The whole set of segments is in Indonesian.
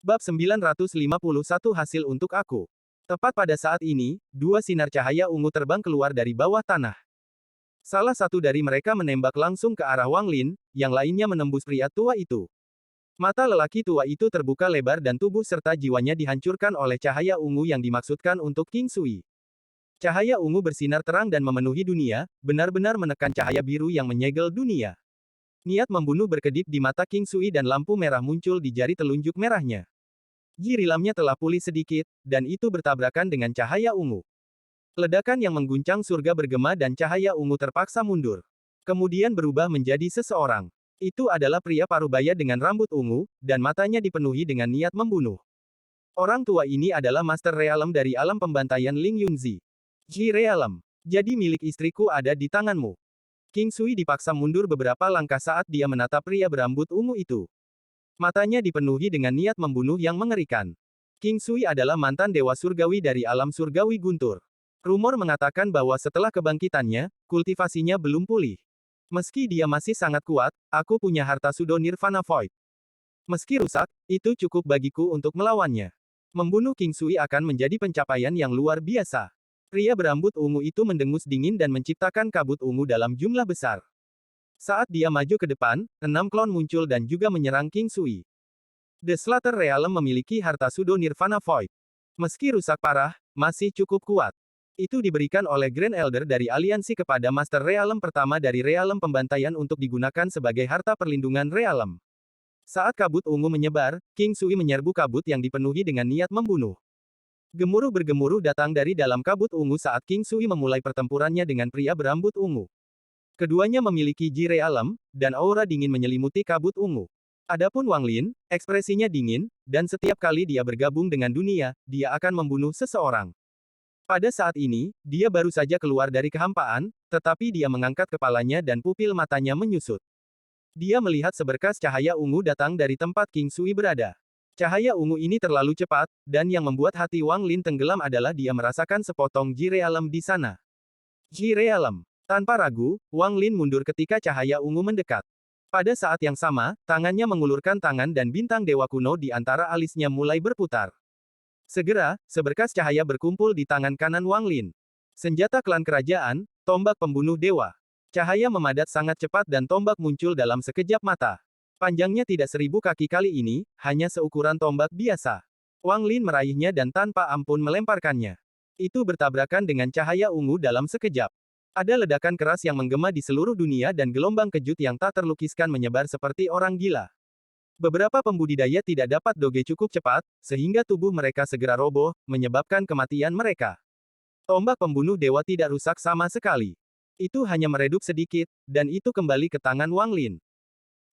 Bab 951 hasil untuk aku. Tepat pada saat ini, dua sinar cahaya ungu terbang keluar dari bawah tanah. Salah satu dari mereka menembak langsung ke arah Wang Lin, yang lainnya menembus pria tua itu. Mata lelaki tua itu terbuka lebar dan tubuh serta jiwanya dihancurkan oleh cahaya ungu yang dimaksudkan untuk King Sui. Cahaya ungu bersinar terang dan memenuhi dunia, benar-benar menekan cahaya biru yang menyegel dunia. Niat membunuh berkedip di mata King Sui dan lampu merah muncul di jari telunjuk merahnya. Girilamnya telah pulih sedikit, dan itu bertabrakan dengan cahaya ungu. Ledakan yang mengguncang surga bergema dan cahaya ungu terpaksa mundur. Kemudian berubah menjadi seseorang. Itu adalah pria parubaya dengan rambut ungu, dan matanya dipenuhi dengan niat membunuh. Orang tua ini adalah Master Realem dari alam pembantaian Ling Yunzi. Ji Realem. Jadi milik istriku ada di tanganmu. King Sui dipaksa mundur beberapa langkah saat dia menatap pria berambut ungu itu. Matanya dipenuhi dengan niat membunuh yang mengerikan. King Sui adalah mantan dewa surgawi dari alam surgawi guntur. Rumor mengatakan bahwa setelah kebangkitannya, kultivasinya belum pulih. Meski dia masih sangat kuat, aku punya harta Sudo Nirvana Void. Meski rusak, itu cukup bagiku untuk melawannya. Membunuh King Sui akan menjadi pencapaian yang luar biasa. Pria berambut ungu itu mendengus dingin dan menciptakan kabut ungu dalam jumlah besar. Saat dia maju ke depan, 6 klon muncul dan juga menyerang King Sui. The Slaughter Realm memiliki harta Sudo Nirvana Void. Meski rusak parah, masih cukup kuat. Itu diberikan oleh Grand Elder dari aliansi kepada Master Realm pertama dari Realm pembantaian untuk digunakan sebagai harta perlindungan Realm. Saat kabut ungu menyebar, King Sui menyerbu kabut yang dipenuhi dengan niat membunuh. Gemuruh bergemuruh datang dari dalam kabut ungu saat King Sui memulai pertempurannya dengan pria berambut ungu. Keduanya memiliki Ji Realem, dan aura dingin menyelimuti kabut ungu. Adapun Wang Lin, ekspresinya dingin, dan setiap kali dia bergabung dengan dunia, dia akan membunuh seseorang. Pada saat ini, dia baru saja keluar dari kehampaan, tetapi dia mengangkat kepalanya dan pupil matanya menyusut. Dia melihat seberkas cahaya ungu datang dari tempat King Sui berada. Cahaya ungu ini terlalu cepat, dan yang membuat hati Wang Lin tenggelam adalah dia merasakan sepotong Ji Realem di sana. Ji Realem. Tanpa ragu, Wang Lin mundur ketika cahaya ungu mendekat. Pada saat yang sama, tangannya mengulurkan tangan dan bintang dewa kuno di antara alisnya mulai berputar. Segera, seberkas cahaya berkumpul di tangan kanan Wang Lin. Senjata klan kerajaan, tombak pembunuh dewa. Cahaya memadat sangat cepat dan tombak muncul dalam sekejap mata. Panjangnya tidak 1000 kaki kali ini, hanya seukuran tombak biasa. Wang Lin meraihnya dan tanpa ampun melemparkannya. Itu bertabrakan dengan cahaya ungu dalam sekejap. Ada ledakan keras yang menggema di seluruh dunia dan gelombang kejut yang tak terlukiskan menyebar seperti orang gila. Beberapa pembudidaya tidak dapat doge cukup cepat, sehingga tubuh mereka segera roboh, menyebabkan kematian mereka. Tombak pembunuh dewa tidak rusak sama sekali. Itu hanya meredup sedikit, dan itu kembali ke tangan Wang Lin.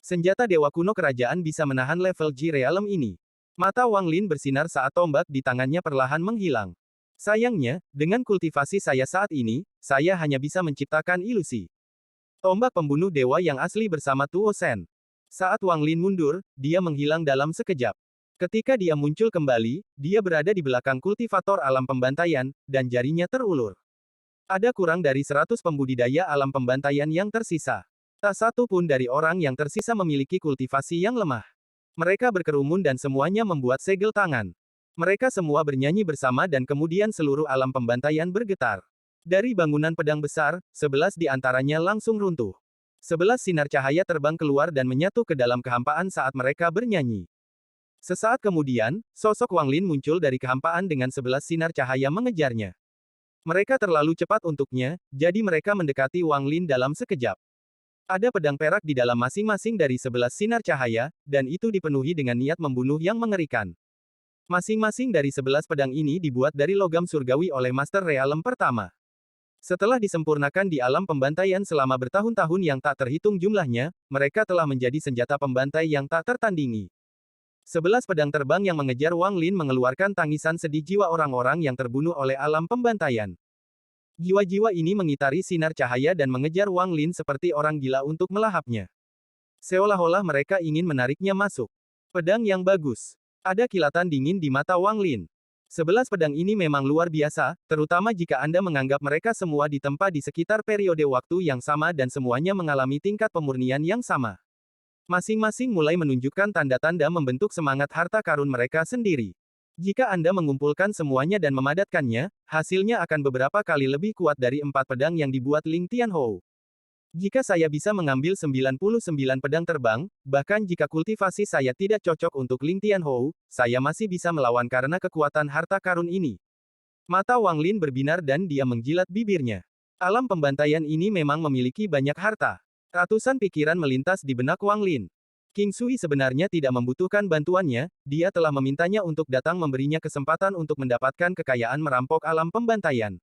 Senjata dewa kuno kerajaan bisa menahan level Ji Realem ini. Mata Wang Lin bersinar saat tombak di tangannya perlahan menghilang. Sayangnya, dengan kultivasi saya saat ini, saya hanya bisa menciptakan ilusi. Tombak pembunuh dewa yang asli bersama Tuo Shen. Saat Wang Lin mundur, dia menghilang dalam sekejap. Ketika dia muncul kembali, dia berada di belakang kultivator alam pembantaian, dan jarinya terulur. Ada kurang dari 100 pembudidaya alam pembantaian yang tersisa. Tak satu pun dari orang yang tersisa memiliki kultivasi yang lemah. Mereka berkerumun dan semuanya membuat segel tangan. Mereka semua bernyanyi bersama dan kemudian seluruh alam pembantaian bergetar. Dari bangunan pedang besar, 11 di antaranya langsung runtuh. 11 sinar cahaya terbang keluar dan menyatu ke dalam kehampaan saat mereka bernyanyi. Sesaat kemudian, sosok Wang Lin muncul dari kehampaan dengan 11 sinar cahaya mengejarnya. Mereka terlalu cepat untuknya, jadi mereka mendekati Wang Lin dalam sekejap. Ada pedang perak di dalam masing-masing dari 11 sinar cahaya, dan itu dipenuhi dengan niat membunuh yang mengerikan. Masing-masing dari 11 pedang ini dibuat dari logam surgawi oleh Master Realem pertama. Setelah disempurnakan di alam pembantaian selama bertahun-tahun yang tak terhitung jumlahnya, mereka telah menjadi senjata pembantai yang tak tertandingi. 11 pedang terbang yang mengejar Wang Lin mengeluarkan tangisan sedih jiwa orang-orang yang terbunuh oleh alam pembantaian. Jiwa-jiwa ini mengitari sinar cahaya dan mengejar Wang Lin seperti orang gila untuk melahapnya. Seolah-olah mereka ingin menariknya masuk. Pedang yang bagus. Ada kilatan dingin di mata Wang Lin. 11 pedang ini memang luar biasa, terutama jika Anda menganggap mereka semua ditempa di sekitar periode waktu yang sama dan semuanya mengalami tingkat pemurnian yang sama. Masing-masing mulai menunjukkan tanda-tanda membentuk semangat harta karun mereka sendiri. Jika Anda mengumpulkan semuanya dan memadatkannya, hasilnya akan beberapa kali lebih kuat dari 4 pedang yang dibuat Ling Tianhou. Jika saya bisa mengambil 99 pedang terbang, bahkan jika kultivasi saya tidak cocok untuk Ling Tianhou, saya masih bisa melawan karena kekuatan harta karun ini. Mata Wang Lin berbinar dan dia menjilat bibirnya. Alam pembantaian ini memang memiliki banyak harta. Ratusan pikiran melintas di benak Wang Lin. King Sui sebenarnya tidak membutuhkan bantuannya, dia telah memintanya untuk datang memberinya kesempatan untuk mendapatkan kekayaan merampok alam pembantaian.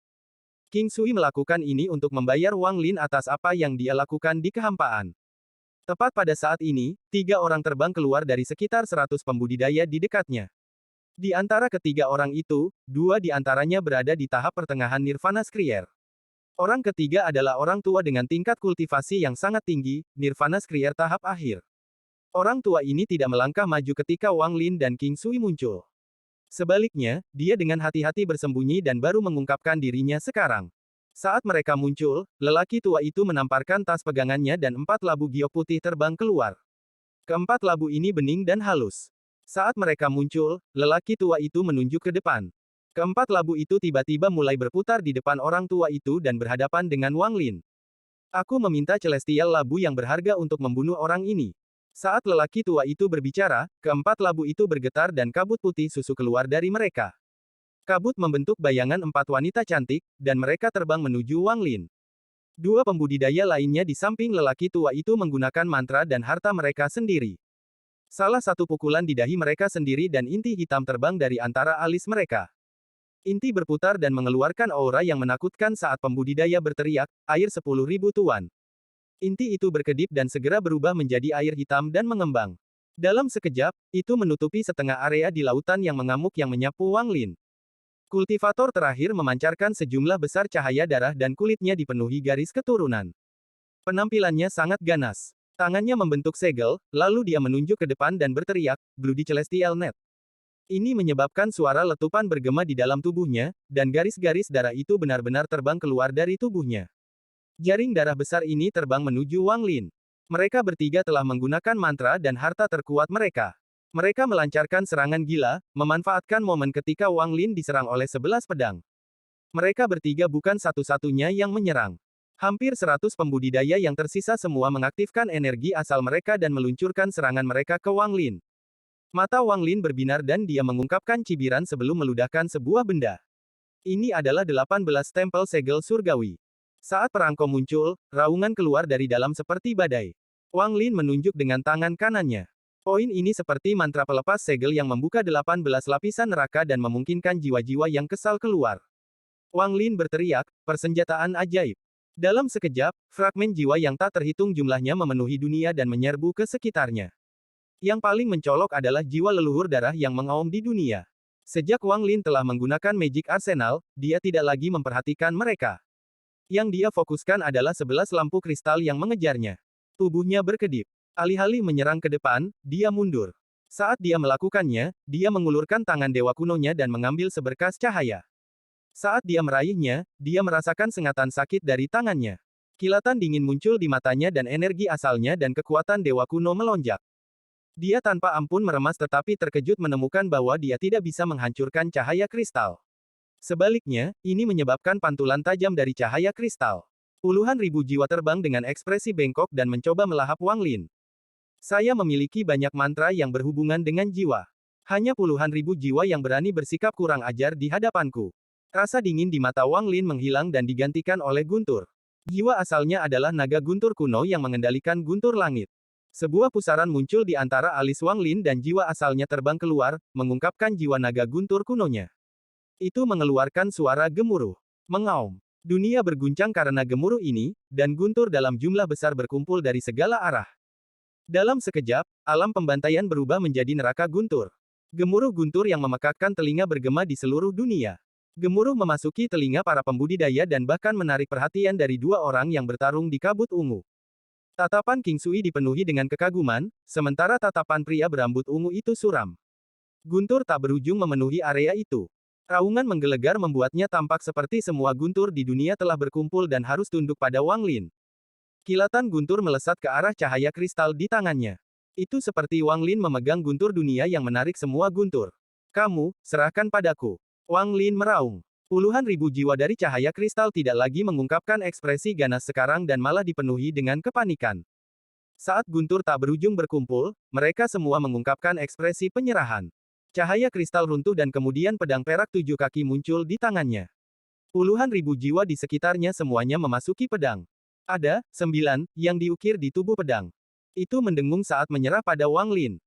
King Sui melakukan ini untuk membayar Wang Lin atas apa yang dia lakukan di kehampaan. Tepat pada saat ini, 3 orang terbang keluar dari sekitar 100 pembudidaya di dekatnya. Di antara ketiga orang itu, 2 di antaranya berada di tahap pertengahan Nirvana Skrier. Orang ketiga adalah orang tua dengan tingkat kultivasi yang sangat tinggi, Nirvana Skrier tahap akhir. Orang tua ini tidak melangkah maju ketika Wang Lin dan King Sui muncul. Sebaliknya, dia dengan hati-hati bersembunyi dan baru mengungkapkan dirinya sekarang. Saat mereka muncul, lelaki tua itu menamparkan tas pegangannya dan 4 labu giok putih terbang keluar. Keempat labu ini bening dan halus. Saat mereka muncul, lelaki tua itu menunjuk ke depan. Keempat labu itu tiba-tiba mulai berputar di depan orang tua itu dan berhadapan dengan Wang Lin. Aku meminta Celestial Labu yang berharga untuk membunuh orang ini. Saat lelaki tua itu berbicara, keempat labu itu bergetar dan kabut putih susu keluar dari mereka. Kabut membentuk bayangan 4 wanita cantik, dan mereka terbang menuju Wang Lin. 2 pembudidaya lainnya di samping lelaki tua itu menggunakan mantra dan harta mereka sendiri. Salah satu pukulan di dahi mereka sendiri dan inti hitam terbang dari antara alis mereka. Inti berputar dan mengeluarkan aura yang menakutkan saat pembudidaya berteriak, air 10.000 tuan. Inti itu berkedip dan segera berubah menjadi air hitam dan mengembang. Dalam sekejap, itu menutupi setengah area di lautan yang mengamuk yang menyapu Wang Lin. Kultivator terakhir memancarkan sejumlah besar cahaya darah dan kulitnya dipenuhi garis keturunan. Penampilannya sangat ganas. Tangannya membentuk segel, lalu dia menunjuk ke depan dan berteriak, Bloody Celestial Net. Ini menyebabkan suara letupan bergema di dalam tubuhnya, dan garis-garis darah itu benar-benar terbang keluar dari tubuhnya. Jaring darah besar ini terbang menuju Wang Lin. Mereka bertiga telah menggunakan mantra dan harta terkuat mereka. Mereka melancarkan serangan gila, memanfaatkan momen ketika Wang Lin diserang oleh 11 pedang. Mereka bertiga bukan satu-satunya yang menyerang. Hampir 100 pembudidaya yang tersisa semua mengaktifkan energi asal mereka dan meluncurkan serangan mereka ke Wang Lin. Mata Wang Lin berbinar dan dia mengungkapkan cibiran sebelum meludahkan sebuah benda. Ini adalah 18 stempel segel surgawi. Saat perangko muncul, raungan keluar dari dalam seperti badai. Wang Lin menunjuk dengan tangan kanannya. Poin ini seperti mantra pelepas segel yang membuka 18 lapisan neraka dan memungkinkan jiwa-jiwa yang kesal keluar. Wang Lin berteriak, persenjataan ajaib. Dalam sekejap, fragmen jiwa yang tak terhitung jumlahnya memenuhi dunia dan menyerbu ke sekitarnya. Yang paling mencolok adalah jiwa leluhur darah yang mengaum di dunia. Sejak Wang Lin telah menggunakan Magic Arsenal, dia tidak lagi memperhatikan mereka. Yang dia fokuskan adalah 11 lampu kristal yang mengejarnya. Tubuhnya berkedip. Alih-alih menyerang ke depan, dia mundur. Saat dia melakukannya, dia mengulurkan tangan dewa kunonya dan mengambil seberkas cahaya. Saat dia meraihnya, dia merasakan sengatan sakit dari tangannya. Kilatan dingin muncul di matanya dan energi asalnya dan kekuatan dewa kuno melonjak. Dia tanpa ampun meremas tetapi terkejut menemukan bahwa dia tidak bisa menghancurkan cahaya kristal. Sebaliknya, ini menyebabkan pantulan tajam dari cahaya kristal. Puluhan ribu jiwa terbang dengan ekspresi bengkok dan mencoba melahap Wang Lin. Saya memiliki banyak mantra yang berhubungan dengan jiwa. Hanya puluhan ribu jiwa yang berani bersikap kurang ajar di hadapanku. Rasa dingin di mata Wang Lin menghilang dan digantikan oleh guntur. Jiwa asalnya adalah naga guntur kuno yang mengendalikan guntur langit. Sebuah pusaran muncul di antara alis Wang Lin dan jiwa asalnya terbang keluar, mengungkapkan jiwa naga guntur kunonya. Itu mengeluarkan suara gemuruh. Mengaum. Dunia berguncang karena gemuruh ini, dan guntur dalam jumlah besar berkumpul dari segala arah. Dalam sekejap, alam pembantaian berubah menjadi neraka guntur. Gemuruh guntur yang memekakkan telinga bergema di seluruh dunia. Gemuruh memasuki telinga para pembudidaya dan bahkan menarik perhatian dari 2 orang yang bertarung di kabut ungu. Tatapan King Sui dipenuhi dengan kekaguman, sementara tatapan pria berambut ungu itu suram. Guntur tak berujung memenuhi area itu. Raungan menggelegar membuatnya tampak seperti semua guntur di dunia telah berkumpul dan harus tunduk pada Wang Lin. Kilatan guntur melesat ke arah cahaya kristal di tangannya. Itu seperti Wang Lin memegang guntur dunia yang menarik semua guntur. Kamu, serahkan padaku. Wang Lin meraung. Puluhan ribu jiwa dari cahaya kristal tidak lagi mengungkapkan ekspresi ganas sekarang dan malah dipenuhi dengan kepanikan. Saat guntur tak berujung berkumpul, mereka semua mengungkapkan ekspresi penyerahan. Cahaya kristal runtuh dan kemudian pedang perak 7 kaki muncul di tangannya. Puluhan ribu jiwa di sekitarnya semuanya memasuki pedang. Ada 9 yang diukir di tubuh pedang. Itu mendengung saat menyerah pada Wang Lin.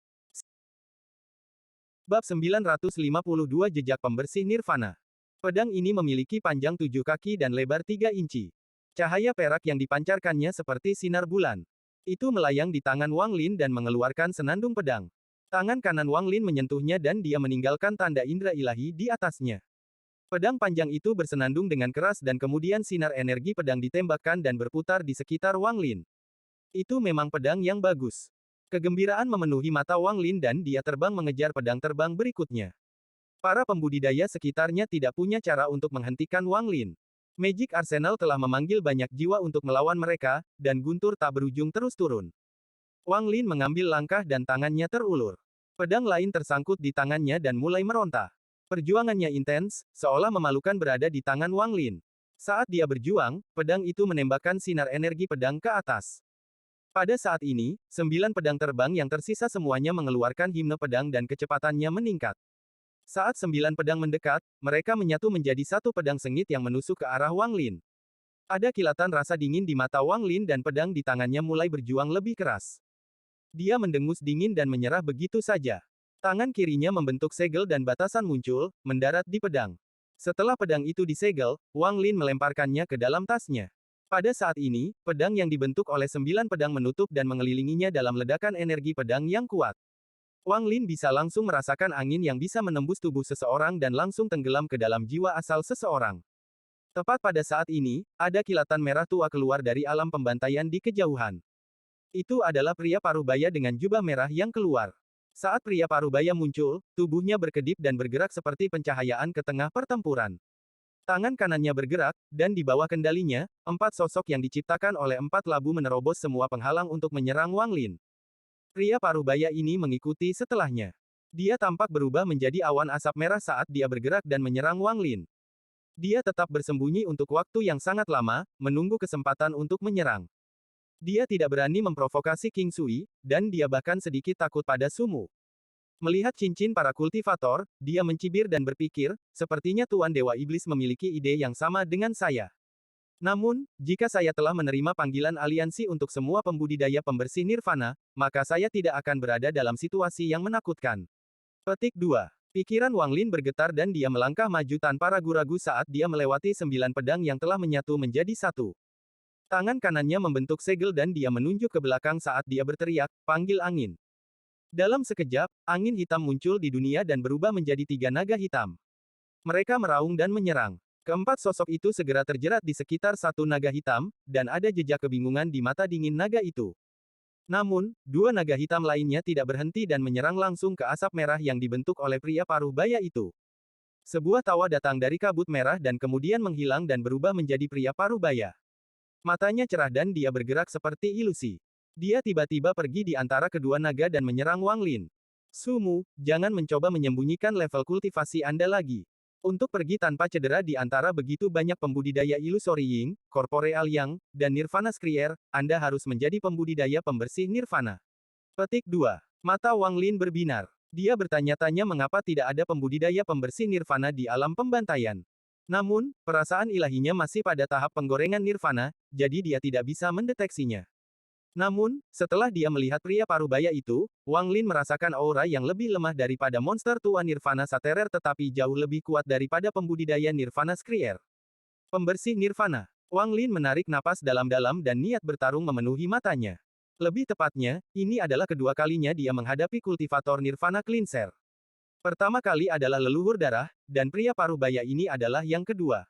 Bab 952 Jejak Pembersih Nirvana. Pedang ini memiliki panjang 7 kaki dan lebar 3 inci. Cahaya perak yang dipancarkannya seperti sinar bulan. Itu melayang di tangan Wang Lin dan mengeluarkan senandung pedang. Tangan kanan Wang Lin menyentuhnya dan dia meninggalkan tanda indera ilahi di atasnya. Pedang panjang itu bersenandung dengan keras dan kemudian sinar energi pedang ditembakkan dan berputar di sekitar Wang Lin. Itu memang pedang yang bagus. Kegembiraan memenuhi mata Wang Lin dan dia terbang mengejar pedang terbang berikutnya. Para pembudidaya sekitarnya tidak punya cara untuk menghentikan Wang Lin. Magic Arsenal telah memanggil banyak jiwa untuk melawan mereka, dan guntur tak berujung terus turun. Wang Lin mengambil langkah dan tangannya terulur. Pedang lain tersangkut di tangannya dan mulai meronta. Perjuangannya intens, seolah memalukan berada di tangan Wang Lin. Saat dia berjuang, pedang itu menembakkan sinar energi pedang ke atas. Pada saat ini, 9 pedang terbang yang tersisa semuanya mengeluarkan himne pedang dan kecepatannya meningkat. Saat 9 pedang mendekat, mereka menyatu menjadi satu pedang sengit yang menusuk ke arah Wang Lin. Ada kilatan rasa dingin di mata Wang Lin dan pedang di tangannya mulai berjuang lebih keras. Dia mendengus dingin dan menyerah begitu saja. Tangan kirinya membentuk segel dan batasan muncul, mendarat di pedang. Setelah pedang itu disegel, Wang Lin melemparkannya ke dalam tasnya. Pada saat ini, pedang yang dibentuk oleh 9 pedang menutup dan mengelilinginya dalam ledakan energi pedang yang kuat. Wang Lin bisa langsung merasakan angin yang bisa menembus tubuh seseorang dan langsung tenggelam ke dalam jiwa asal seseorang. Tepat pada saat ini, ada kilatan merah tua keluar dari alam pembantaian di kejauhan. Itu adalah pria parubaya dengan jubah merah yang keluar. Saat pria parubaya muncul, tubuhnya berkedip dan bergerak seperti pencahayaan ke tengah pertempuran. Tangan kanannya bergerak, dan di bawah kendalinya, 4 sosok yang diciptakan oleh 4 labu menerobos semua penghalang untuk menyerang Wang Lin. Pria parubaya ini mengikuti setelahnya. Dia tampak berubah menjadi awan asap merah saat dia bergerak dan menyerang Wang Lin. Dia tetap bersembunyi untuk waktu yang sangat lama, menunggu kesempatan untuk menyerang. Dia tidak berani memprovokasi King Sui, dan dia bahkan sedikit takut pada Sumu. Melihat cincin para kultivator, dia mencibir dan berpikir, sepertinya Tuan Dewa Iblis memiliki ide yang sama dengan saya. Namun, jika saya telah menerima panggilan aliansi untuk semua pembudidaya pembersih nirvana, maka saya tidak akan berada dalam situasi yang menakutkan. Petik 2. Pikiran Wang Lin bergetar dan dia melangkah maju tanpa ragu-ragu saat dia melewati 9 pedang yang telah menyatu menjadi satu. Tangan kanannya membentuk segel dan dia menunjuk ke belakang saat dia berteriak, panggil angin. Dalam sekejap, angin hitam muncul di dunia dan berubah menjadi 3 naga hitam. Mereka meraung dan menyerang. Keempat sosok itu segera terjerat di sekitar satu naga hitam, dan ada jejak kebingungan di mata dingin naga itu. Namun, 2 naga hitam lainnya tidak berhenti dan menyerang langsung ke asap merah yang dibentuk oleh pria paruh baya itu. Sebuah tawa datang dari kabut merah dan kemudian menghilang dan berubah menjadi pria paruh baya. Matanya cerah dan dia bergerak seperti ilusi. Dia tiba-tiba pergi di antara kedua naga dan menyerang Wang Lin. Sumu, jangan mencoba menyembunyikan level kultivasi Anda lagi. Untuk pergi tanpa cedera di antara begitu banyak pembudidaya ilusori Ying, Corporeal Yang, dan Nirvana Skrier, Anda harus menjadi pembudidaya pembersih Nirvana. Petik 2. Mata Wang Lin berbinar. Dia bertanya-tanya mengapa tidak ada pembudidaya pembersih Nirvana di alam pembantaian. Namun, perasaan ilahinya masih pada tahap penggorengan Nirvana, jadi dia tidak bisa mendeteksinya. Namun, setelah dia melihat pria parubaya itu, Wang Lin merasakan aura yang lebih lemah daripada monster tua Nirvana Saterer tetapi jauh lebih kuat daripada pembudidaya Nirvana Skrier. Pembersih Nirvana. Wang Lin menarik napas dalam-dalam dan niat bertarung memenuhi matanya. Lebih tepatnya, ini adalah kedua kalinya dia menghadapi kultivator Nirvana Cleanser. Pertama kali adalah leluhur darah, dan pria parubaya ini adalah yang kedua.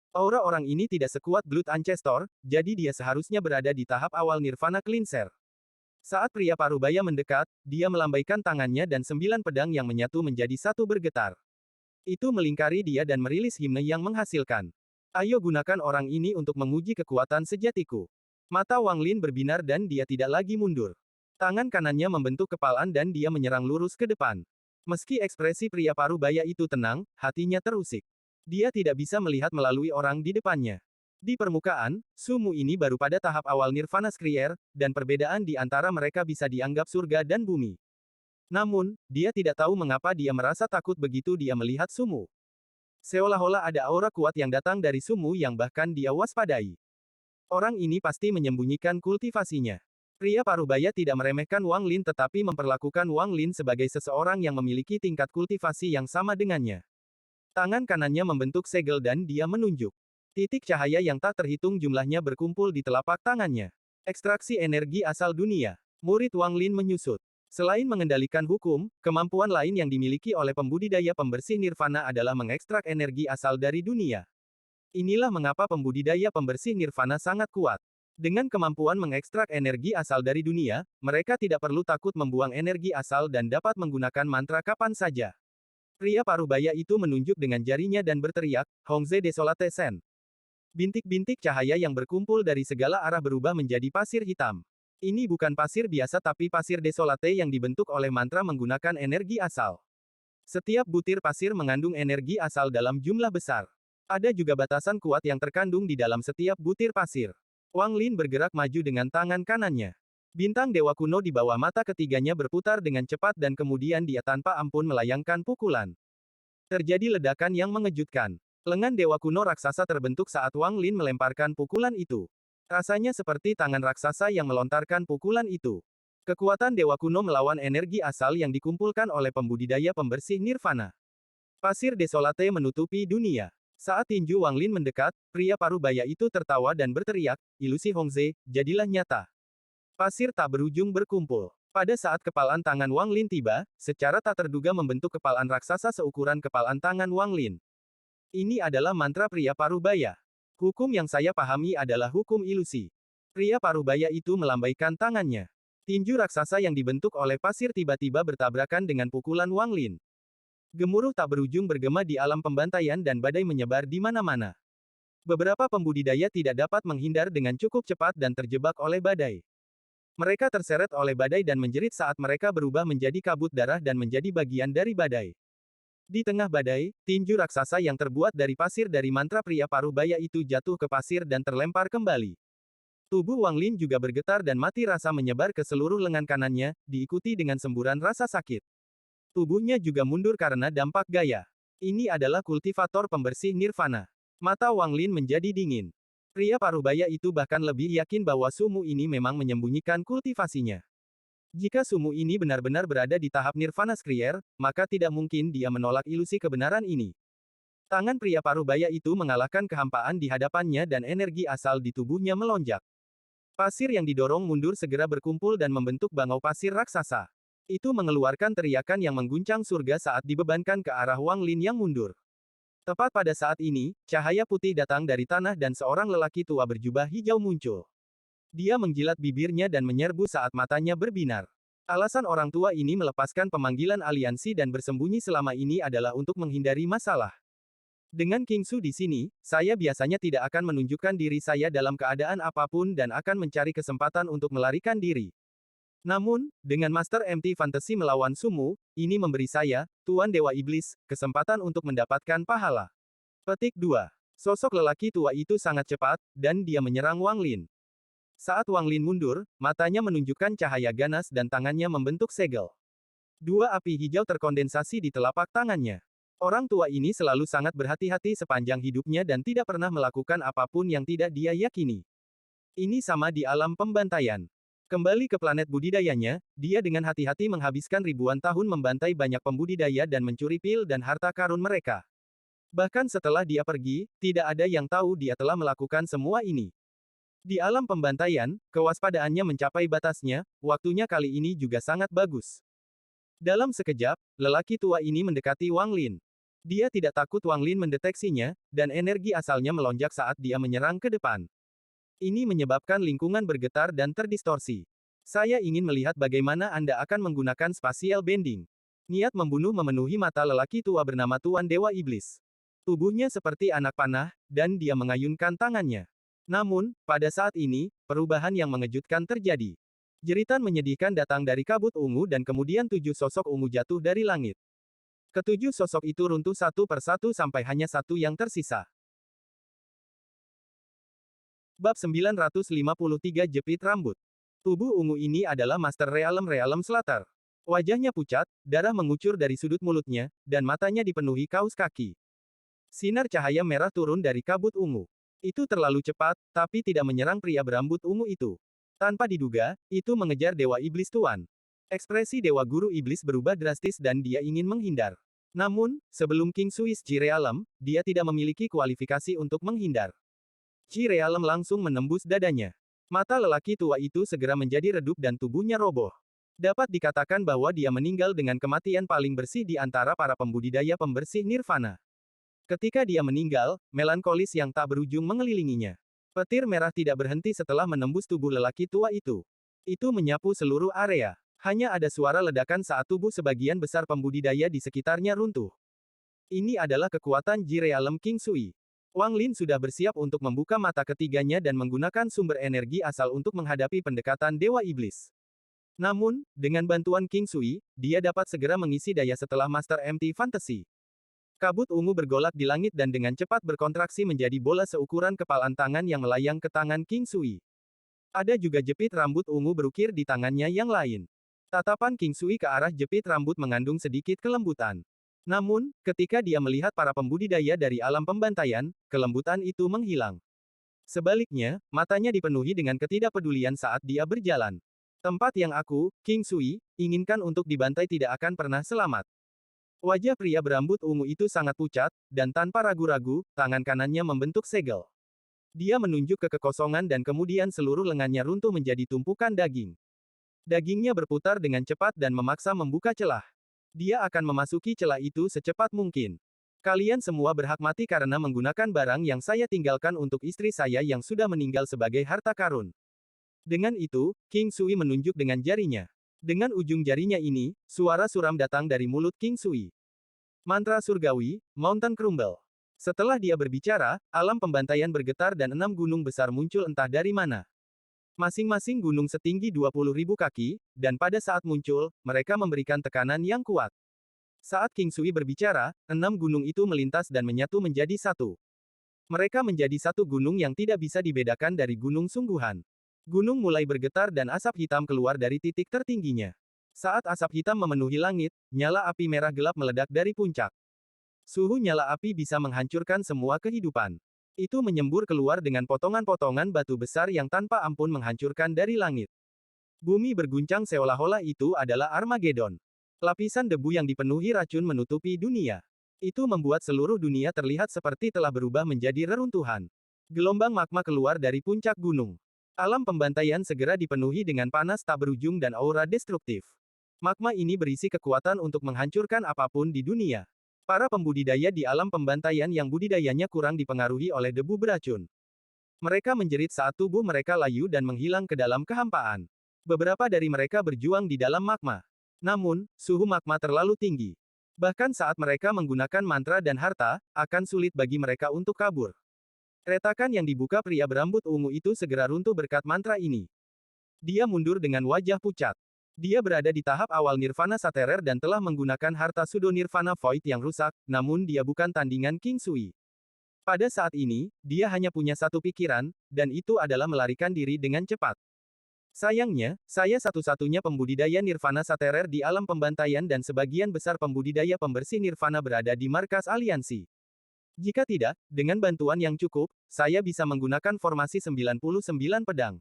Aura orang ini tidak sekuat Blood Ancestor, jadi dia seharusnya berada di tahap awal Nirvana Cleanser. Saat pria parubaya mendekat, dia melambaikan tangannya dan 9 pedang yang menyatu menjadi satu bergetar. Itu melingkari dia dan merilis himne yang menghasilkan. Ayo gunakan orang ini untuk menguji kekuatan sejatiku. Mata Wang Lin berbinar dan dia tidak lagi mundur. Tangan kanannya membentuk kepalan dan dia menyerang lurus ke depan. Meski ekspresi pria parubaya itu tenang, hatinya terusik. Dia tidak bisa melihat melalui orang di depannya. Di permukaan, sumu ini baru pada tahap awal Nirvana Skrier, dan perbedaan di antara mereka bisa dianggap surga dan bumi. Namun, dia tidak tahu mengapa dia merasa takut begitu dia melihat sumu. Seolah-olah ada aura kuat yang datang dari sumu yang bahkan dia waspadai. Orang ini pasti menyembunyikan kultivasinya. Pria parubaya tidak meremehkan Wang Lin tetapi memperlakukan Wang Lin sebagai seseorang yang memiliki tingkat kultivasi yang sama dengannya. Tangan kanannya membentuk segel dan dia menunjuk. Titik cahaya yang tak terhitung jumlahnya berkumpul di telapak tangannya. Ekstraksi energi asal dunia. Murid Wang Lin menyusut. Selain mengendalikan hukum, kemampuan lain yang dimiliki oleh pembudidaya pembersih nirvana adalah mengekstrak energi asal dari dunia. Inilah mengapa pembudidaya pembersih nirvana sangat kuat. Dengan kemampuan mengekstrak energi asal dari dunia, mereka tidak perlu takut membuang energi asal dan dapat menggunakan mantra kapan saja. Pria parubaya itu menunjuk dengan jarinya dan berteriak, Hongze Desolate Sen. Bintik-bintik cahaya yang berkumpul dari segala arah berubah menjadi pasir hitam. Ini bukan pasir biasa tapi pasir desolate yang dibentuk oleh mantra menggunakan energi asal. Setiap butir pasir mengandung energi asal dalam jumlah besar. Ada juga batasan kuat yang terkandung di dalam setiap butir pasir. Wang Lin bergerak maju dengan tangan kanannya. Bintang dewa kuno di bawah mata ketiganya berputar dengan cepat dan kemudian dia tanpa ampun melayangkan pukulan. Terjadi ledakan yang mengejutkan. Lengan dewa kuno raksasa terbentuk saat Wang Lin melemparkan pukulan itu. Rasanya seperti tangan raksasa yang melontarkan pukulan itu. Kekuatan dewa kuno melawan energi asal yang dikumpulkan oleh pembudidaya pembersih nirvana. Pasir desolate menutupi dunia. Saat tinju Wang Lin mendekat, pria parubaya itu tertawa dan berteriak, ilusi Hongze, jadilah nyata. Pasir tak berujung berkumpul. Pada saat kepalan tangan Wang Lin tiba, secara tak terduga membentuk kepalan raksasa seukuran kepalan tangan Wang Lin. Ini adalah mantra pria parubaya. Hukum yang saya pahami adalah hukum ilusi. Pria parubaya itu melambaikan tangannya. Tinju raksasa yang dibentuk oleh pasir tiba-tiba bertabrakan dengan pukulan Wang Lin. Gemuruh tak berujung bergema di alam pembantaian dan badai menyebar di mana-mana. Beberapa pembudidaya tidak dapat menghindar dengan cukup cepat dan terjebak oleh badai. Mereka terseret oleh badai dan menjerit saat mereka berubah menjadi kabut darah dan menjadi bagian dari badai. Di tengah badai, tinju raksasa yang terbuat dari pasir dari mantra pria parubaya itu jatuh ke pasir dan terlempar kembali. Tubuh Wang Lin juga bergetar dan mati rasa menyebar ke seluruh lengan kanannya, diikuti dengan semburan rasa sakit. Tubuhnya juga mundur karena dampak gaya. Ini adalah kultivator pembersih nirvana. Mata Wang Lin menjadi dingin. Pria parubaya itu bahkan lebih yakin bahwa sumu ini memang menyembunyikan kultivasinya. Jika sumu ini benar-benar berada di tahap nirvana skrier, maka tidak mungkin dia menolak ilusi kebenaran ini. Tangan pria parubaya itu mengalahkan kehampaan di hadapannya dan energi asal di tubuhnya melonjak. Pasir yang didorong mundur segera berkumpul dan membentuk bangau pasir raksasa. Itu mengeluarkan teriakan yang mengguncang surga saat dibebankan ke arah Wang Lin yang mundur. Tepat pada saat ini, cahaya putih datang dari tanah dan seorang lelaki tua berjubah hijau muncul. Dia menjilat bibirnya dan menyerbu saat matanya berbinar. Alasan orang tua ini melepaskan pemanggilan aliansi dan bersembunyi selama ini adalah untuk menghindari masalah. Dengan King Su di sini, saya biasanya tidak akan menunjukkan diri saya dalam keadaan apapun dan akan mencari kesempatan untuk melarikan diri. Namun, dengan Master MT Fantasy melawan Sumu, ini memberi saya, Tuan Dewa Iblis, kesempatan untuk mendapatkan pahala. Petik 2. Sosok lelaki tua itu sangat cepat, dan dia menyerang Wang Lin. Saat Wang Lin mundur, matanya menunjukkan cahaya ganas dan tangannya membentuk segel. Dua api hijau terkondensasi di telapak tangannya. Orang tua ini selalu sangat berhati-hati sepanjang hidupnya dan tidak pernah melakukan apapun yang tidak dia yakini. Ini sama di alam pembantaian. Kembali ke planet budidayanya, dia dengan hati-hati menghabiskan ribuan tahun membantai banyak pembudidaya dan mencuri pil dan harta karun mereka. Bahkan setelah dia pergi, tidak ada yang tahu dia telah melakukan semua ini. Di alam pembantaian, kewaspadaannya mencapai batasnya, waktunya kali ini juga sangat bagus. Dalam sekejap, lelaki tua ini mendekati Wang Lin. Dia tidak takut Wang Lin mendeteksinya, dan energi asalnya melonjak saat dia menyerang ke depan. Ini menyebabkan lingkungan bergetar dan terdistorsi. Saya ingin melihat bagaimana Anda akan menggunakan spatial bending. Niat membunuh memenuhi mata lelaki tua bernama Tuan Dewa Iblis. Tubuhnya seperti anak panah, dan dia mengayunkan tangannya. Namun, pada saat ini, perubahan yang mengejutkan terjadi. Jeritan menyedihkan datang dari kabut ungu dan kemudian 7 sosok ungu jatuh dari langit. Ketujuh sosok itu runtuh satu per satu sampai hanya satu yang tersisa. Bab 953 Jepit Rambut. Tubuh ungu ini adalah Master Realem Slater. Wajahnya pucat, darah mengucur dari sudut mulutnya, dan matanya dipenuhi kaus kaki. Sinar cahaya merah turun dari kabut ungu. Itu terlalu cepat, tapi tidak menyerang pria berambut ungu itu. Tanpa diduga, itu mengejar Dewa Iblis Tuan. Ekspresi Dewa Guru Iblis berubah drastis dan dia ingin menghindar. Namun, sebelum King Suis Ji Realem, dia tidak memiliki kualifikasi untuk menghindar. Ji Realem langsung menembus dadanya. Mata lelaki tua itu segera menjadi redup dan tubuhnya roboh. Dapat dikatakan bahwa dia meninggal dengan kematian paling bersih di antara para pembudidaya pembersih nirvana. Ketika dia meninggal, melankolis yang tak berujung mengelilinginya. Petir merah tidak berhenti setelah menembus tubuh lelaki tua itu. Itu menyapu seluruh area. Hanya ada suara ledakan saat tubuh sebagian besar pembudidaya di sekitarnya runtuh. Ini adalah kekuatan Ji Realem King Sui. Wang Lin sudah bersiap untuk membuka mata ketiganya dan menggunakan sumber energi asal untuk menghadapi pendekatan Dewa Iblis. Namun, dengan bantuan King Sui, dia dapat segera mengisi daya setelah Master MT Fantasy. Kabut ungu bergolak di langit dan dengan cepat berkontraksi menjadi bola seukuran kepalan tangan yang melayang ke tangan King Sui. Ada juga jepit rambut ungu berukir di tangannya yang lain. Tatapan King Sui ke arah jepit rambut mengandung sedikit kelembutan. Namun, ketika dia melihat para pembudidaya dari alam pembantaian, kelembutan itu menghilang. Sebaliknya, matanya dipenuhi dengan ketidakpedulian saat dia berjalan. Tempat yang aku, King Sui, inginkan untuk dibantai tidak akan pernah selamat. Wajah pria berambut ungu itu sangat pucat, dan tanpa ragu-ragu, tangan kanannya membentuk segel. Dia menunjuk ke kekosongan dan kemudian seluruh lengannya runtuh menjadi tumpukan daging. Dagingnya berputar dengan cepat dan memaksa membuka celah. Dia akan memasuki celah itu secepat mungkin. Kalian semua berhak mati karena menggunakan barang yang saya tinggalkan untuk istri saya yang sudah meninggal sebagai harta karun. Dengan itu, King Sui menunjuk dengan jarinya. Dengan ujung jarinya ini, suara suram datang dari mulut King Sui. Mantra surgawi, Mountain Crumble. Setelah dia berbicara, alam pembantaian bergetar dan 6 gunung besar muncul entah dari mana. Masing-masing gunung setinggi 20.000 kaki, dan pada saat muncul, mereka memberikan tekanan yang kuat. Saat King Sui berbicara, 6 gunung itu melintas dan menyatu menjadi satu. Mereka menjadi satu gunung yang tidak bisa dibedakan dari gunung sungguhan. Gunung mulai bergetar dan asap hitam keluar dari titik tertingginya. Saat asap hitam memenuhi langit, nyala api merah gelap meledak dari puncak. Suhu nyala api bisa menghancurkan semua kehidupan. Itu menyembur keluar dengan potongan-potongan batu besar yang tanpa ampun menghancurkan dari langit. Bumi berguncang seolah-olah itu adalah Armageddon. Lapisan debu yang dipenuhi racun menutupi dunia. Itu membuat seluruh dunia terlihat seperti telah berubah menjadi reruntuhan. Gelombang magma keluar dari puncak gunung. Alam pembantaian segera dipenuhi dengan panas tak berujung dan aura destruktif. Magma ini berisi kekuatan untuk menghancurkan apapun di dunia. Para pembudidaya di alam pembantaian yang budidayanya kurang dipengaruhi oleh debu beracun. Mereka menjerit saat tubuh mereka layu dan menghilang ke dalam kehampaan. Beberapa dari mereka berjuang di dalam magma. Namun, suhu magma terlalu tinggi. Bahkan saat mereka menggunakan mantra dan harta, akan sulit bagi mereka untuk kabur. Retakan yang dibuka pria berambut ungu itu segera runtuh berkat mantra ini. Dia mundur dengan wajah pucat. Dia berada di tahap awal Nirvana Saterer dan telah menggunakan harta Sudo Nirvana Void yang rusak, namun dia bukan tandingan King Sui. Pada saat ini, dia hanya punya satu pikiran, dan itu adalah melarikan diri dengan cepat. Sayangnya, saya satu-satunya pembudidaya Nirvana Saterer di alam pembantaian dan sebagian besar pembudidaya pembersih Nirvana berada di markas aliansi. Jika tidak, dengan bantuan yang cukup, saya bisa menggunakan formasi 99 pedang.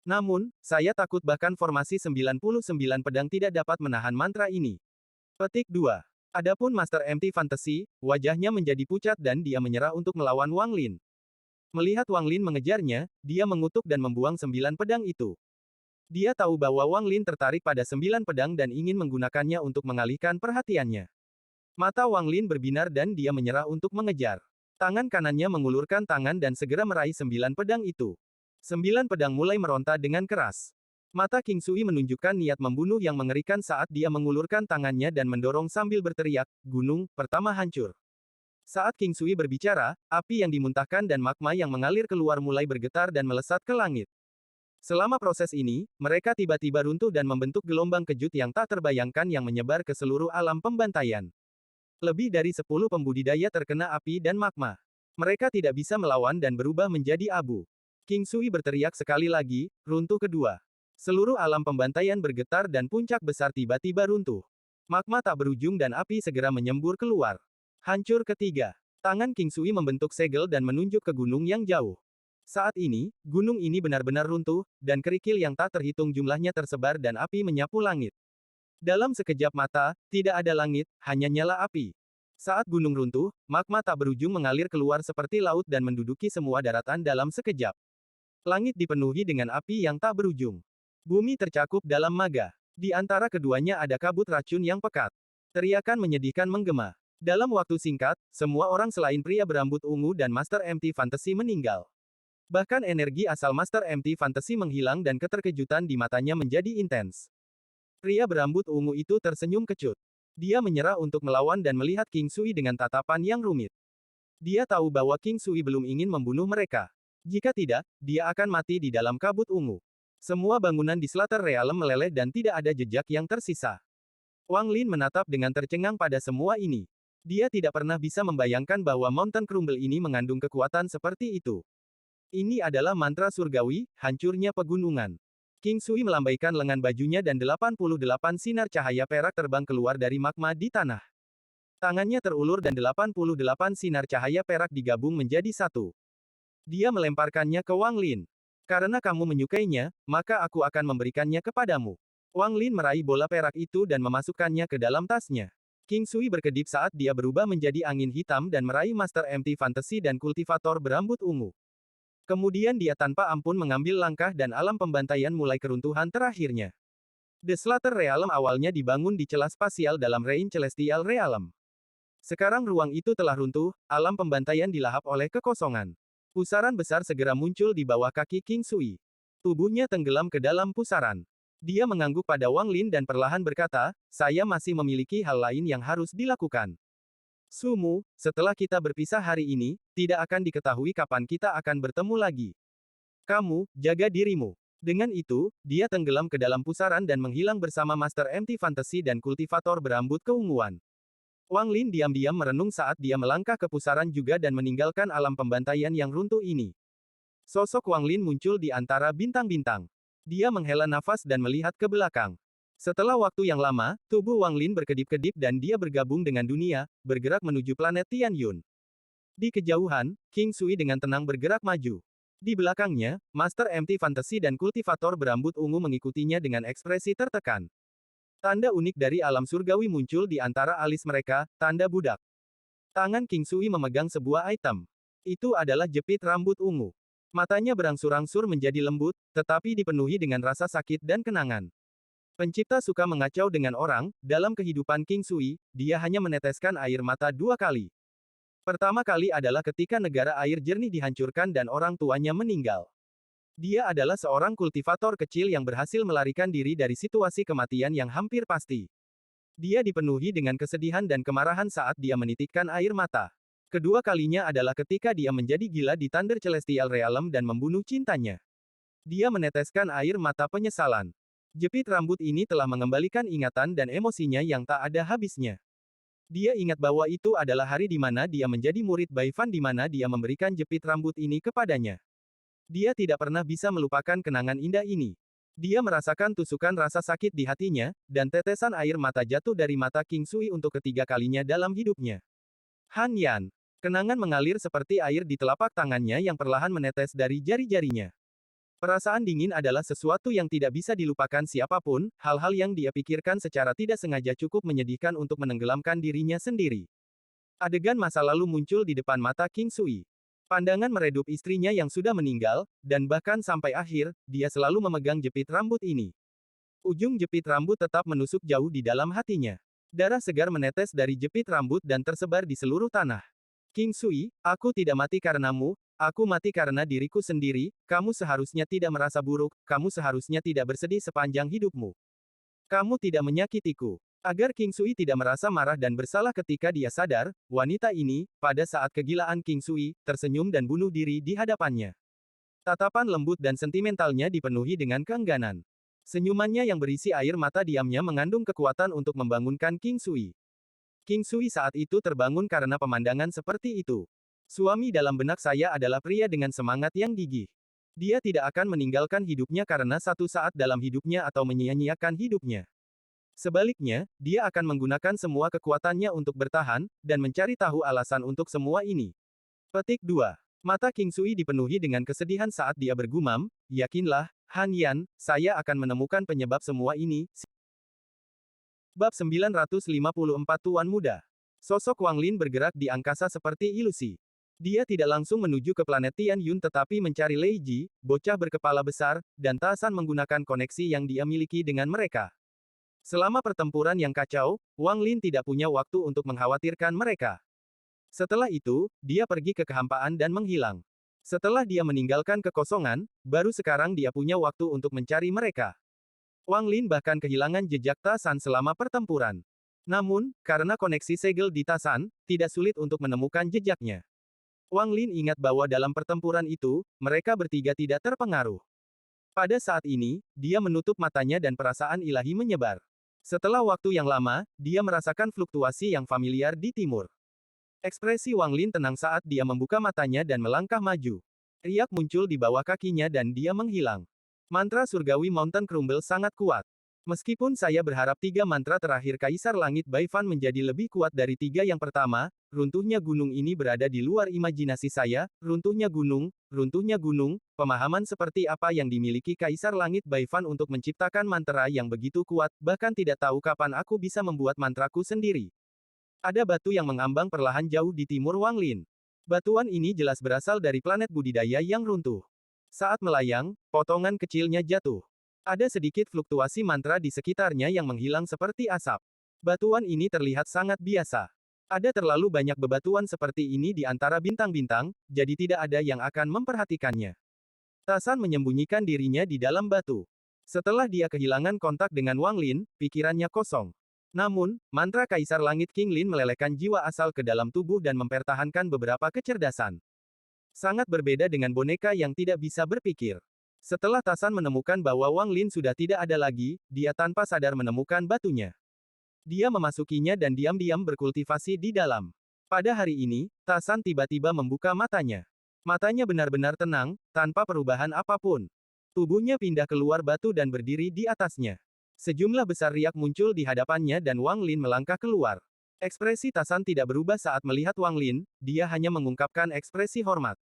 Namun, saya takut bahkan formasi 99 pedang tidak dapat menahan mantra ini. Petik 2. Adapun Master MT Fantasy, wajahnya menjadi pucat dan dia menyerah untuk melawan Wang Lin. Melihat Wang Lin mengejarnya, dia mengutuk dan membuang 9 pedang itu. Dia tahu bahwa Wang Lin tertarik pada 9 pedang dan ingin menggunakannya untuk mengalihkan perhatiannya. Mata Wang Lin berbinar dan dia menyerah untuk mengejar. Tangan kanannya mengulurkan tangan dan segera meraih 9 pedang itu. 9 pedang mulai meronta dengan keras. Mata King Sui menunjukkan niat membunuh yang mengerikan saat dia mengulurkan tangannya dan mendorong sambil berteriak, "Gunung pertama hancur." Saat King Sui berbicara, api yang dimuntahkan dan magma yang mengalir keluar mulai bergetar dan melesat ke langit. Selama proses ini, mereka tiba-tiba runtuh dan membentuk gelombang kejut yang tak terbayangkan yang menyebar ke seluruh alam pembantaian. Lebih dari 10 pembudidaya terkena api dan magma. Mereka tidak bisa melawan dan berubah menjadi abu. King Sui berteriak sekali lagi, runtuh kedua. Seluruh alam pembantaian bergetar dan puncak besar tiba-tiba runtuh. Magma tak berujung dan api segera menyembur keluar. Hancur ketiga. Tangan King Sui membentuk segel dan menunjuk ke gunung yang jauh. Saat ini, gunung ini benar-benar runtuh, dan kerikil yang tak terhitung jumlahnya tersebar dan api menyapu langit. Dalam sekejap mata, tidak ada langit, hanya nyala api. Saat gunung runtuh, magma tak berujung mengalir keluar seperti laut dan menduduki semua daratan dalam sekejap. Langit dipenuhi dengan api yang tak berujung. Bumi tercakup dalam maga. Di antara keduanya ada kabut racun yang pekat. Teriakan menyedihkan menggema. Dalam waktu singkat, semua orang selain pria berambut ungu dan Master MT Fantasy meninggal. Bahkan energi asal Master MT Fantasy menghilang dan keterkejutan di matanya menjadi intens. Pria berambut ungu itu tersenyum kecut. Dia menyerah untuk melawan dan melihat King Sui dengan tatapan yang rumit. Dia tahu bahwa King Sui belum ingin membunuh mereka. Jika tidak, dia akan mati di dalam kabut ungu. Semua bangunan di Slater Realm meleleh dan tidak ada jejak yang tersisa. Wang Lin menatap dengan tercengang pada semua ini. Dia tidak pernah bisa membayangkan bahwa Mountain Crumble ini mengandung kekuatan seperti itu. Ini adalah mantra surgawi, hancurnya pegunungan. King Sui melambaikan lengan bajunya dan 88 sinar cahaya perak terbang keluar dari magma di tanah. Tangannya terulur dan 88 sinar cahaya perak digabung menjadi satu. Dia melemparkannya ke Wang Lin. Karena kamu menyukainya, maka aku akan memberikannya kepadamu. Wang Lin meraih bola perak itu dan memasukkannya ke dalam tasnya. King Sui berkedip saat dia berubah menjadi angin hitam dan meraih Master MT Fantasy dan kultivator berambut ungu. Kemudian dia tanpa ampun mengambil langkah dan alam pembantaian mulai keruntuhan terakhirnya. The Slater Realm awalnya dibangun di celah spasial dalam Reign Celestial Realm. Sekarang ruang itu telah runtuh, alam pembantaian dilahap oleh kekosongan. Pusaran besar segera muncul di bawah kaki King Sui. Tubuhnya tenggelam ke dalam pusaran. Dia mengangguk pada Wang Lin dan perlahan berkata, saya masih memiliki hal lain yang harus dilakukan. Sumu, setelah kita berpisah hari ini, tidak akan diketahui kapan kita akan bertemu lagi. Kamu, jaga dirimu. Dengan itu, dia tenggelam ke dalam pusaran dan menghilang bersama Master MT Fantasy dan kultivator berambut keunguan. Wang Lin diam-diam merenung saat dia melangkah ke pusaran juga dan meninggalkan alam pembantaian yang runtuh ini. Sosok Wang Lin muncul di antara bintang-bintang. Dia menghela nafas dan melihat ke belakang. Setelah waktu yang lama, tubuh Wang Lin berkedip-kedip dan dia bergabung dengan dunia, bergerak menuju planet Tianyun. Di kejauhan, King Sui dengan tenang bergerak maju. Di belakangnya, Master MT Fantasy dan kultivator berambut ungu mengikutinya dengan ekspresi tertekan. Tanda unik dari alam surgawi muncul di antara alis mereka, tanda budak. Tangan King Sui memegang sebuah item. Itu adalah jepit rambut ungu. Matanya berangsur-angsur menjadi lembut, tetapi dipenuhi dengan rasa sakit dan kenangan. Pencipta suka mengacau dengan orang, dalam kehidupan King Sui, dia hanya meneteskan air mata 2 kali. Pertama kali adalah ketika negara air jernih dihancurkan dan orang tuanya meninggal. Dia adalah seorang kultivator kecil yang berhasil melarikan diri dari situasi kematian yang hampir pasti. Dia dipenuhi dengan kesedihan dan kemarahan saat dia menitikkan air mata. Kedua kalinya adalah ketika dia menjadi gila di Thunder Celestial Realm dan membunuh cintanya. Dia meneteskan air mata penyesalan. Jepit rambut ini telah mengembalikan ingatan dan emosinya yang tak ada habisnya. Dia ingat bahwa itu adalah hari di mana dia menjadi murid Bai Fan di mana dia memberikan jepit rambut ini kepadanya. Dia tidak pernah bisa melupakan kenangan indah ini. Dia merasakan tusukan rasa sakit di hatinya, dan tetesan air mata jatuh dari mata King Sui untuk ketiga kalinya dalam hidupnya. Han Yan. Kenangan mengalir seperti air di telapak tangannya yang perlahan menetes dari jari-jarinya. Perasaan dingin adalah sesuatu yang tidak bisa dilupakan siapapun, hal-hal yang dia pikirkan secara tidak sengaja cukup menyedihkan untuk menenggelamkan dirinya sendiri. Adegan masa lalu muncul di depan mata King Sui. Pandangan meredup istrinya yang sudah meninggal, dan bahkan sampai akhir, dia selalu memegang jepit rambut ini. Ujung jepit rambut tetap menusuk jauh di dalam hatinya. Darah segar menetes dari jepit rambut dan tersebar di seluruh tanah. King Sui, aku tidak mati karenamu, aku mati karena diriku sendiri, kamu seharusnya tidak merasa buruk, kamu seharusnya tidak bersedih sepanjang hidupmu. Kamu tidak menyakitiku. Agar King Sui tidak merasa marah dan bersalah ketika dia sadar, wanita ini, pada saat kegilaan King Sui, tersenyum dan bunuh diri di hadapannya. Tatapan lembut dan sentimentalnya dipenuhi dengan keengganan. Senyumannya yang berisi air mata diamnya mengandung kekuatan untuk membangunkan King Sui. King Sui saat itu terbangun karena pemandangan seperti itu. Suami dalam benak saya adalah pria dengan semangat yang gigih. Dia tidak akan meninggalkan hidupnya karena satu saat dalam hidupnya atau menyia-nyiakan hidupnya. Sebaliknya, dia akan menggunakan semua kekuatannya untuk bertahan, dan mencari tahu alasan untuk semua ini. Petik 2. Mata King Sui dipenuhi dengan kesedihan saat dia bergumam, yakinlah, Han Yan, saya akan menemukan penyebab semua ini. Bab 954 Tuan Muda. Sosok Wang Lin bergerak di angkasa seperti ilusi. Dia tidak langsung menuju ke planet Tian Yun tetapi mencari Lei Ji, bocah berkepala besar, dan Ta San menggunakan koneksi yang dia miliki dengan mereka. Selama pertempuran yang kacau, Wang Lin tidak punya waktu untuk mengkhawatirkan mereka. Setelah itu, dia pergi ke kehampaan dan menghilang. Setelah dia meninggalkan kekosongan, baru sekarang dia punya waktu untuk mencari mereka. Wang Lin bahkan kehilangan jejak Ta San selama pertempuran. Namun, karena koneksi segel di Ta San, tidak sulit untuk menemukan jejaknya. Wang Lin ingat bahwa dalam pertempuran itu, mereka bertiga tidak terpengaruh. Pada saat ini, dia menutup matanya dan perasaan ilahi menyebar. Setelah waktu yang lama, dia merasakan fluktuasi yang familiar di timur. Ekspresi Wang Lin tenang saat dia membuka matanya dan melangkah maju. Riak muncul di bawah kakinya dan dia menghilang. Mantra surgawi Mountain Crumble sangat kuat. Meskipun saya berharap 3 mantra terakhir Kaisar Langit Baifan menjadi lebih kuat dari 3 yang pertama, runtuhnya gunung ini berada di luar imajinasi saya, runtuhnya gunung, pemahaman seperti apa yang dimiliki Kaisar Langit Baifan untuk menciptakan mantra yang begitu kuat, bahkan tidak tahu kapan aku bisa membuat mantraku sendiri. Ada batu yang mengambang perlahan jauh di timur Wang Lin. Batuan ini jelas berasal dari planet budidaya yang runtuh. Saat melayang, potongan kecilnya jatuh. Ada sedikit fluktuasi mantra di sekitarnya yang menghilang seperti asap. Batuan ini terlihat sangat biasa. Ada terlalu banyak bebatuan seperti ini di antara bintang-bintang, jadi tidak ada yang akan memperhatikannya. Ta San menyembunyikan dirinya di dalam batu. Setelah dia kehilangan kontak dengan Wang Lin, pikirannya kosong. Namun, mantra Kaisar Langit King Lin melelehkan jiwa asal ke dalam tubuh dan mempertahankan beberapa kecerdasan. Sangat berbeda dengan boneka yang tidak bisa berpikir. Setelah Ta San menemukan bahwa Wang Lin sudah tidak ada lagi, dia tanpa sadar menemukan batunya. Dia memasukinya dan diam-diam berkultivasi di dalam. Pada hari ini, Ta San tiba-tiba membuka matanya. Matanya benar-benar tenang, tanpa perubahan apapun. Tubuhnya pindah keluar batu dan berdiri di atasnya. Sejumlah besar riak muncul di hadapannya dan Wang Lin melangkah keluar. Ekspresi Ta San tidak berubah saat melihat Wang Lin, dia hanya mengungkapkan ekspresi hormat.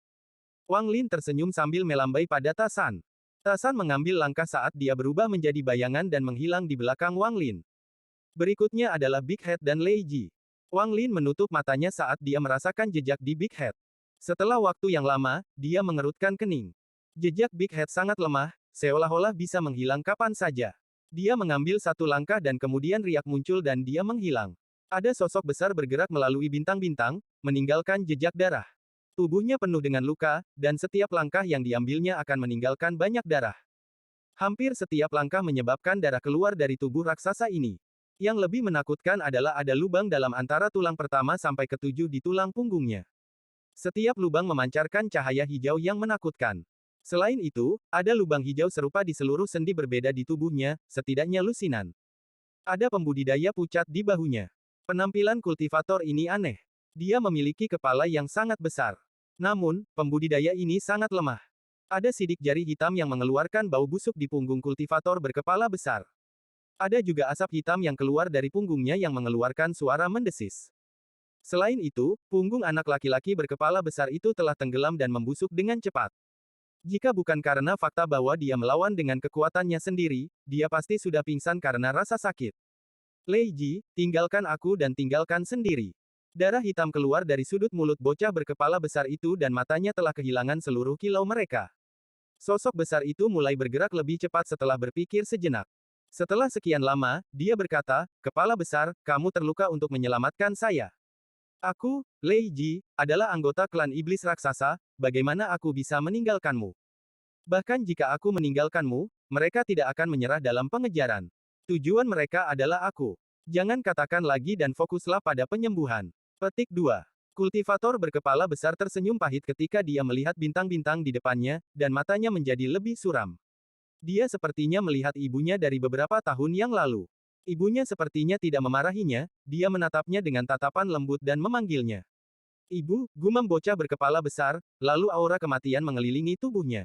Wang Lin tersenyum sambil melambai pada Ta San. Ta San mengambil langkah saat dia berubah menjadi bayangan dan menghilang di belakang Wang Lin. Berikutnya adalah Big Head dan Lei Ji. Wang Lin menutup matanya saat dia merasakan jejak di Big Head. Setelah waktu yang lama, dia mengerutkan kening. Jejak Big Head sangat lemah, seolah-olah bisa menghilang kapan saja. Dia mengambil satu langkah dan kemudian riak muncul dan dia menghilang. Ada sosok besar bergerak melalui bintang-bintang, meninggalkan jejak darah. Tubuhnya penuh dengan luka, dan setiap langkah yang diambilnya akan meninggalkan banyak darah. Hampir setiap langkah menyebabkan darah keluar dari tubuh raksasa ini. Yang lebih menakutkan adalah ada lubang dalam antara tulang pertama sampai ketujuh di tulang punggungnya. Setiap lubang memancarkan cahaya hijau yang menakutkan. Selain itu, ada lubang hijau serupa di seluruh sendi berbeda di tubuhnya, setidaknya lusinan. Ada pembudidaya pucat di bahunya. Penampilan kultivator ini aneh. Dia memiliki kepala yang sangat besar. Namun, pembudidaya ini sangat lemah. Ada sidik jari hitam yang mengeluarkan bau busuk di punggung kultivator berkepala besar. Ada juga asap hitam yang keluar dari punggungnya yang mengeluarkan suara mendesis. Selain itu, punggung anak laki-laki berkepala besar itu telah tenggelam dan membusuk dengan cepat. Jika bukan karena fakta bahwa dia melawan dengan kekuatannya sendiri, dia pasti sudah pingsan karena rasa sakit. Lei Ji, tinggalkan aku dan tinggalkan sendiri. Darah hitam keluar dari sudut mulut bocah berkepala besar itu dan matanya telah kehilangan seluruh kilau mereka. Sosok besar itu mulai bergerak lebih cepat setelah berpikir sejenak. Setelah sekian lama, dia berkata, "Kepala besar, kamu terluka untuk menyelamatkan saya. Aku, Lei Ji, adalah anggota klan iblis raksasa, bagaimana aku bisa meninggalkanmu? Bahkan jika aku meninggalkanmu, mereka tidak akan menyerah dalam pengejaran. Tujuan mereka adalah aku. Jangan katakan lagi dan fokuslah pada penyembuhan." Petik 2. Kultivator berkepala besar tersenyum pahit ketika dia melihat bintang-bintang di depannya, dan matanya menjadi lebih suram. Dia sepertinya melihat ibunya dari beberapa tahun yang lalu. Ibunya sepertinya tidak memarahinya, dia menatapnya dengan tatapan lembut dan memanggilnya. Ibu, gumam bocah berkepala besar, lalu aura kematian mengelilingi tubuhnya.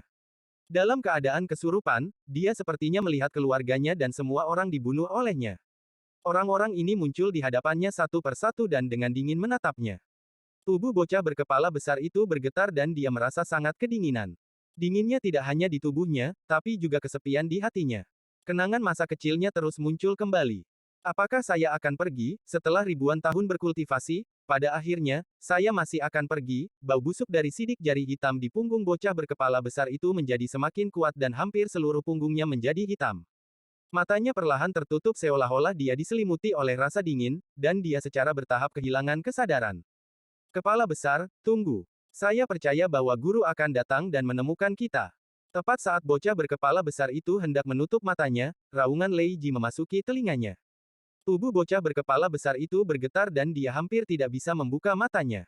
Dalam keadaan kesurupan, dia sepertinya melihat keluarganya dan semua orang dibunuh olehnya. Orang-orang ini muncul di hadapannya satu persatu dan dengan dingin menatapnya. Tubuh bocah berkepala besar itu bergetar dan dia merasa sangat kedinginan. Dinginnya tidak hanya di tubuhnya, tapi juga kesepian di hatinya. Kenangan masa kecilnya terus muncul kembali. Apakah saya akan pergi, setelah ribuan tahun berkultivasi? Pada akhirnya, saya masih akan pergi. Bau busuk dari sidik jari hitam di punggung bocah berkepala besar itu menjadi semakin kuat dan hampir seluruh punggungnya menjadi hitam. Matanya perlahan tertutup seolah-olah dia diselimuti oleh rasa dingin, dan dia secara bertahap kehilangan kesadaran. Kepala besar, tunggu. Saya percaya bahwa guru akan datang dan menemukan kita. Tepat saat bocah berkepala besar itu hendak menutup matanya, raungan Lei Ji memasuki telinganya. Tubuh bocah berkepala besar itu bergetar dan dia hampir tidak bisa membuka matanya.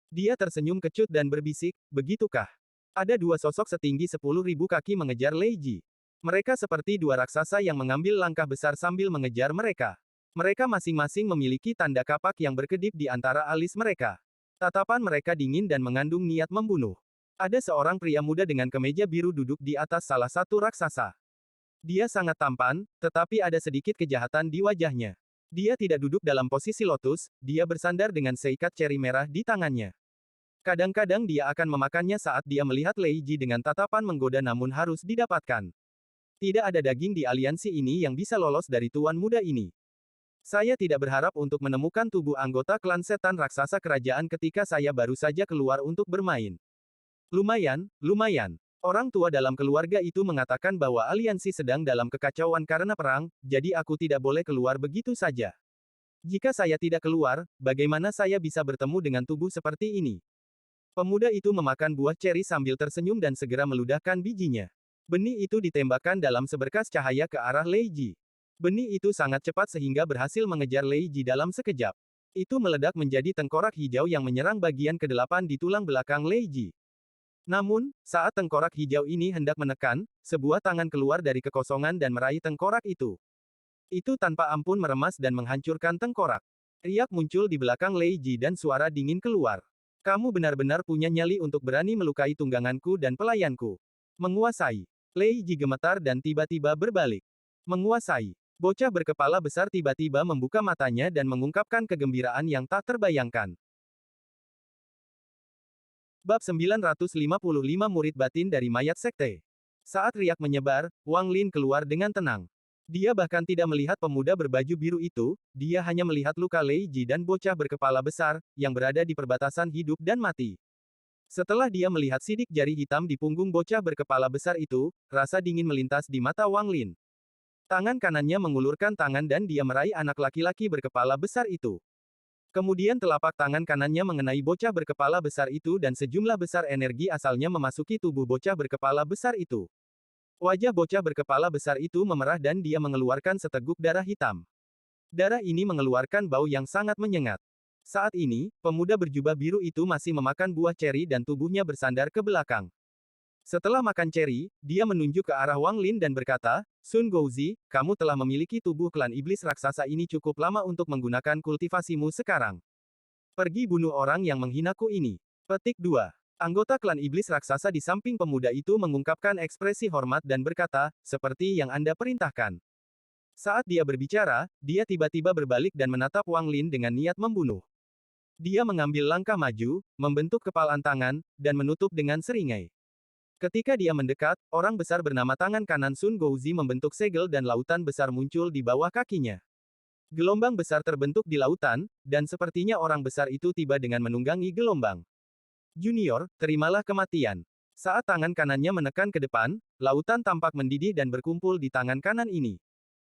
Dia tersenyum kecut dan berbisik, begitukah? Ada dua sosok setinggi 10.000 kaki mengejar Lei Ji. Mereka seperti dua raksasa yang mengambil langkah besar sambil mengejar mereka. Mereka masing-masing memiliki tanda kapak yang berkedip di antara alis mereka. Tatapan mereka dingin dan mengandung niat membunuh. Ada seorang pria muda dengan kemeja biru duduk di atas salah satu raksasa. Dia sangat tampan, tetapi ada sedikit kejahatan di wajahnya. Dia tidak duduk dalam posisi lotus, dia bersandar dengan seikat ceri merah di tangannya. Kadang-kadang dia akan memakannya saat dia melihat Lei Ji dengan tatapan menggoda namun harus didapatkan. Tidak ada daging di aliansi ini yang bisa lolos dari tuan muda ini. Saya tidak berharap untuk menemukan tubuh anggota klan setan raksasa kerajaan ketika saya baru saja keluar untuk bermain. Lumayan, lumayan. Orang tua dalam keluarga itu mengatakan bahwa aliansi sedang dalam kekacauan karena perang, jadi aku tidak boleh keluar begitu saja. Jika saya tidak keluar, bagaimana saya bisa bertemu dengan tubuh seperti ini? Pemuda itu memakan buah ceri sambil tersenyum dan segera meludahkan bijinya. Benih itu ditembakkan dalam seberkas cahaya ke arah Lei Ji. Benih itu sangat cepat sehingga berhasil mengejar Lei Ji dalam sekejap. Itu meledak menjadi tengkorak hijau yang menyerang bagian ke-8 di tulang belakang Lei Ji. Namun, saat tengkorak hijau ini hendak menekan, sebuah tangan keluar dari kekosongan dan meraih tengkorak itu. Itu tanpa ampun meremas dan menghancurkan tengkorak. Riak muncul di belakang Lei Ji dan suara dingin keluar. Kamu benar-benar punya nyali untuk berani melukai tungganganku dan pelayanku. Menguasai. Lei Ji gemetar dan tiba-tiba berbalik. Menguasai. Bocah berkepala besar tiba-tiba membuka matanya dan mengungkapkan kegembiraan yang tak terbayangkan. Bab 955 Murid Batin dari Mayat Sekte. Saat riak menyebar, Wang Lin keluar dengan tenang. Dia bahkan tidak melihat pemuda berbaju biru itu, dia hanya melihat luka Lei Ji dan bocah berkepala besar, yang berada di perbatasan hidup dan mati. Setelah dia melihat sidik jari hitam di punggung bocah berkepala besar itu, rasa dingin melintas di mata Wang Lin. Tangan kanannya mengulurkan tangan dan dia meraih anak laki-laki berkepala besar itu. Kemudian telapak tangan kanannya mengenai bocah berkepala besar itu dan sejumlah besar energi asalnya memasuki tubuh bocah berkepala besar itu. Wajah bocah berkepala besar itu memerah dan dia mengeluarkan seteguk darah hitam. Darah ini mengeluarkan bau yang sangat menyengat. Saat ini, pemuda berjubah biru itu masih memakan buah ceri dan tubuhnya bersandar ke belakang. Setelah makan ceri, dia menunjuk ke arah Wang Lin dan berkata, Sun Gouzi, kamu telah memiliki tubuh klan iblis raksasa ini cukup lama untuk menggunakan kultivasimu sekarang. Pergi bunuh orang yang menghinaku ini. Petik 2. Anggota klan iblis raksasa di samping pemuda itu mengungkapkan ekspresi hormat dan berkata, seperti yang Anda perintahkan. Saat dia berbicara, dia tiba-tiba berbalik dan menatap Wang Lin dengan niat membunuh. Dia mengambil langkah maju, membentuk kepalan tangan, dan menutup dengan seringai. Ketika dia mendekat, orang besar bernama tangan kanan Sun Gouzi membentuk segel dan lautan besar muncul di bawah kakinya. Gelombang besar terbentuk di lautan, dan sepertinya orang besar itu tiba dengan menunggangi gelombang. Junior, terimalah kematian. Saat tangan kanannya menekan ke depan, lautan tampak mendidih dan berkumpul di tangan kanan ini.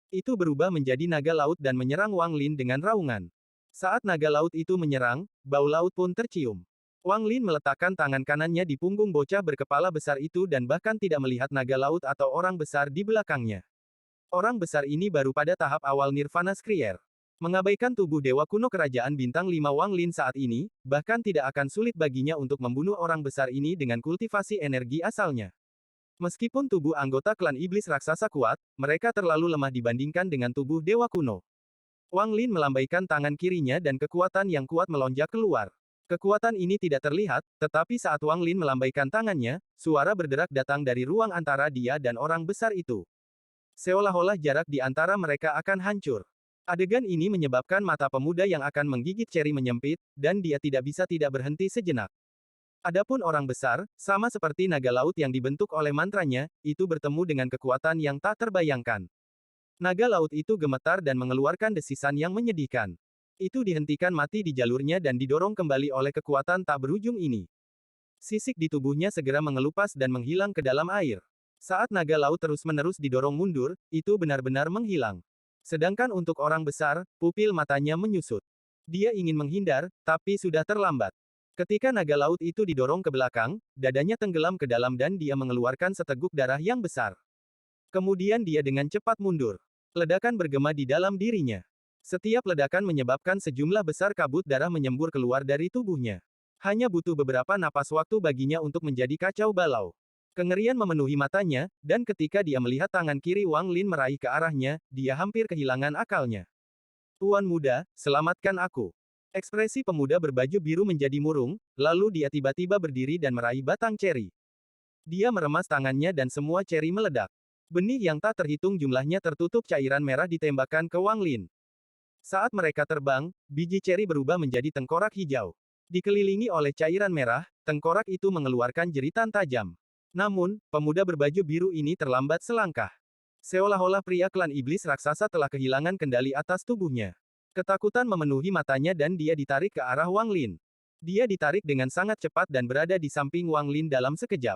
Itu berubah menjadi naga laut dan menyerang Wang Lin dengan raungan. Saat naga laut itu menyerang, bau laut pun tercium. Wang Lin meletakkan tangan kanannya di punggung bocah berkepala besar itu dan bahkan tidak melihat naga laut atau orang besar di belakangnya. Orang besar ini baru pada tahap awal Nirvana Skrier. Mengabaikan tubuh dewa kuno kerajaan bintang 5 Wang Lin saat ini, bahkan tidak akan sulit baginya untuk membunuh orang besar ini dengan kultivasi energi asalnya. Meskipun tubuh anggota klan iblis raksasa kuat, mereka terlalu lemah dibandingkan dengan tubuh dewa kuno. Wang Lin melambaikan tangan kirinya dan kekuatan yang kuat melonjak keluar. Kekuatan ini tidak terlihat, tetapi saat Wang Lin melambaikan tangannya, suara berderak datang dari ruang antara dia dan orang besar itu. Seolah-olah jarak di antara mereka akan hancur. Adegan ini menyebabkan mata pemuda yang akan menggigit Cherry menyempit, dan dia tidak bisa tidak berhenti sejenak. Adapun orang besar, sama seperti naga laut yang dibentuk oleh mantranya, itu bertemu dengan kekuatan yang tak terbayangkan. Naga laut itu gemetar dan mengeluarkan desisan yang menyedihkan. Itu dihentikan mati di jalurnya dan didorong kembali oleh kekuatan tak berujung ini. Sisik di tubuhnya segera mengelupas dan menghilang ke dalam air. Saat naga laut terus-menerus didorong mundur, itu benar-benar menghilang. Sedangkan untuk orang besar, pupil matanya menyusut. Dia ingin menghindar, tapi sudah terlambat. Ketika naga laut itu didorong ke belakang, dadanya tenggelam ke dalam dan dia mengeluarkan seteguk darah yang besar. Kemudian dia dengan cepat mundur. Ledakan bergema di dalam dirinya. Setiap ledakan menyebabkan sejumlah besar kabut darah menyembur keluar dari tubuhnya. Hanya butuh beberapa napas waktu baginya untuk menjadi kacau balau. Kengerian memenuhi matanya, dan ketika dia melihat tangan kiri Wang Lin meraih ke arahnya, dia hampir kehilangan akalnya. Tuan muda, selamatkan aku. Ekspresi pemuda berbaju biru menjadi murung, lalu dia tiba-tiba berdiri dan meraih batang ceri. Dia meremas tangannya dan semua ceri meledak. Benih yang tak terhitung jumlahnya tertutup cairan merah ditembakkan ke Wang Lin. Saat mereka terbang, biji ceri berubah menjadi tengkorak hijau. Dikelilingi oleh cairan merah, tengkorak itu mengeluarkan jeritan tajam. Namun, pemuda berbaju biru ini terlambat selangkah. Seolah-olah pria klan iblis raksasa telah kehilangan kendali atas tubuhnya. Ketakutan memenuhi matanya dan dia ditarik ke arah Wang Lin. Dia ditarik dengan sangat cepat dan berada di samping Wang Lin dalam sekejap.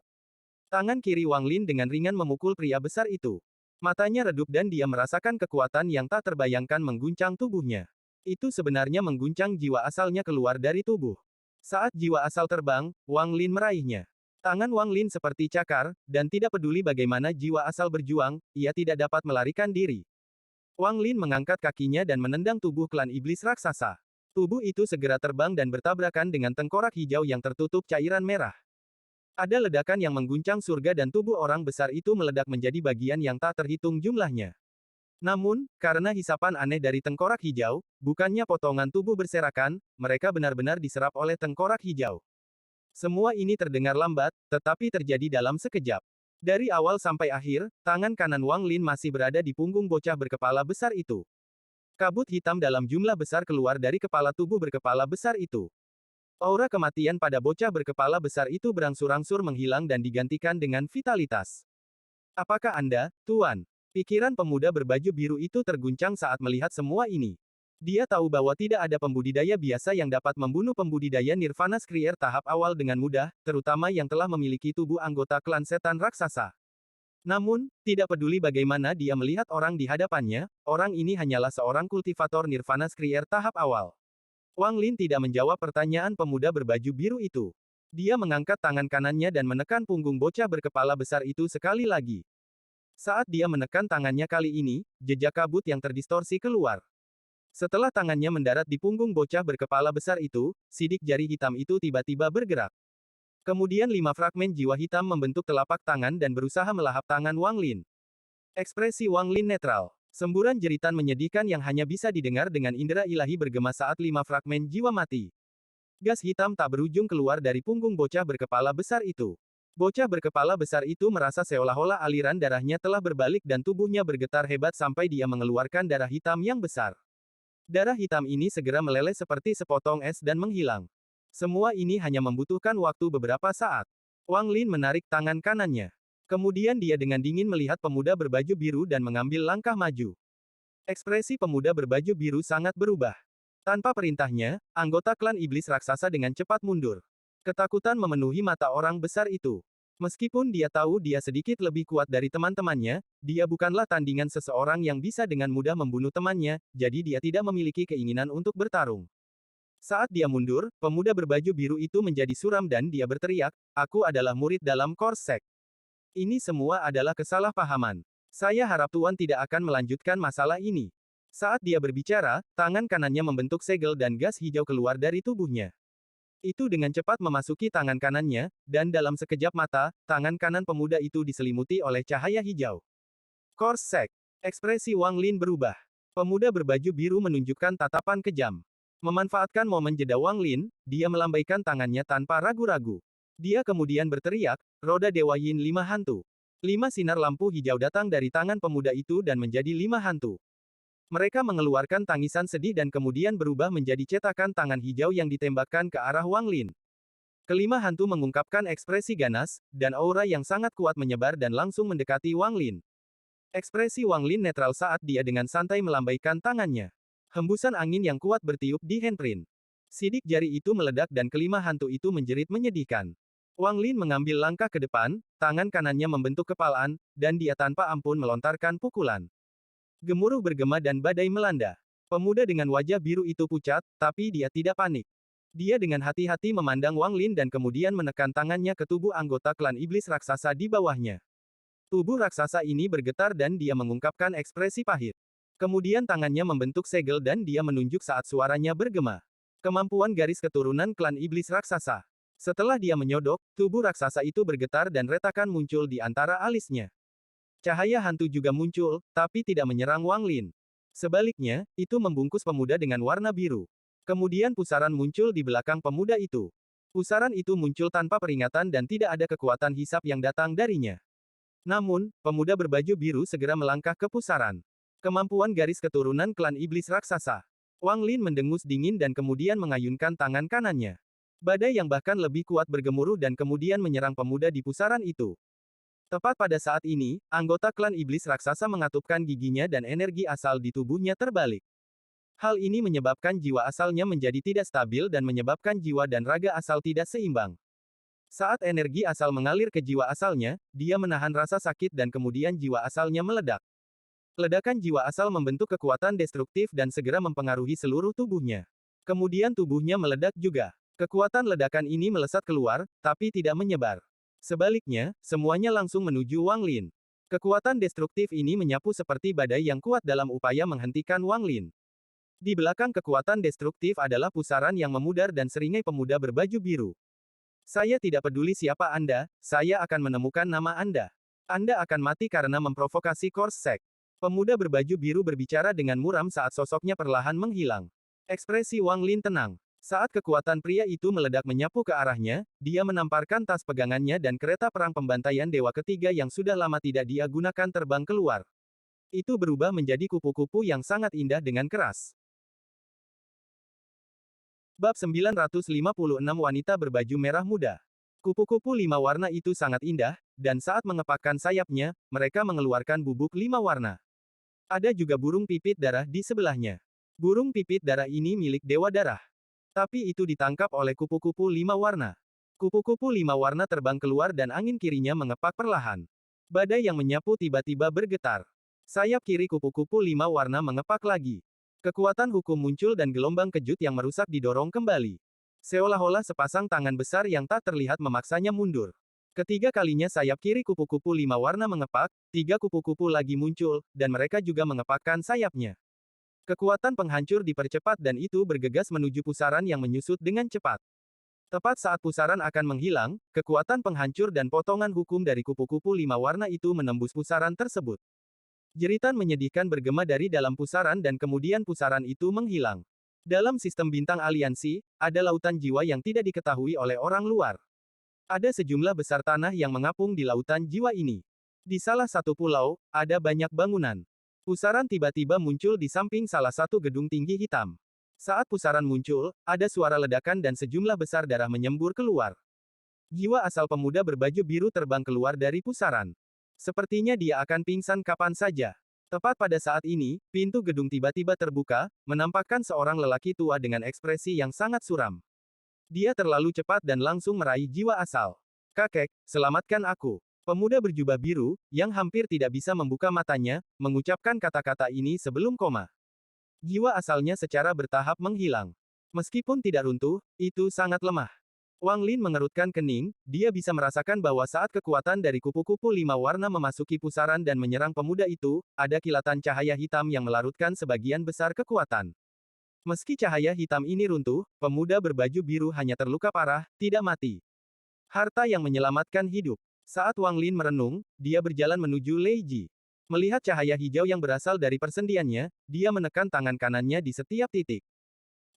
Tangan kiri Wang Lin dengan ringan memukul pria besar itu. Matanya redup dan dia merasakan kekuatan yang tak terbayangkan mengguncang tubuhnya. Itu sebenarnya mengguncang jiwa asalnya keluar dari tubuh. Saat jiwa asal terbang, Wang Lin meraihnya. Tangan Wang Lin seperti cakar, dan tidak peduli bagaimana jiwa asal berjuang, ia tidak dapat melarikan diri. Wang Lin mengangkat kakinya dan menendang tubuh klan iblis raksasa. Tubuh itu segera terbang dan bertabrakan dengan tengkorak hijau yang tertutup cairan merah. Ada ledakan yang mengguncang surga dan tubuh orang besar itu meledak menjadi bagian yang tak terhitung jumlahnya. Namun, karena hisapan aneh dari tengkorak hijau, bukannya potongan tubuh berserakan, mereka benar-benar diserap oleh tengkorak hijau. Semua ini terdengar lambat, tetapi terjadi dalam sekejap. Dari awal sampai akhir, tangan kanan Wang Lin masih berada di punggung bocah berkepala besar itu. Kabut hitam dalam jumlah besar keluar dari kepala tubuh berkepala besar itu. Aura kematian pada bocah berkepala besar itu berangsur-angsur menghilang dan digantikan dengan vitalitas. Apakah Anda, Tuan? Pikiran pemuda berbaju biru itu terguncang saat melihat semua ini. Dia tahu bahwa tidak ada pembudidaya biasa yang dapat membunuh pembudidaya Nirvana Skrier tahap awal dengan mudah, terutama yang telah memiliki tubuh anggota klan setan raksasa. Namun, tidak peduli bagaimana dia melihat orang di hadapannya, orang ini hanyalah seorang kultivator Nirvana Skrier tahap awal. Wang Lin tidak menjawab pertanyaan pemuda berbaju biru itu. Dia mengangkat tangan kanannya dan menekan punggung bocah berkepala besar itu sekali lagi. Saat dia menekan tangannya kali ini, jejak kabut yang terdistorsi keluar. Setelah tangannya mendarat di punggung bocah berkepala besar itu, sidik jari hitam itu tiba-tiba bergerak. Kemudian 5 fragmen jiwa hitam membentuk telapak tangan dan berusaha melahap tangan Wang Lin. Ekspresi Wang Lin netral. Semburan jeritan menyedihkan yang hanya bisa didengar dengan indera ilahi bergema saat 5 fragmen jiwa mati. Gas hitam tak berujung keluar dari punggung bocah berkepala besar itu. Bocah berkepala besar itu merasa seolah-olah aliran darahnya telah berbalik dan tubuhnya bergetar hebat sampai dia mengeluarkan darah hitam yang besar. Darah hitam ini segera meleleh seperti sepotong es dan menghilang. Semua ini hanya membutuhkan waktu beberapa saat. Wang Lin menarik tangan kanannya. Kemudian dia dengan dingin melihat pemuda berbaju biru dan mengambil langkah maju. Ekspresi pemuda berbaju biru sangat berubah. Tanpa perintahnya, anggota klan iblis raksasa dengan cepat mundur. Ketakutan memenuhi mata orang besar itu. Meskipun dia tahu dia sedikit lebih kuat dari teman-temannya, dia bukanlah tandingan seseorang yang bisa dengan mudah membunuh temannya, jadi dia tidak memiliki keinginan untuk bertarung. Saat dia mundur, pemuda berbaju biru itu menjadi suram dan dia berteriak, "Aku adalah murid dalam Korsek. Ini semua adalah kesalahpahaman. Saya harap Tuan tidak akan melanjutkan masalah ini." Saat dia berbicara, tangan kanannya membentuk segel dan gas hijau keluar dari tubuhnya. Itu dengan cepat memasuki tangan kanannya, dan dalam sekejap mata, tangan kanan pemuda itu diselimuti oleh cahaya hijau. Course Sek. Ekspresi Wang Lin berubah. Pemuda berbaju biru menunjukkan tatapan kejam. Memanfaatkan momen jeda Wang Lin, dia melambaikan tangannya tanpa ragu-ragu. Dia kemudian berteriak, roda Dewa Yin 5 hantu. 5 sinar lampu hijau datang dari tangan pemuda itu dan menjadi 5 hantu. Mereka mengeluarkan tangisan sedih dan kemudian berubah menjadi cetakan tangan hijau yang ditembakkan ke arah Wang Lin. Kelima hantu mengungkapkan ekspresi ganas, dan aura yang sangat kuat menyebar dan langsung mendekati Wang Lin. Ekspresi Wang Lin netral saat dia dengan santai melambaikan tangannya. Hembusan angin yang kuat bertiup di handprint. Sidik jari itu meledak dan kelima hantu itu menjerit menyedihkan. Wang Lin mengambil langkah ke depan, tangan kanannya membentuk kepalaan, dan dia tanpa ampun melontarkan pukulan. Gemuruh bergema dan badai melanda. Pemuda dengan wajah biru itu pucat, tapi dia tidak panik. Dia dengan hati-hati memandang Wang Lin dan kemudian menekan tangannya ke tubuh anggota klan iblis raksasa di bawahnya. Tubuh raksasa ini bergetar dan dia mengungkapkan ekspresi pahit. Kemudian tangannya membentuk segel dan dia menunjuk saat suaranya bergema. Kemampuan garis keturunan klan iblis raksasa. Setelah dia menyodok, tubuh raksasa itu bergetar dan retakan muncul di antara alisnya. Cahaya hantu juga muncul, tapi tidak menyerang Wang Lin. Sebaliknya, itu membungkus pemuda dengan warna biru. Kemudian pusaran muncul di belakang pemuda itu. Pusaran itu muncul tanpa peringatan dan tidak ada kekuatan hisap yang datang darinya. Namun, pemuda berbaju biru segera melangkah ke pusaran. Kemampuan garis keturunan klan iblis raksasa. Wang Lin mendengus dingin dan kemudian mengayunkan tangan kanannya. Badai yang bahkan lebih kuat bergemuruh dan kemudian menyerang pemuda di pusaran itu. Tepat pada saat ini, anggota klan iblis raksasa mengatupkan giginya dan energi asal di tubuhnya terbalik. Hal ini menyebabkan jiwa asalnya menjadi tidak stabil dan menyebabkan jiwa dan raga asal tidak seimbang. Saat energi asal mengalir ke jiwa asalnya, dia menahan rasa sakit dan kemudian jiwa asalnya meledak. Ledakan jiwa asal membentuk kekuatan destruktif dan segera mempengaruhi seluruh tubuhnya. Kemudian tubuhnya meledak juga. Kekuatan ledakan ini melesat keluar, tapi tidak menyebar. Sebaliknya, semuanya langsung menuju Wang Lin. Kekuatan destruktif ini menyapu seperti badai yang kuat dalam upaya menghentikan Wang Lin. Di belakang kekuatan destruktif adalah pusaran yang memudar dan seringai pemuda berbaju biru. Saya tidak peduli siapa Anda, saya akan menemukan nama Anda. Anda akan mati karena memprovokasi Course Sek. Pemuda berbaju biru berbicara dengan muram saat sosoknya perlahan menghilang. Ekspresi Wang Lin tenang. Saat kekuatan pria itu meledak menyapu ke arahnya, dia menamparkan tas pegangannya dan kereta perang pembantaian dewa ketiga yang sudah lama tidak dia gunakan terbang keluar. Itu berubah menjadi kupu-kupu yang sangat indah dengan keras. Bab 956 Wanita Berbaju Merah Muda. Kupu-kupu 5 warna itu sangat indah, dan saat mengepakkan sayapnya, mereka mengeluarkan bubuk 5 warna. Ada juga burung pipit darah di sebelahnya. Burung pipit darah ini milik Dewa Darah. Tapi itu ditangkap oleh kupu-kupu 5 warna. Kupu-kupu 5 warna terbang keluar dan angin kirinya mengepak perlahan. Badai yang menyapu tiba-tiba bergetar. Sayap kiri kupu-kupu 5 warna mengepak lagi. Kekuatan hukum muncul dan gelombang kejut yang merusak didorong kembali. Seolah-olah sepasang tangan besar yang tak terlihat memaksanya mundur. Ketiga kalinya sayap kiri kupu-kupu 5 warna mengepak, 3 kupu-kupu lagi muncul, dan mereka juga mengepakkan sayapnya. Kekuatan penghancur dipercepat dan itu bergegas menuju pusaran yang menyusut dengan cepat. Tepat saat pusaran akan menghilang, kekuatan penghancur dan potongan hukum dari kupu-kupu 5 warna itu menembus pusaran tersebut. Jeritan menyedihkan bergema dari dalam pusaran dan kemudian pusaran itu menghilang. Dalam sistem bintang aliansi, ada lautan jiwa yang tidak diketahui oleh orang luar. Ada sejumlah besar tanah yang mengapung di lautan jiwa ini. Di salah satu pulau, ada banyak bangunan. Pusaran tiba-tiba muncul di samping salah satu gedung tinggi hitam. Saat pusaran muncul, ada suara ledakan dan sejumlah besar darah menyembur keluar. Jiwa asal pemuda berbaju biru terbang keluar dari pusaran. Sepertinya dia akan pingsan kapan saja. Tepat pada saat ini, pintu gedung tiba-tiba terbuka, menampakkan seorang lelaki tua dengan ekspresi yang sangat suram. Dia terlalu cepat dan langsung meraih jiwa asal. Kakek, selamatkan aku. Pemuda berjubah biru, yang hampir tidak bisa membuka matanya, mengucapkan kata-kata ini sebelum koma. Jiwa asalnya secara bertahap menghilang. Meskipun tidak runtuh, itu sangat lemah. Wang Lin mengerutkan kening, dia bisa merasakan bahwa saat kekuatan dari kupu-kupu 5 warna memasuki pusaran dan menyerang pemuda itu, ada kilatan cahaya hitam yang melarutkan sebagian besar kekuatan. Meski cahaya hitam ini runtuh, pemuda berbaju biru hanya terluka parah, tidak mati. Harta yang menyelamatkan hidup. Saat Wang Lin merenung, dia berjalan menuju Lei Ji. Melihat cahaya hijau yang berasal dari persendiannya, dia menekan tangan kanannya di setiap titik.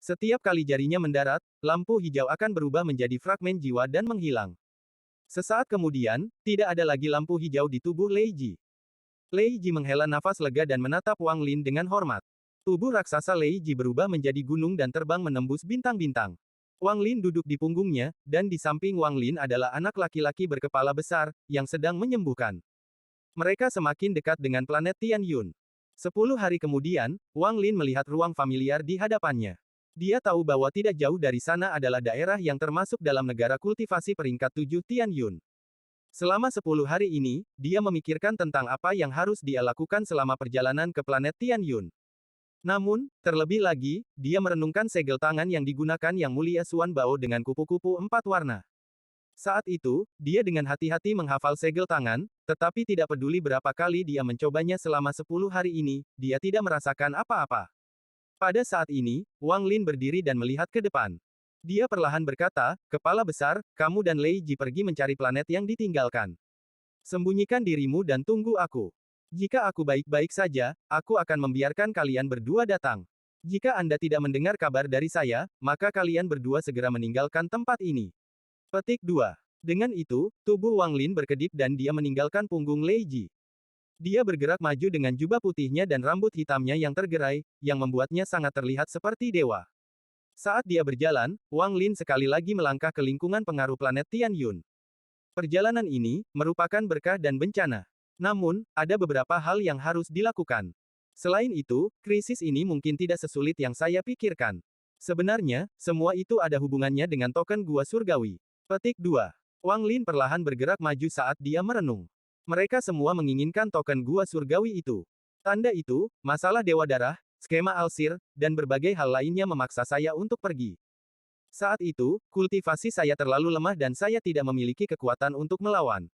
Setiap kali jarinya mendarat, lampu hijau akan berubah menjadi fragmen jiwa dan menghilang. Sesaat kemudian, tidak ada lagi lampu hijau di tubuh Lei Ji. Lei Ji menghela nafas lega dan menatap Wang Lin dengan hormat. Tubuh raksasa Lei Ji berubah menjadi gunung dan terbang menembus bintang-bintang. Wang Lin duduk di punggungnya, dan di samping Wang Lin adalah anak laki-laki berkepala besar, yang sedang menyembuhkan. Mereka semakin dekat dengan planet Tian Yun. 10 hari kemudian, Wang Lin melihat ruang familiar di hadapannya. Dia tahu bahwa tidak jauh dari sana adalah daerah yang termasuk dalam negara kultivasi peringkat 7 Tian Yun. Selama 10 hari ini, dia memikirkan tentang apa yang harus dia lakukan selama perjalanan ke planet Tian Yun. Namun, terlebih lagi, dia merenungkan segel tangan yang digunakan Yang Mulia Xuan Bao dengan kupu-kupu 4 warna. Saat itu, dia dengan hati-hati menghafal segel tangan, tetapi tidak peduli berapa kali dia mencobanya selama 10 hari ini, dia tidak merasakan apa-apa. Pada saat ini, Wang Lin berdiri dan melihat ke depan. Dia perlahan berkata, "Kepala besar, kamu dan Lei Ji pergi mencari planet yang ditinggalkan. Sembunyikan dirimu dan tunggu aku. Jika aku baik-baik saja, aku akan membiarkan kalian berdua datang. Jika Anda tidak mendengar kabar dari saya, maka kalian berdua segera meninggalkan tempat ini." Petik 2. Dengan itu, tubuh Wang Lin berkedip dan dia meninggalkan punggung Lei Ji. Dia bergerak maju dengan jubah putihnya dan rambut hitamnya yang tergerai, yang membuatnya sangat terlihat seperti dewa. Saat dia berjalan, Wang Lin sekali lagi melangkah ke lingkungan pengaruh planet Tian Yun. Perjalanan ini merupakan berkah dan bencana. Namun, ada beberapa hal yang harus dilakukan. Selain itu, krisis ini mungkin tidak sesulit yang saya pikirkan. Sebenarnya, semua itu ada hubungannya dengan token gua surgawi. Petik 2. Wang Lin perlahan bergerak maju saat dia merenung. Mereka semua menginginkan token gua surgawi itu. Tanda itu, masalah Dewa Darah, skema Alsir, dan berbagai hal lainnya memaksa saya untuk pergi. Saat itu, kultivasi saya terlalu lemah dan saya tidak memiliki kekuatan untuk melawan.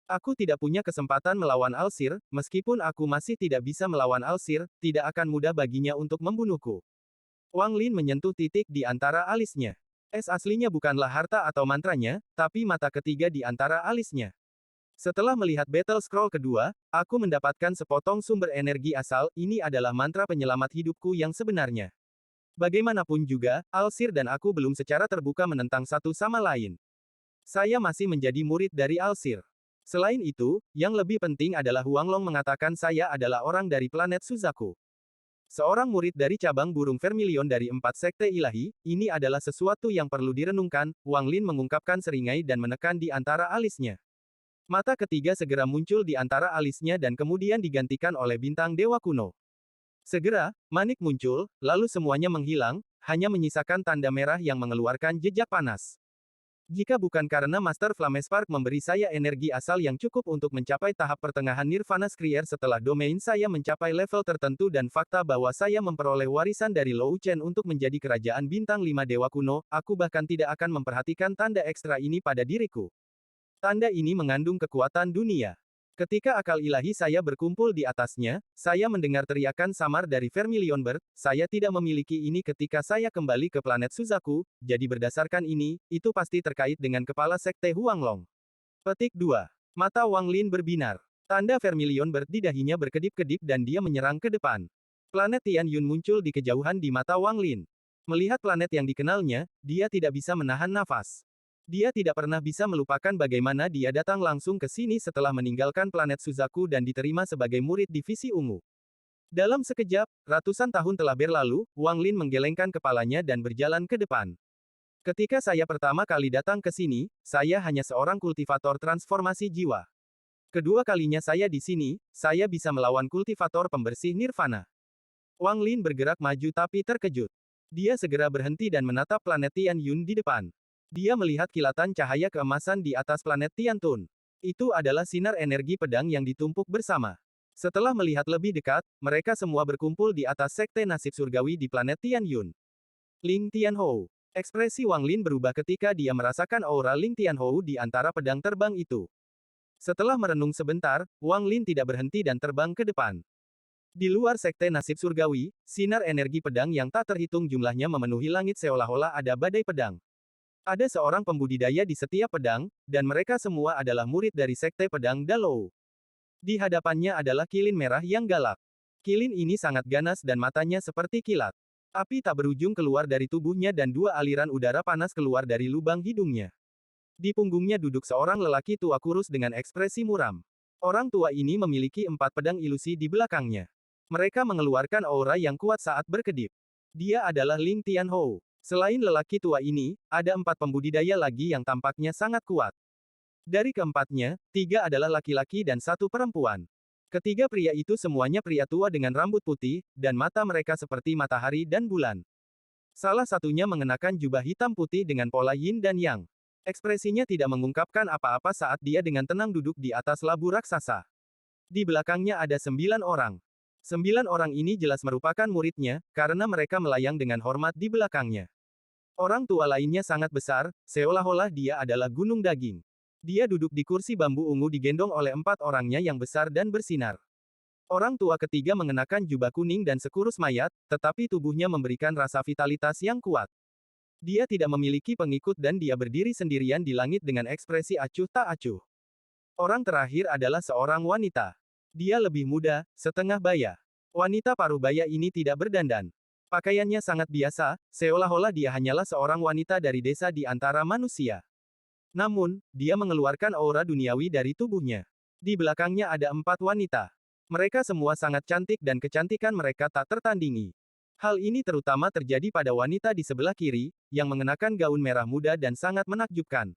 Aku tidak punya kesempatan melawan Alsir, meskipun aku masih tidak bisa melawan Alsir, tidak akan mudah baginya untuk membunuhku. Wang Lin menyentuh titik di antara alisnya. Es aslinya bukanlah harta atau mantranya, tapi mata ketiga di antara alisnya. Setelah melihat Battle Scroll kedua, aku mendapatkan sepotong sumber energi asal, ini adalah mantra penyelamat hidupku yang sebenarnya. Bagaimanapun juga, Alsir dan aku belum secara terbuka menentang satu sama lain. Saya masih menjadi murid dari Alsir. Selain itu, yang lebih penting adalah Huanglong mengatakan saya adalah orang dari planet Suzaku. Seorang murid dari cabang burung Vermilion dari 4 sekte ilahi, ini adalah sesuatu yang perlu direnungkan, Wang Lin mengungkapkan seringai dan menekan di antara alisnya. Mata ketiga segera muncul di antara alisnya dan kemudian digantikan oleh bintang dewa kuno. Segera, manik muncul, lalu semuanya menghilang, hanya menyisakan tanda merah yang mengeluarkan jejak panas. Jika bukan karena Master Flamespark memberi saya energi asal yang cukup untuk mencapai tahap pertengahan Nirvana Skrier setelah domain saya mencapai level tertentu dan fakta bahwa saya memperoleh warisan dari Lou Chen untuk menjadi kerajaan bintang 5 dewa kuno, aku bahkan tidak akan memperhatikan tanda ekstra ini pada diriku. Tanda ini mengandung kekuatan dunia. Ketika akal ilahi saya berkumpul di atasnya, saya mendengar teriakan samar dari Vermilion Bird, saya tidak memiliki ini ketika saya kembali ke planet Suzaku, jadi berdasarkan ini, itu pasti terkait dengan kepala sekte Huanglong. Petik 2. Mata Wang Lin berbinar. Tanda Vermilion Bird di dahinya berkedip-kedip dan dia menyerang ke depan. Planet Tian Yun muncul di kejauhan di mata Wang Lin. Melihat planet yang dikenalnya, dia tidak bisa menahan nafas. Dia tidak pernah bisa melupakan bagaimana dia datang langsung ke sini setelah meninggalkan planet Suzaku dan diterima sebagai murid divisi ungu. Dalam sekejap, ratusan tahun telah berlalu, Wang Lin menggelengkan kepalanya dan berjalan ke depan. Ketika saya pertama kali datang ke sini, saya hanya seorang kultivator transformasi jiwa. Kedua kalinya saya di sini, saya bisa melawan kultivator pembersih nirvana. Wang Lin bergerak maju tapi terkejut. Dia segera berhenti dan menatap planet Tian Yun di depan. Dia melihat kilatan cahaya keemasan di atas planet Tiantun. Itu adalah sinar energi pedang yang ditumpuk bersama. Setelah melihat lebih dekat, mereka semua berkumpul di atas sekte nasib surgawi di planet Tian Yun. Ling Tianhou. Ekspresi Wang Lin berubah ketika dia merasakan aura Ling Tianhou di antara pedang terbang itu. Setelah merenung sebentar, Wang Lin tidak berhenti dan terbang ke depan. Di luar sekte nasib surgawi, sinar energi pedang yang tak terhitung jumlahnya memenuhi langit seolah-olah ada badai pedang. Ada seorang pembudidaya di setiap pedang, dan mereka semua adalah murid dari sekte pedang Dalou. Di hadapannya adalah kilin merah yang galak. Kilin ini sangat ganas dan matanya seperti kilat. Api tak berujung keluar dari tubuhnya dan dua aliran udara panas keluar dari lubang hidungnya. Di punggungnya duduk seorang lelaki tua kurus dengan ekspresi muram. Orang tua ini memiliki 4 pedang ilusi di belakangnya. Mereka mengeluarkan aura yang kuat saat berkedip. Dia adalah Ling Tianhou. Selain lelaki tua ini, ada 4 pembudidaya lagi yang tampaknya sangat kuat. Dari keempatnya, 3 adalah laki-laki dan 1 perempuan. Ketiga pria itu semuanya pria tua dengan rambut putih, dan mata mereka seperti matahari dan bulan. Salah satunya mengenakan jubah hitam putih dengan pola yin dan yang. Ekspresinya tidak mengungkapkan apa-apa saat dia dengan tenang duduk di atas labu raksasa. Di belakangnya ada 9 orang. 9 orang ini jelas merupakan muridnya, karena mereka melayang dengan hormat di belakangnya. Orang tua lainnya sangat besar, seolah-olah dia adalah gunung daging. Dia duduk di kursi bambu ungu digendong oleh 4 orangnya yang besar dan bersinar. Orang tua ketiga mengenakan jubah kuning dan sekurus mayat, tetapi tubuhnya memberikan rasa vitalitas yang kuat. Dia tidak memiliki pengikut dan dia berdiri sendirian di langit dengan ekspresi acuh tak acuh. Orang terakhir adalah seorang wanita. Dia lebih muda, setengah baya. Wanita paruh baya ini tidak berdandan. Pakaiannya sangat biasa, seolah-olah dia hanyalah seorang wanita dari desa di antara manusia. Namun, dia mengeluarkan aura duniawi dari tubuhnya. Di belakangnya ada 4 wanita. Mereka semua sangat cantik dan kecantikan mereka tak tertandingi. Hal ini terutama terjadi pada wanita di sebelah kiri, yang mengenakan gaun merah muda dan sangat menakjubkan.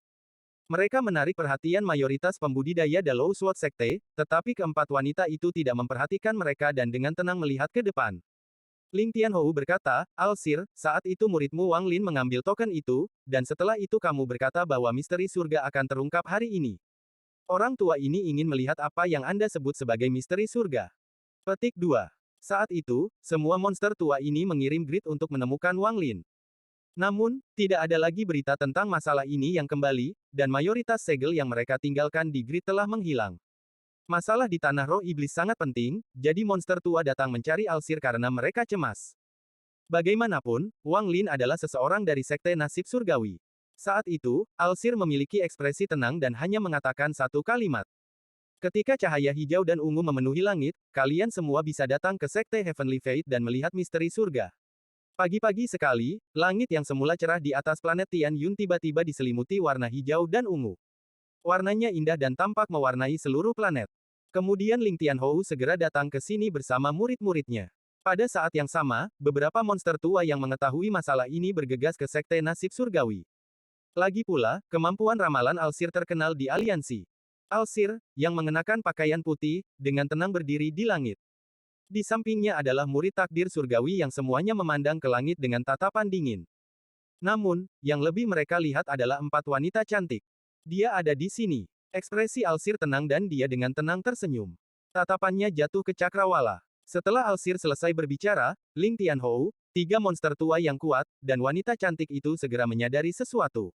Mereka menarik perhatian mayoritas pembudidaya Dalou Sword Sekte, tetapi keempat wanita itu tidak memperhatikan mereka dan dengan tenang melihat ke depan. Ling Tianhou berkata, Alsir, saat itu muridmu Wang Lin mengambil token itu, dan setelah itu kamu berkata bahwa misteri surga akan terungkap hari ini. Orang tua ini ingin melihat apa yang Anda sebut sebagai misteri surga. Petik 2. Saat itu, semua monster tua ini mengirim grid untuk menemukan Wang Lin. Namun, tidak ada lagi berita tentang masalah ini yang kembali, dan mayoritas segel yang mereka tinggalkan di grid telah menghilang. Masalah di tanah roh iblis sangat penting, jadi monster tua datang mencari Alsir karena mereka cemas. Bagaimanapun, Wang Lin adalah seseorang dari sekte nasib surgawi. Saat itu, Alsir memiliki ekspresi tenang dan hanya mengatakan satu kalimat. Ketika cahaya hijau dan ungu memenuhi langit, kalian semua bisa datang ke sekte Heavenly Fate dan melihat misteri surga. Pagi-pagi sekali, langit yang semula cerah di atas planet Tian Yun tiba-tiba diselimuti warna hijau dan ungu. Warnanya indah dan tampak mewarnai seluruh planet. Kemudian Ling Tianhou segera datang ke sini bersama murid-muridnya. Pada saat yang sama, beberapa monster tua yang mengetahui masalah ini bergegas ke sekte nasib surgawi. Lagi pula, kemampuan ramalan Alsir terkenal di aliansi. Alsir, yang mengenakan pakaian putih, dengan tenang berdiri di langit. Di sampingnya adalah murid takdir surgawi yang semuanya memandang ke langit dengan tatapan dingin. Namun, yang lebih mereka lihat adalah 4 wanita cantik. Dia ada di sini. Ekspresi Alsir tenang dan dia dengan tenang tersenyum. Tatapannya jatuh ke cakrawala. Setelah Alsir selesai berbicara, Ling Tianhou, 3 monster tua yang kuat, dan wanita cantik itu segera menyadari sesuatu.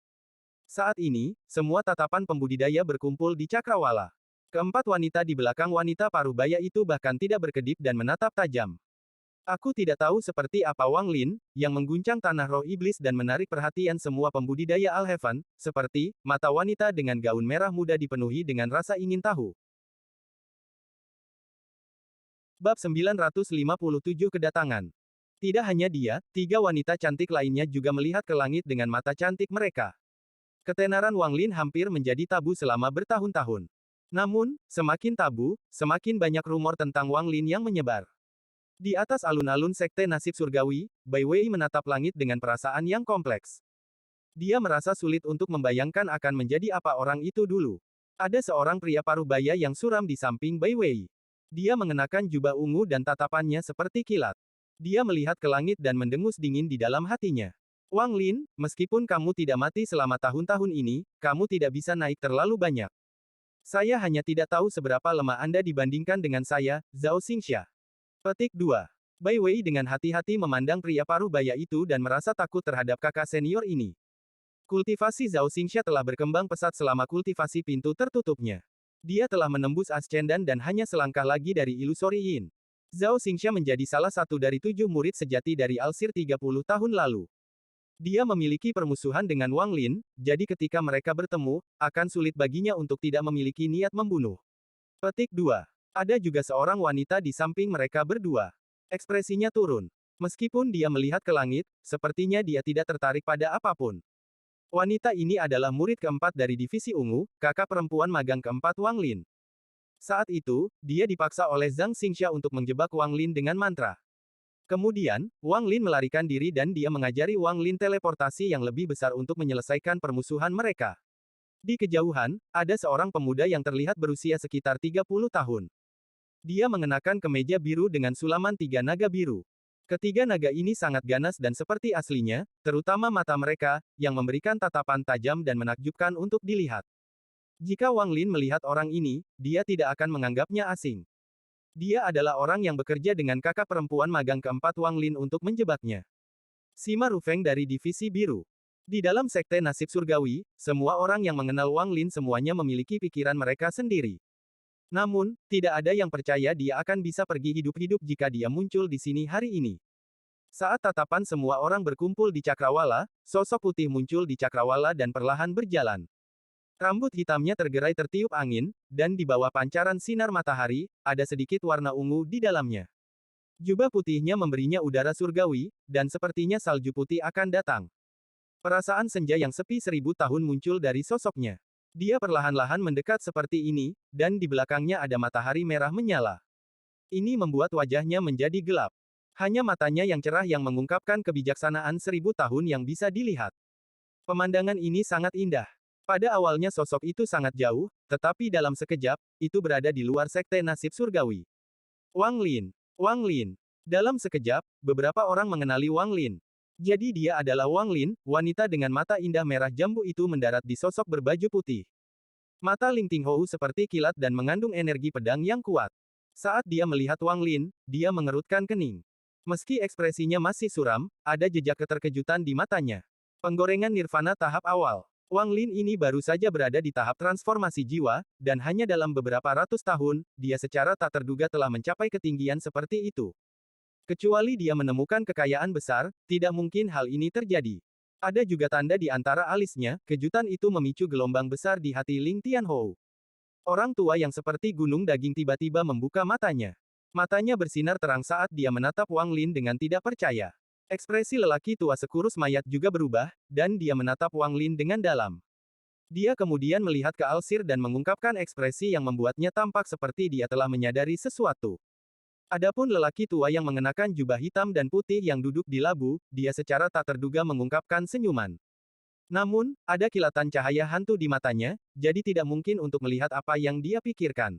Saat ini, semua tatapan pembudidaya berkumpul di cakrawala. Keempat wanita di belakang wanita paruh baya itu bahkan tidak berkedip dan menatap tajam. Aku tidak tahu seperti apa Wang Lin, yang mengguncang tanah roh iblis dan menarik perhatian semua pembudidaya Al-Heaven, seperti, mata wanita dengan gaun merah muda dipenuhi dengan rasa ingin tahu. Bab 957 Kedatangan. Tidak hanya dia, 3 wanita cantik lainnya juga melihat ke langit dengan mata cantik mereka. Ketenaran Wang Lin hampir menjadi tabu selama bertahun-tahun. Namun, semakin tabu, semakin banyak rumor tentang Wang Lin yang menyebar. Di atas alun-alun sekte nasib surgawi, Bai Wei menatap langit dengan perasaan yang kompleks. Dia merasa sulit untuk membayangkan akan menjadi apa orang itu dulu. Ada seorang pria paruh baya yang suram di samping Bai Wei. Dia mengenakan jubah ungu dan tatapannya seperti kilat. Dia melihat ke langit dan mendengus dingin di dalam hatinya. Wang Lin, meskipun kamu tidak mati selama tahun-tahun ini, kamu tidak bisa naik terlalu banyak. Saya hanya tidak tahu seberapa lemah Anda dibandingkan dengan saya, Zhao Xingxia. Petik 2. Bai Wei dengan hati-hati memandang pria parubaya itu dan merasa takut terhadap kakak senior ini. Kultivasi Zhao Xingxia telah berkembang pesat selama kultivasi pintu tertutupnya. Dia telah menembus Ascendan dan hanya selangkah lagi dari Illusory Yin. Zhao Xingxia menjadi salah satu dari 7 murid sejati dari Alsir 30 tahun lalu. Dia memiliki permusuhan dengan Wang Lin, jadi ketika mereka bertemu, akan sulit baginya untuk tidak memiliki niat membunuh. Petik 2. Ada juga seorang wanita di samping mereka berdua. Ekspresinya turun. Meskipun dia melihat ke langit, sepertinya dia tidak tertarik pada apapun. Wanita ini adalah murid keempat dari Divisi Ungu, kakak perempuan magang keempat Wang Lin. Saat itu, dia dipaksa oleh Zhang Xingxia untuk menjebak Wang Lin dengan mantra. Kemudian, Wang Lin melarikan diri dan dia mengajari Wang Lin teleportasi yang lebih besar untuk menyelesaikan permusuhan mereka. Di kejauhan, ada seorang pemuda yang terlihat berusia sekitar 30 tahun. Dia mengenakan kemeja biru dengan sulaman 3 naga biru. Ketiga naga ini sangat ganas dan seperti aslinya, terutama mata mereka, yang memberikan tatapan tajam dan menakjubkan untuk dilihat. Jika Wang Lin melihat orang ini, dia tidak akan menganggapnya asing. Dia adalah orang yang bekerja dengan kakak perempuan magang keempat Wang Lin untuk menjebaknya. Sima Rufeng dari Divisi Biru. Di dalam Sekte Nasib Surgawi, semua orang yang mengenal Wang Lin semuanya memiliki pikiran mereka sendiri. Namun, tidak ada yang percaya dia akan bisa pergi hidup-hidup jika dia muncul di sini hari ini. Saat tatapan semua orang berkumpul di Cakrawala, sosok putih muncul di Cakrawala dan perlahan berjalan. Rambut hitamnya tergerai tertiup angin, dan di bawah pancaran sinar matahari, ada sedikit warna ungu di dalamnya. Jubah putihnya memberinya udara surgawi, dan sepertinya salju putih akan datang. Perasaan senja yang sepi 1000 tahun muncul dari sosoknya. Dia perlahan-lahan mendekat seperti ini, dan di belakangnya ada matahari merah menyala. Ini membuat wajahnya menjadi gelap. Hanya matanya yang cerah yang mengungkapkan kebijaksanaan 1000 tahun yang bisa dilihat. Pemandangan ini sangat indah. Pada awalnya sosok itu sangat jauh, tetapi dalam sekejap, itu berada di luar Sekte Nasib Surgawi. Wang Lin. Wang Lin. Dalam sekejap, beberapa orang mengenali Wang Lin. Jadi dia adalah Wang Lin, wanita dengan mata indah merah jambu itu mendarat di sosok berbaju putih. Mata Ling Tinghou seperti kilat dan mengandung energi pedang yang kuat. Saat dia melihat Wang Lin, dia mengerutkan kening. Meski ekspresinya masih suram, ada jejak keterkejutan di matanya. Penggorengan nirvana tahap awal. Wang Lin ini baru saja berada di tahap transformasi jiwa, dan hanya dalam beberapa ratus tahun, dia secara tak terduga telah mencapai ketinggian seperti itu. Kecuali dia menemukan kekayaan besar, tidak mungkin hal ini terjadi. Ada juga tanda di antara alisnya, kejutan itu memicu gelombang besar di hati Ling Tianhou. Orang tua yang seperti gunung daging tiba-tiba membuka matanya. Matanya bersinar terang saat dia menatap Wang Lin dengan tidak percaya. Ekspresi lelaki tua sekurus mayat juga berubah, dan dia menatap Wang Lin dengan dalam. Dia kemudian melihat ke Alsir dan mengungkapkan ekspresi yang membuatnya tampak seperti dia telah menyadari sesuatu. Adapun lelaki tua yang mengenakan jubah hitam dan putih yang duduk di labu, dia secara tak terduga mengungkapkan senyuman. Namun, ada kilatan cahaya hantu di matanya, jadi tidak mungkin untuk melihat apa yang dia pikirkan.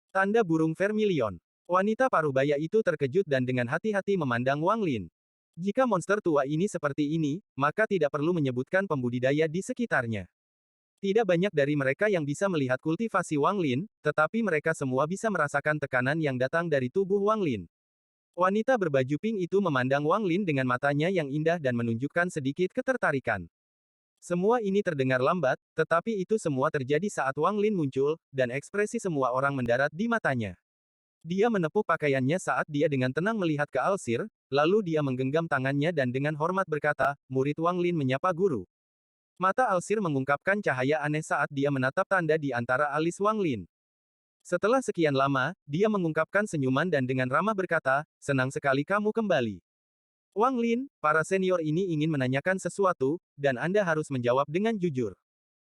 Tanda burung vermilion. Wanita parubaya itu terkejut dan dengan hati-hati memandang Wang Lin. Jika monster tua ini seperti ini, maka tidak perlu menyebutkan pembudidaya di sekitarnya. Tidak banyak dari mereka yang bisa melihat kultivasi Wang Lin, tetapi mereka semua bisa merasakan tekanan yang datang dari tubuh Wang Lin. Wanita berbaju pink itu memandang Wang Lin dengan matanya yang indah dan menunjukkan sedikit ketertarikan. Semua ini terdengar lambat, tetapi itu semua terjadi saat Wang Lin muncul, dan ekspresi semua orang mendarat di matanya. Dia menepuk pakaiannya saat dia dengan tenang melihat ke Alsir, lalu dia menggenggam tangannya dan dengan hormat berkata, "Murid Wang Lin menyapa guru." Mata Alsir mengungkapkan cahaya aneh saat dia menatap tanda di antara alis Wang Lin. Setelah sekian lama, dia mengungkapkan senyuman dan dengan ramah berkata, "Senang sekali kamu kembali. Wang Lin, para senior ini ingin menanyakan sesuatu, dan Anda harus menjawab dengan jujur."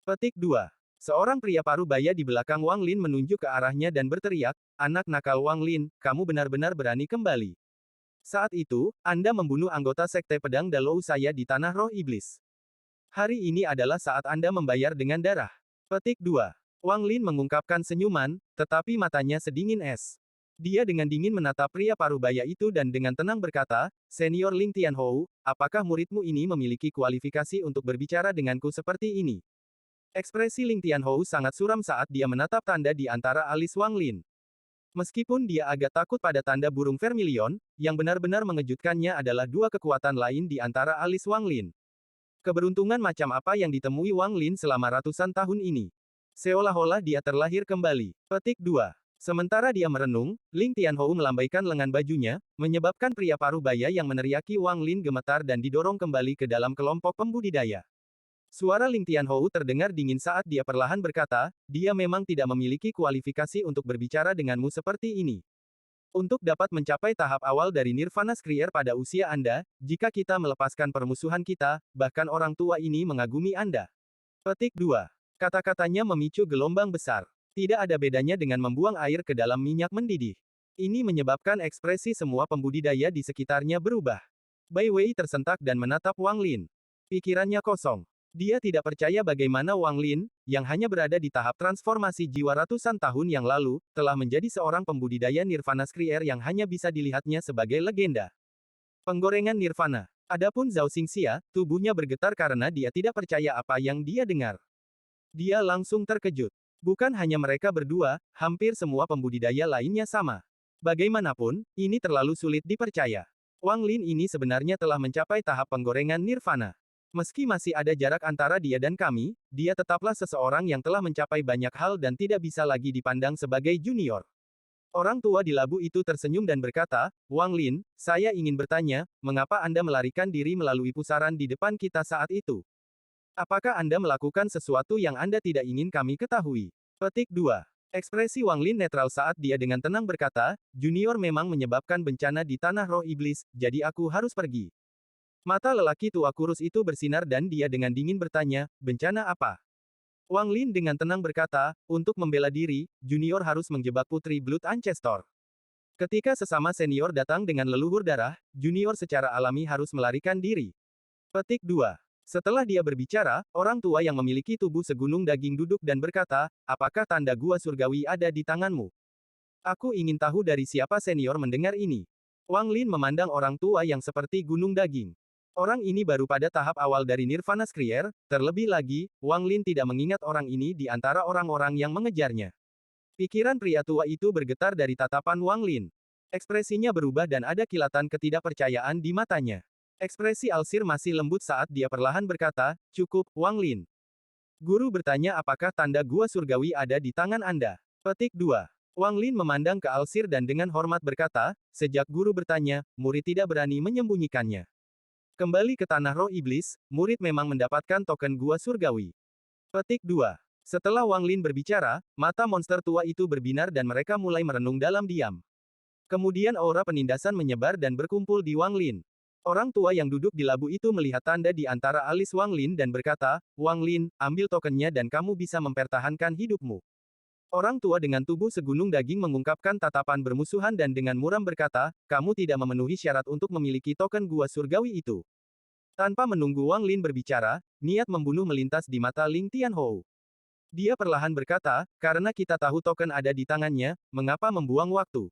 Petik 2. Seorang pria parubaya di belakang Wang Lin menunjuk ke arahnya dan berteriak, "Anak nakal Wang Lin, kamu benar-benar berani kembali. Saat itu, Anda membunuh anggota Sekte Pedang Dalou saya di Tanah Roh Iblis. Hari ini adalah saat Anda membayar dengan darah." Petik 2. Wang Lin mengungkapkan senyuman, tetapi matanya sedingin es. Dia dengan dingin menatap pria parubaya itu dan dengan tenang berkata, "Senior Ling Tianhou, apakah muridmu ini memiliki kualifikasi untuk berbicara denganku seperti ini?" Ekspresi Ling Tianhou sangat suram saat dia menatap tanda di antara alis Wang Lin. Meskipun dia agak takut pada tanda burung vermilion, yang benar-benar mengejutkannya adalah dua kekuatan lain di antara alis Wang Lin. Keberuntungan macam apa yang ditemui Wang Lin selama ratusan tahun ini? Seolah-olah dia terlahir kembali. Petik 2. Sementara dia merenung, Ling Tianhou melambaikan lengan bajunya, menyebabkan pria parubaya yang meneriaki Wang Lin gemetar dan didorong kembali ke dalam kelompok pembudidaya. Suara Ling Tianhou terdengar dingin saat dia perlahan berkata, dia memang tidak memiliki kualifikasi untuk berbicara denganmu seperti ini. Untuk dapat mencapai tahap awal dari Nirvana Skrier pada usia Anda, jika kita melepaskan permusuhan kita, bahkan orang tua ini mengagumi Anda. Petik 2. Kata-katanya memicu gelombang besar. Tidak ada bedanya dengan membuang air ke dalam minyak mendidih. Ini menyebabkan ekspresi semua pembudidaya di sekitarnya berubah. Bai Wei tersentak dan menatap Wang Lin. Pikirannya kosong. Dia tidak percaya bagaimana Wang Lin, yang hanya berada di tahap transformasi jiwa ratusan tahun yang lalu, telah menjadi seorang pembudidaya Nirvana Skrier yang hanya bisa dilihatnya sebagai legenda. Penggorengan Nirvana. Adapun Zhao Xingxia, tubuhnya bergetar karena dia tidak percaya apa yang dia dengar. Dia langsung terkejut. Bukan hanya mereka berdua, hampir semua pembudidaya lainnya sama. Bagaimanapun, ini terlalu sulit dipercaya. Wang Lin ini sebenarnya telah mencapai tahap penggorengan Nirvana. Meski masih ada jarak antara dia dan kami, dia tetaplah seseorang yang telah mencapai banyak hal dan tidak bisa lagi dipandang sebagai junior. Orang tua di labu itu tersenyum dan berkata, Wang Lin, saya ingin bertanya, mengapa Anda melarikan diri melalui pusaran di depan kita saat itu? Apakah Anda melakukan sesuatu yang Anda tidak ingin kami ketahui? Petik 2. Ekspresi Wang Lin netral saat dia dengan tenang berkata, Junior memang menyebabkan bencana di tanah roh iblis, jadi aku harus pergi. Mata lelaki tua kurus itu bersinar dan dia dengan dingin bertanya, bencana apa? Wang Lin dengan tenang berkata, untuk membela diri, Junior harus menjebak Putri Blood Ancestor. Ketika sesama senior datang dengan leluhur darah, Junior secara alami harus melarikan diri. Petik 2. Setelah dia berbicara, orang tua yang memiliki tubuh segunung daging duduk dan berkata, apakah tanda gua surgawi ada di tanganmu? Aku ingin tahu dari siapa senior mendengar ini. Wang Lin memandang orang tua yang seperti gunung daging. Orang ini baru pada tahap awal dari Nirvana Skrier, terlebih lagi, Wang Lin tidak mengingat orang ini di antara orang-orang yang mengejarnya. Pikiran pria tua itu bergetar dari tatapan Wang Lin. Ekspresinya berubah dan ada kilatan ketidakpercayaan di matanya. Ekspresi Alsir masih lembut saat dia perlahan berkata, cukup, Wang Lin. Guru bertanya apakah tanda gua surgawi ada di tangan Anda. Petik 2. Wang Lin memandang ke Alsir dan dengan hormat berkata, sejak guru bertanya, murid tidak berani menyembunyikannya. Kembali ke tanah roh iblis, murid memang mendapatkan token gua surgawi. Petik 2. Setelah Wang Lin berbicara, mata monster tua itu berbinar dan mereka mulai merenung dalam diam. Kemudian aura penindasan menyebar dan berkumpul di Wang Lin. Orang tua yang duduk di labu itu melihat tanda di antara alis Wang Lin dan berkata, Wang Lin, ambil tokennya dan kamu bisa mempertahankan hidupmu. Orang tua dengan tubuh segunung daging mengungkapkan tatapan bermusuhan dan dengan muram berkata, kamu tidak memenuhi syarat untuk memiliki token gua surgawi itu. Tanpa menunggu Wang Lin berbicara, niat membunuh melintas di mata Ling Tianhou. Dia perlahan berkata, karena kita tahu token ada di tangannya, mengapa membuang waktu?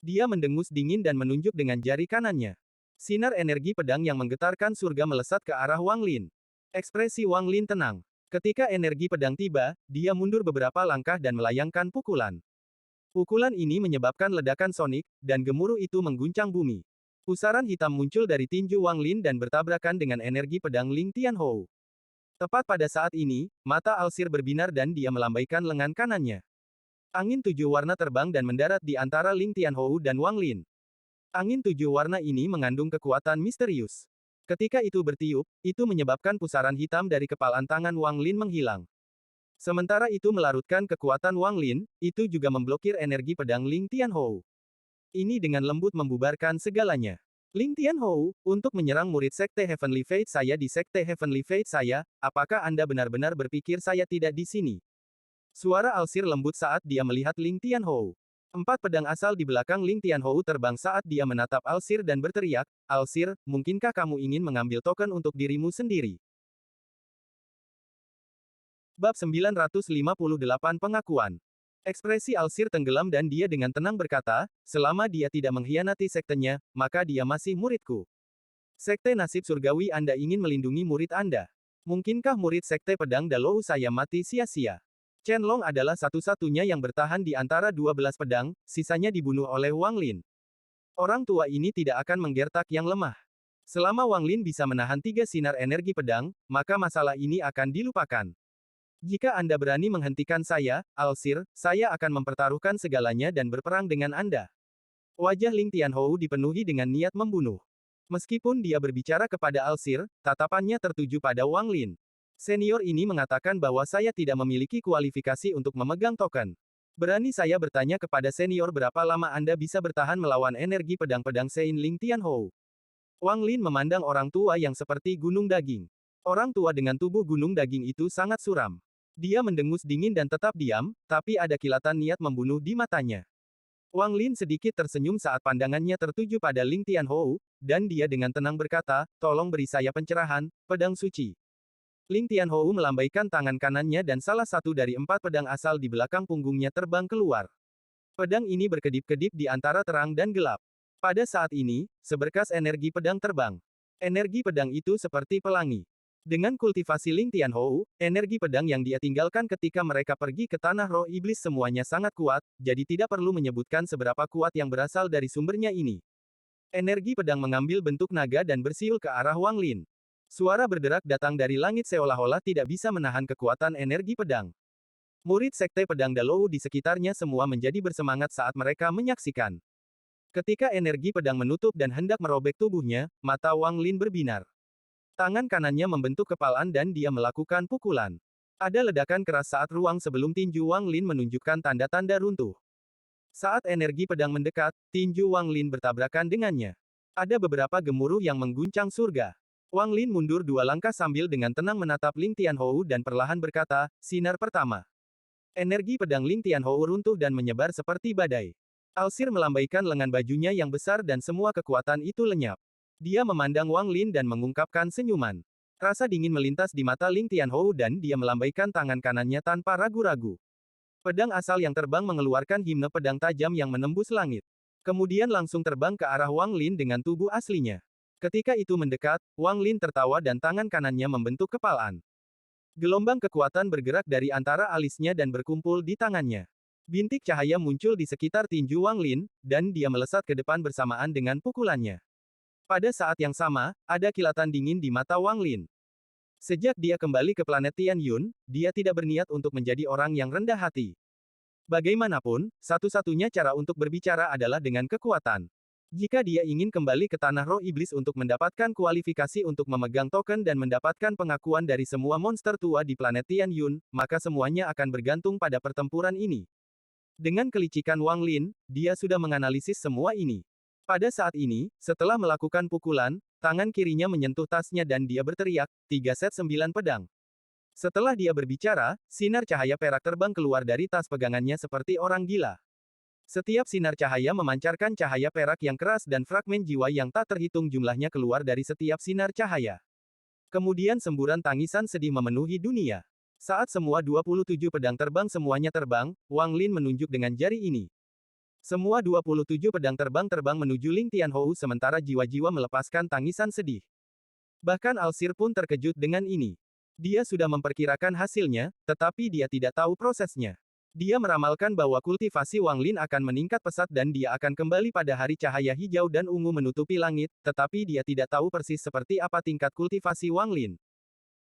Dia mendengus dingin dan menunjuk dengan jari kanannya. Sinar energi pedang yang menggetarkan surga melesat ke arah Wang Lin. Ekspresi Wang Lin tenang. Ketika energi pedang tiba, dia mundur beberapa langkah dan melayangkan pukulan. Pukulan ini menyebabkan ledakan sonik, dan gemuruh itu mengguncang bumi. Pusaran hitam muncul dari tinju Wang Lin dan bertabrakan dengan energi pedang Ling Tianhou. Tepat pada saat ini, mata Alsir berbinar dan dia melambaikan lengan kanannya. Angin 7 warna terbang dan mendarat di antara Ling Tianhou dan Wang Lin. Angin 7 warna ini mengandung kekuatan misterius. Ketika itu bertiup, itu menyebabkan pusaran hitam dari kepalan tangan Wang Lin menghilang. Sementara itu melarutkan kekuatan Wang Lin, itu juga memblokir energi pedang Ling Tianhou. Ini dengan lembut membubarkan segalanya. Ling Tianhou, untuk menyerang murid Sekte Heavenly Fate saya di Sekte Heavenly Fate saya, apakah Anda benar-benar berpikir saya tidak di sini? Suara Alsir lembut saat dia melihat Ling Tianhou. 4 pedang asal di belakang Ling Tianhou terbang saat dia menatap Alsir dan berteriak, Alsir, mungkinkah kamu ingin mengambil token untuk dirimu sendiri? Bab 958 Pengakuan. Ekspresi Alsir tenggelam dan dia dengan tenang berkata, selama dia tidak mengkhianati sektenya, maka dia masih muridku. Sekte nasib surgawi Anda ingin melindungi murid Anda. Mungkinkah murid Sekte Pedang Dalou saya mati sia-sia? Chen Long adalah satu-satunya yang bertahan di antara 12 pedang, sisanya dibunuh oleh Wang Lin. Orang tua ini tidak akan menggertak yang lemah. Selama Wang Lin bisa menahan 3 sinar energi pedang, maka masalah ini akan dilupakan. Jika Anda berani menghentikan saya, Alsir, saya akan mempertaruhkan segalanya dan berperang dengan Anda. Wajah Ling Tianhou dipenuhi dengan niat membunuh. Meskipun dia berbicara kepada Alsir, tatapannya tertuju pada Wang Lin. Senior ini mengatakan bahwa saya tidak memiliki kualifikasi untuk memegang token. Berani saya bertanya kepada senior berapa lama Anda bisa bertahan melawan energi pedang-pedang Sein Ling Tianhou. Wang Lin memandang orang tua yang seperti gunung daging. Orang tua dengan tubuh gunung daging itu sangat suram. Dia mendengus dingin dan tetap diam, tapi ada kilatan niat membunuh di matanya. Wang Lin sedikit tersenyum saat pandangannya tertuju pada Ling Tianhou, dan dia dengan tenang berkata, tolong beri saya pencerahan, pedang suci. Ling Tianhou melambaikan tangan kanannya dan salah satu dari 4 pedang asal di belakang punggungnya terbang keluar. Pedang ini berkedip-kedip di antara terang dan gelap. Pada saat ini, seberkas energi pedang terbang. Energi pedang itu seperti pelangi. Dengan kultivasi Ling Tianhou, energi pedang yang dia tinggalkan ketika mereka pergi ke tanah roh iblis semuanya sangat kuat, jadi tidak perlu menyebutkan seberapa kuat yang berasal dari sumbernya ini. Energi pedang mengambil bentuk naga dan bersiul ke arah Wang Lin. Suara berderak datang dari langit seolah-olah tidak bisa menahan kekuatan energi pedang. Murid Sekte Pedang Dalou di sekitarnya semua menjadi bersemangat saat mereka menyaksikan. Ketika energi pedang menutup dan hendak merobek tubuhnya, mata Wang Lin berbinar. Tangan kanannya membentuk kepalan dan dia melakukan pukulan. Ada ledakan keras saat ruang sebelum tinju Wang Lin menunjukkan tanda-tanda runtuh. Saat energi pedang mendekat, tinju Wang Lin bertabrakan dengannya. Ada beberapa gemuruh yang mengguncang surga. Wang Lin mundur 2 langkah sambil dengan tenang menatap Ling Tianhou dan perlahan berkata, sinar pertama. Energi pedang Ling Tianhou runtuh dan menyebar seperti badai. Alsir melambaikan lengan bajunya yang besar dan semua kekuatan itu lenyap. Dia memandang Wang Lin dan mengungkapkan senyuman. Rasa dingin melintas di mata Ling Tianhou dan dia melambaikan tangan kanannya tanpa ragu-ragu. Pedang asal yang terbang mengeluarkan himne pedang tajam yang menembus langit. Kemudian langsung terbang ke arah Wang Lin dengan tubuh aslinya. Ketika itu mendekat, Wang Lin tertawa dan tangan kanannya membentuk kepalan. Gelombang kekuatan bergerak dari antara alisnya dan berkumpul di tangannya. Bintik cahaya muncul di sekitar tinju Wang Lin, dan dia melesat ke depan bersamaan dengan pukulannya. Pada saat yang sama, ada kilatan dingin di mata Wang Lin. Sejak dia kembali ke planet Tian Yun, dia tidak berniat untuk menjadi orang yang rendah hati. Bagaimanapun, satu-satunya cara untuk berbicara adalah dengan kekuatan. Jika dia ingin kembali ke tanah roh iblis untuk mendapatkan kualifikasi untuk memegang token dan mendapatkan pengakuan dari semua monster tua di planet Tian Yun, maka semuanya akan bergantung pada pertempuran ini. Dengan kelicikan Wang Lin, dia sudah menganalisis semua ini. Pada saat ini, setelah melakukan pukulan, tangan kirinya menyentuh tasnya dan dia berteriak, 3 set 9 pedang. Setelah dia berbicara, sinar cahaya perak terbang keluar dari tas pegangannya seperti orang gila. Setiap sinar cahaya memancarkan cahaya perak yang keras dan fragmen jiwa yang tak terhitung jumlahnya keluar dari setiap sinar cahaya. Kemudian semburan tangisan sedih memenuhi dunia. Saat semua 27 pedang terbang semuanya terbang, Wang Lin menunjuk dengan jari ini. Semua 27 pedang terbang menuju Ling Tianhou sementara jiwa-jiwa melepaskan tangisan sedih. Bahkan Alsir pun terkejut dengan ini. Dia sudah memperkirakan hasilnya, tetapi dia tidak tahu prosesnya. Dia meramalkan bahwa kultivasi Wang Lin akan meningkat pesat dan dia akan kembali pada hari cahaya hijau dan ungu menutupi langit, tetapi dia tidak tahu persis seperti apa tingkat kultivasi Wang Lin.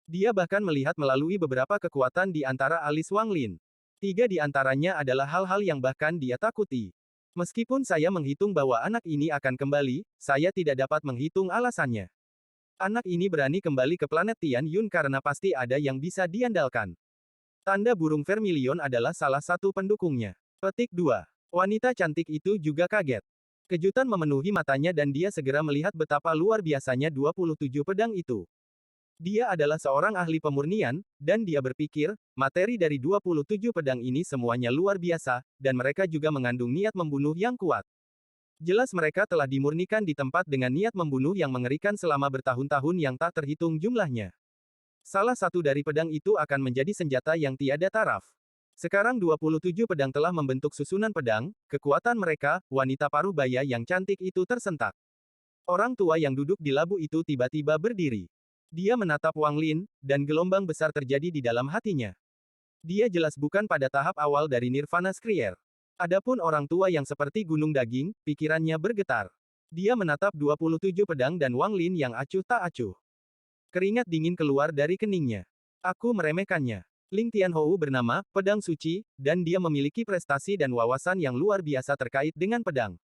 Dia bahkan melihat melalui beberapa kekuatan di antara alis Wang Lin. 3 di antaranya adalah hal-hal yang bahkan dia takuti. Meskipun saya menghitung bahwa anak ini akan kembali, saya tidak dapat menghitung alasannya. Anak ini berani kembali ke planet Tian Yun karena pasti ada yang bisa diandalkan. Tanda burung vermilion adalah salah satu pendukungnya. Petik 2. Wanita cantik itu juga kaget. Kejutan memenuhi matanya dan dia segera melihat betapa luar biasanya 27 pedang itu. Dia adalah seorang ahli pemurnian, dan dia berpikir, materi dari 27 pedang ini semuanya luar biasa, dan mereka juga mengandung niat membunuh yang kuat. Jelas mereka telah dimurnikan di tempat dengan niat membunuh yang mengerikan selama bertahun-tahun yang tak terhitung jumlahnya. Salah satu dari pedang itu akan menjadi senjata yang tiada taraf. Sekarang 27 pedang telah membentuk susunan pedang, kekuatan mereka, wanita paruh baya yang cantik itu tersentak. Orang tua yang duduk di labu itu tiba-tiba berdiri. Dia menatap Wang Lin, dan gelombang besar terjadi di dalam hatinya. Dia jelas bukan pada tahap awal dari Nirvana Skrier. Adapun orang tua yang seperti gunung daging, pikirannya bergetar. Dia menatap 27 pedang dan Wang Lin yang acuh tak acuh. Keringat dingin keluar dari keningnya. Aku meremehkannya. Ling Tianhou bernama, Pedang Suci, dan dia memiliki prestasi dan wawasan yang luar biasa terkait dengan pedang.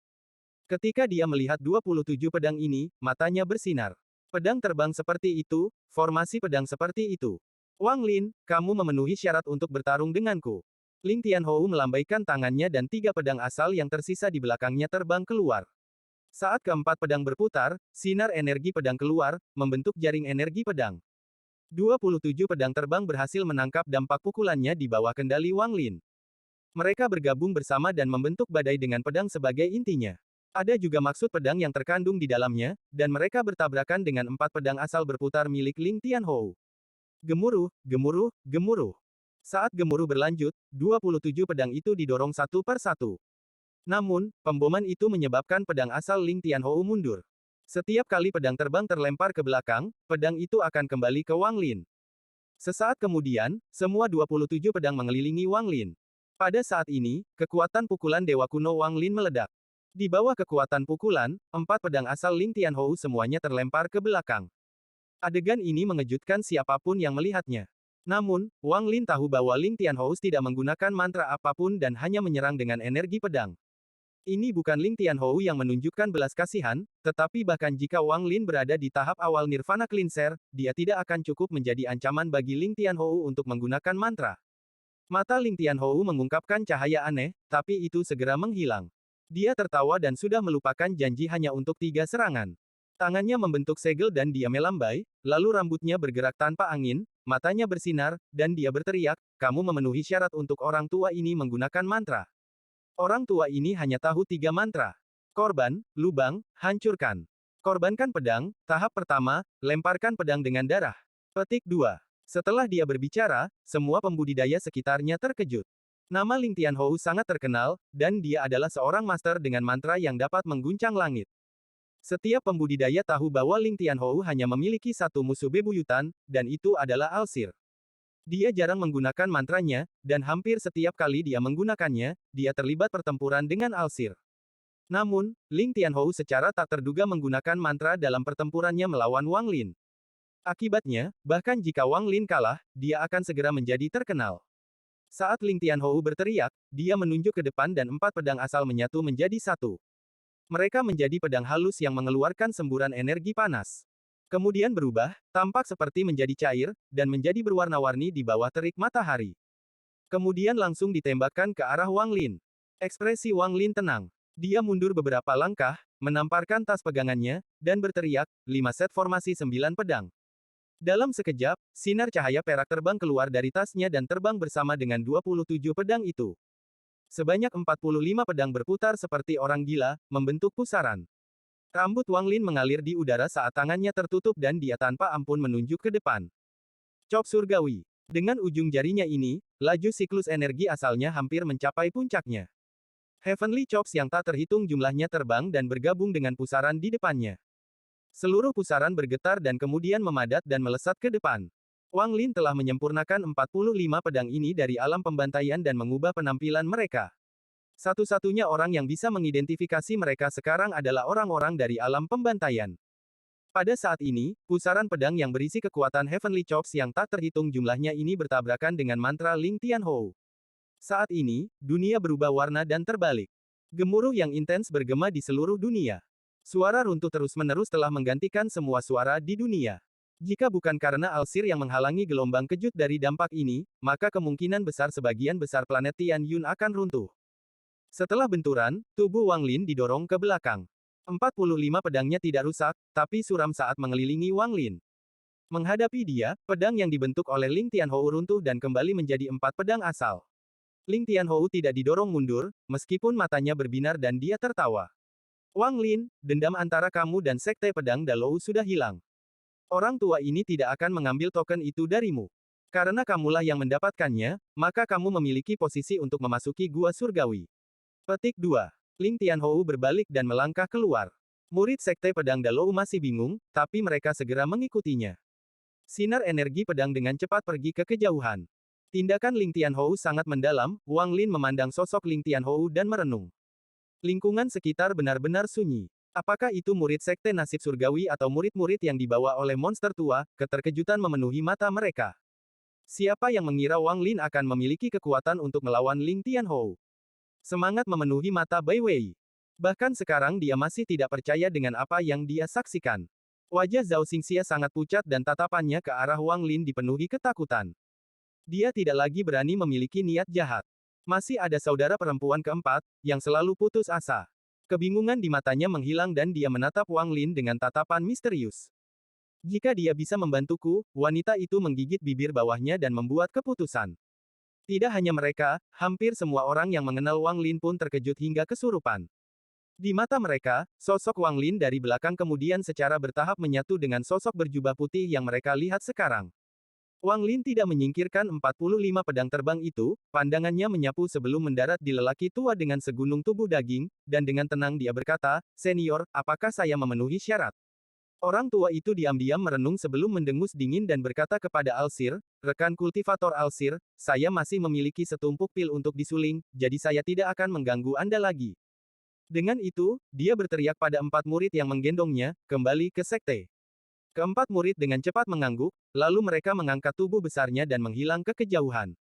Ketika dia melihat 27 pedang ini, matanya bersinar. Pedang terbang seperti itu, formasi pedang seperti itu. Wang Lin, kamu memenuhi syarat untuk bertarung denganku. Ling Tianhou melambaikan tangannya dan 3 pedang asal yang tersisa di belakangnya terbang keluar. Saat keempat pedang berputar, sinar energi pedang keluar, membentuk jaring energi pedang. 27 pedang terbang berhasil menangkap dampak pukulannya di bawah kendali Wang Lin. Mereka bergabung bersama dan membentuk badai dengan pedang sebagai intinya. Ada juga maksud pedang yang terkandung di dalamnya, dan mereka bertabrakan dengan 4 pedang asal berputar milik Ling Tianhou. Gemuruh, gemuruh, gemuruh. Saat gemuruh berlanjut, 27 pedang itu didorong satu per satu. Namun, pemboman itu menyebabkan pedang asal Ling Tianhou mundur. Setiap kali pedang terbang terlempar ke belakang, pedang itu akan kembali ke Wang Lin. Sesaat kemudian, semua 27 pedang mengelilingi Wang Lin. Pada saat ini, kekuatan pukulan Dewa Kuno Wang Lin meledak. Di bawah kekuatan pukulan, 4 pedang asal Ling Tianhou semuanya terlempar ke belakang. Adegan ini mengejutkan siapapun yang melihatnya. Namun, Wang Lin tahu bahwa Ling Tianhou tidak menggunakan mantra apapun dan hanya menyerang dengan energi pedang. Ini bukan Ling Tianhou yang menunjukkan belas kasihan, tetapi bahkan jika Wang Lin berada di tahap awal Nirvana Cleanser, dia tidak akan cukup menjadi ancaman bagi Ling Tianhou untuk menggunakan mantra. Mata Ling Tianhou mengungkapkan cahaya aneh, tapi itu segera menghilang. Dia tertawa dan sudah melupakan janji hanya untuk 3 serangan. Tangannya membentuk segel dan dia melambai, lalu rambutnya bergerak tanpa angin, matanya bersinar, dan dia berteriak, kamu memenuhi syarat untuk orang tua ini menggunakan mantra. Orang tua ini hanya tahu 3 mantra. Korban, lubang, hancurkan. Korbankan pedang, tahap pertama, lemparkan pedang dengan darah. Petik 2. Setelah dia berbicara, semua pembudidaya sekitarnya terkejut. Nama Ling Tianhou sangat terkenal, dan dia adalah seorang master dengan mantra yang dapat mengguncang langit. Setiap pembudidaya tahu bahwa Ling Tianhou hanya memiliki satu musuh bebuyutan, dan itu adalah Alsir. Dia jarang menggunakan mantranya, dan hampir setiap kali dia menggunakannya, dia terlibat pertempuran dengan Alsir. Namun, Ling Tianhou secara tak terduga menggunakan mantra dalam pertempurannya melawan Wang Lin. Akibatnya, bahkan jika Wang Lin kalah, dia akan segera menjadi terkenal. Saat Ling Tianhou berteriak, dia menunjuk ke depan dan 4 pedang asal menyatu menjadi satu. Mereka menjadi pedang halus yang mengeluarkan semburan energi panas. Kemudian berubah, tampak seperti menjadi cair, dan menjadi berwarna-warni di bawah terik matahari. Kemudian langsung ditembakkan ke arah Wang Lin. Ekspresi Wang Lin tenang. Dia mundur beberapa langkah, menamparkan tas pegangannya, dan berteriak, 5 set formasi 9 pedang. Dalam sekejap, sinar cahaya perak terbang keluar dari tasnya dan terbang bersama dengan 27 pedang itu. Sebanyak 45 pedang berputar seperti orang gila, membentuk pusaran. Rambut Wang Lin mengalir di udara saat tangannya tertutup dan dia tanpa ampun menunjuk ke depan. Cop surgawi. Dengan ujung jarinya ini, laju siklus energi asalnya hampir mencapai puncaknya. Heavenly Chops yang tak terhitung jumlahnya terbang dan bergabung dengan pusaran di depannya. Seluruh pusaran bergetar dan kemudian memadat dan melesat ke depan. Wang Lin telah menyempurnakan 45 pedang ini dari alam pembantaian dan mengubah penampilan mereka. Satu-satunya orang yang bisa mengidentifikasi mereka sekarang adalah orang-orang dari alam pembantaian. Pada saat ini, pusaran pedang yang berisi kekuatan Heavenly Chops yang tak terhitung jumlahnya ini bertabrakan dengan mantra Ling Tianhou. Saat ini, dunia berubah warna dan terbalik. Gemuruh yang intens bergema di seluruh dunia. Suara runtuh terus-menerus telah menggantikan semua suara di dunia. Jika bukan karena Alsir yang menghalangi gelombang kejut dari dampak ini, maka kemungkinan besar sebagian besar planet Tian Yun akan runtuh. Setelah benturan, tubuh Wang Lin didorong ke belakang. 45 pedangnya tidak rusak, tapi suram saat mengelilingi Wang Lin. Menghadapi dia, pedang yang dibentuk oleh Ling Tianhou runtuh dan kembali menjadi 4 pedang asal. Ling Tianhou tidak didorong mundur, meskipun matanya berbinar dan dia tertawa. Wang Lin, dendam antara kamu dan Sekte Pedang Dalou sudah hilang. Orang tua ini tidak akan mengambil token itu darimu. Karena kamulah yang mendapatkannya, maka kamu memiliki posisi untuk memasuki Gua Surgawi. Petik 2. Ling Tianhou berbalik dan melangkah keluar. Murid Sekte Pedang Dalou masih bingung, tapi mereka segera mengikutinya. Sinar energi pedang dengan cepat pergi ke kejauhan. Tindakan Ling Tianhou sangat mendalam, Wang Lin memandang sosok Ling Tianhou dan merenung. Lingkungan sekitar benar-benar sunyi. Apakah itu murid sekte nasib surgawi atau murid-murid yang dibawa oleh monster tua? Keterkejutan memenuhi mata mereka. Siapa yang mengira Wang Lin akan memiliki kekuatan untuk melawan Ling Tianhou? Semangat memenuhi mata Bai Wei. Bahkan sekarang dia masih tidak percaya dengan apa yang dia saksikan. Wajah Zhao Xingxia sangat pucat dan tatapannya ke arah Wang Lin dipenuhi ketakutan. Dia tidak lagi berani memiliki niat jahat. Masih ada saudara perempuan keempat, yang selalu putus asa. Kebingungan di matanya menghilang dan dia menatap Wang Lin dengan tatapan misterius. Jika dia bisa membantuku, wanita itu menggigit bibir bawahnya dan membuat keputusan. Tidak hanya mereka, hampir semua orang yang mengenal Wang Lin pun terkejut hingga kesurupan. Di mata mereka, sosok Wang Lin dari belakang kemudian secara bertahap menyatu dengan sosok berjubah putih yang mereka lihat sekarang. Wang Lin tidak menyingkirkan 45 pedang terbang itu, pandangannya menyapu sebelum mendarat di lelaki tua dengan segunung tubuh daging, dan dengan tenang dia berkata, "Senior, apakah saya memenuhi syarat?" Orang tua itu diam-diam merenung sebelum mendengus dingin dan berkata kepada Alsir, "Rekan kultivator Alsir, saya masih memiliki setumpuk pil untuk disuling, jadi saya tidak akan mengganggu Anda lagi." Dengan itu, dia berteriak pada 4 murid yang menggendongnya, "Kembali ke sekte." Keempat murid dengan cepat mengangguk, lalu mereka mengangkat tubuh besarnya dan menghilang ke kejauhan.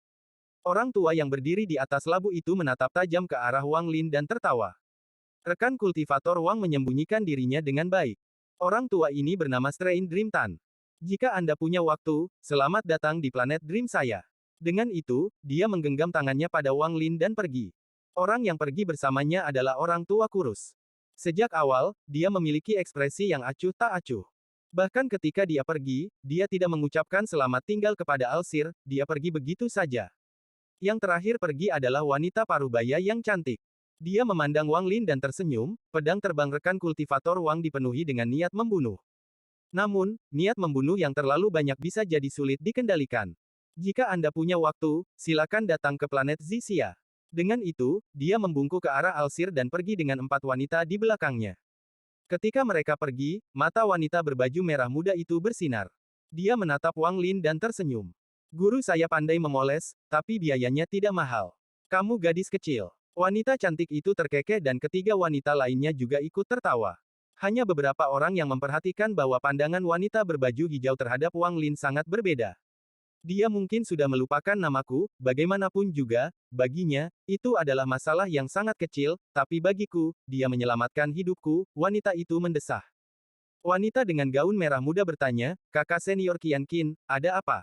Orang tua yang berdiri di atas labu itu menatap tajam ke arah Wang Lin dan tertawa. Rekan kultivator Wang menyembunyikan dirinya dengan baik. Orang tua ini bernama Strain Dream Tan. Jika Anda punya waktu, selamat datang di planet Dream saya. Dengan itu, dia menggenggam tangannya pada Wang Lin dan pergi. Orang yang pergi bersamanya adalah orang tua kurus. Sejak awal, dia memiliki ekspresi yang acuh tak acuh. Bahkan ketika dia pergi, dia tidak mengucapkan selamat tinggal kepada Alsir, dia pergi begitu saja. Yang terakhir pergi adalah wanita parubaya yang cantik. Dia memandang Wang Lin dan tersenyum, pedang terbang rekan kultivator Wang dipenuhi dengan niat membunuh. Namun, niat membunuh yang terlalu banyak bisa jadi sulit dikendalikan. Jika Anda punya waktu, silakan datang ke planet Zixia. Dengan itu, dia membungkuk ke arah Alsir dan pergi dengan 4 wanita di belakangnya. Ketika mereka pergi, mata wanita berbaju merah muda itu bersinar. Dia menatap Wang Lin dan tersenyum. "Guru saya pandai memoles, tapi biayanya tidak mahal. Kamu gadis kecil." Wanita cantik itu terkekeh dan ketiga wanita lainnya juga ikut tertawa. Hanya beberapa orang yang memperhatikan bahwa pandangan wanita berbaju hijau terhadap Wang Lin sangat berbeda. Dia mungkin sudah melupakan namaku, bagaimanapun juga, baginya, itu adalah masalah yang sangat kecil, tapi bagiku, dia menyelamatkan hidupku, wanita itu mendesah. Wanita dengan gaun merah muda bertanya, "Kakak senior Qian Qin, ada apa?"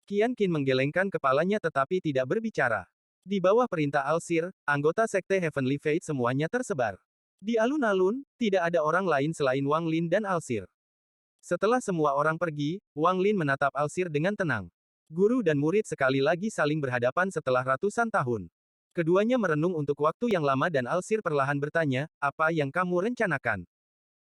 Qian Qin menggelengkan kepalanya tetapi tidak berbicara. Di bawah perintah Alsir, anggota sekte Heavenly Fate semuanya tersebar. Di alun-alun, tidak ada orang lain selain Wang Lin dan Alsir. Setelah semua orang pergi, Wang Lin menatap Alsir dengan tenang. Guru dan murid sekali lagi saling berhadapan setelah ratusan tahun. Keduanya merenung untuk waktu yang lama dan Alsir perlahan bertanya, "Apa yang kamu rencanakan?"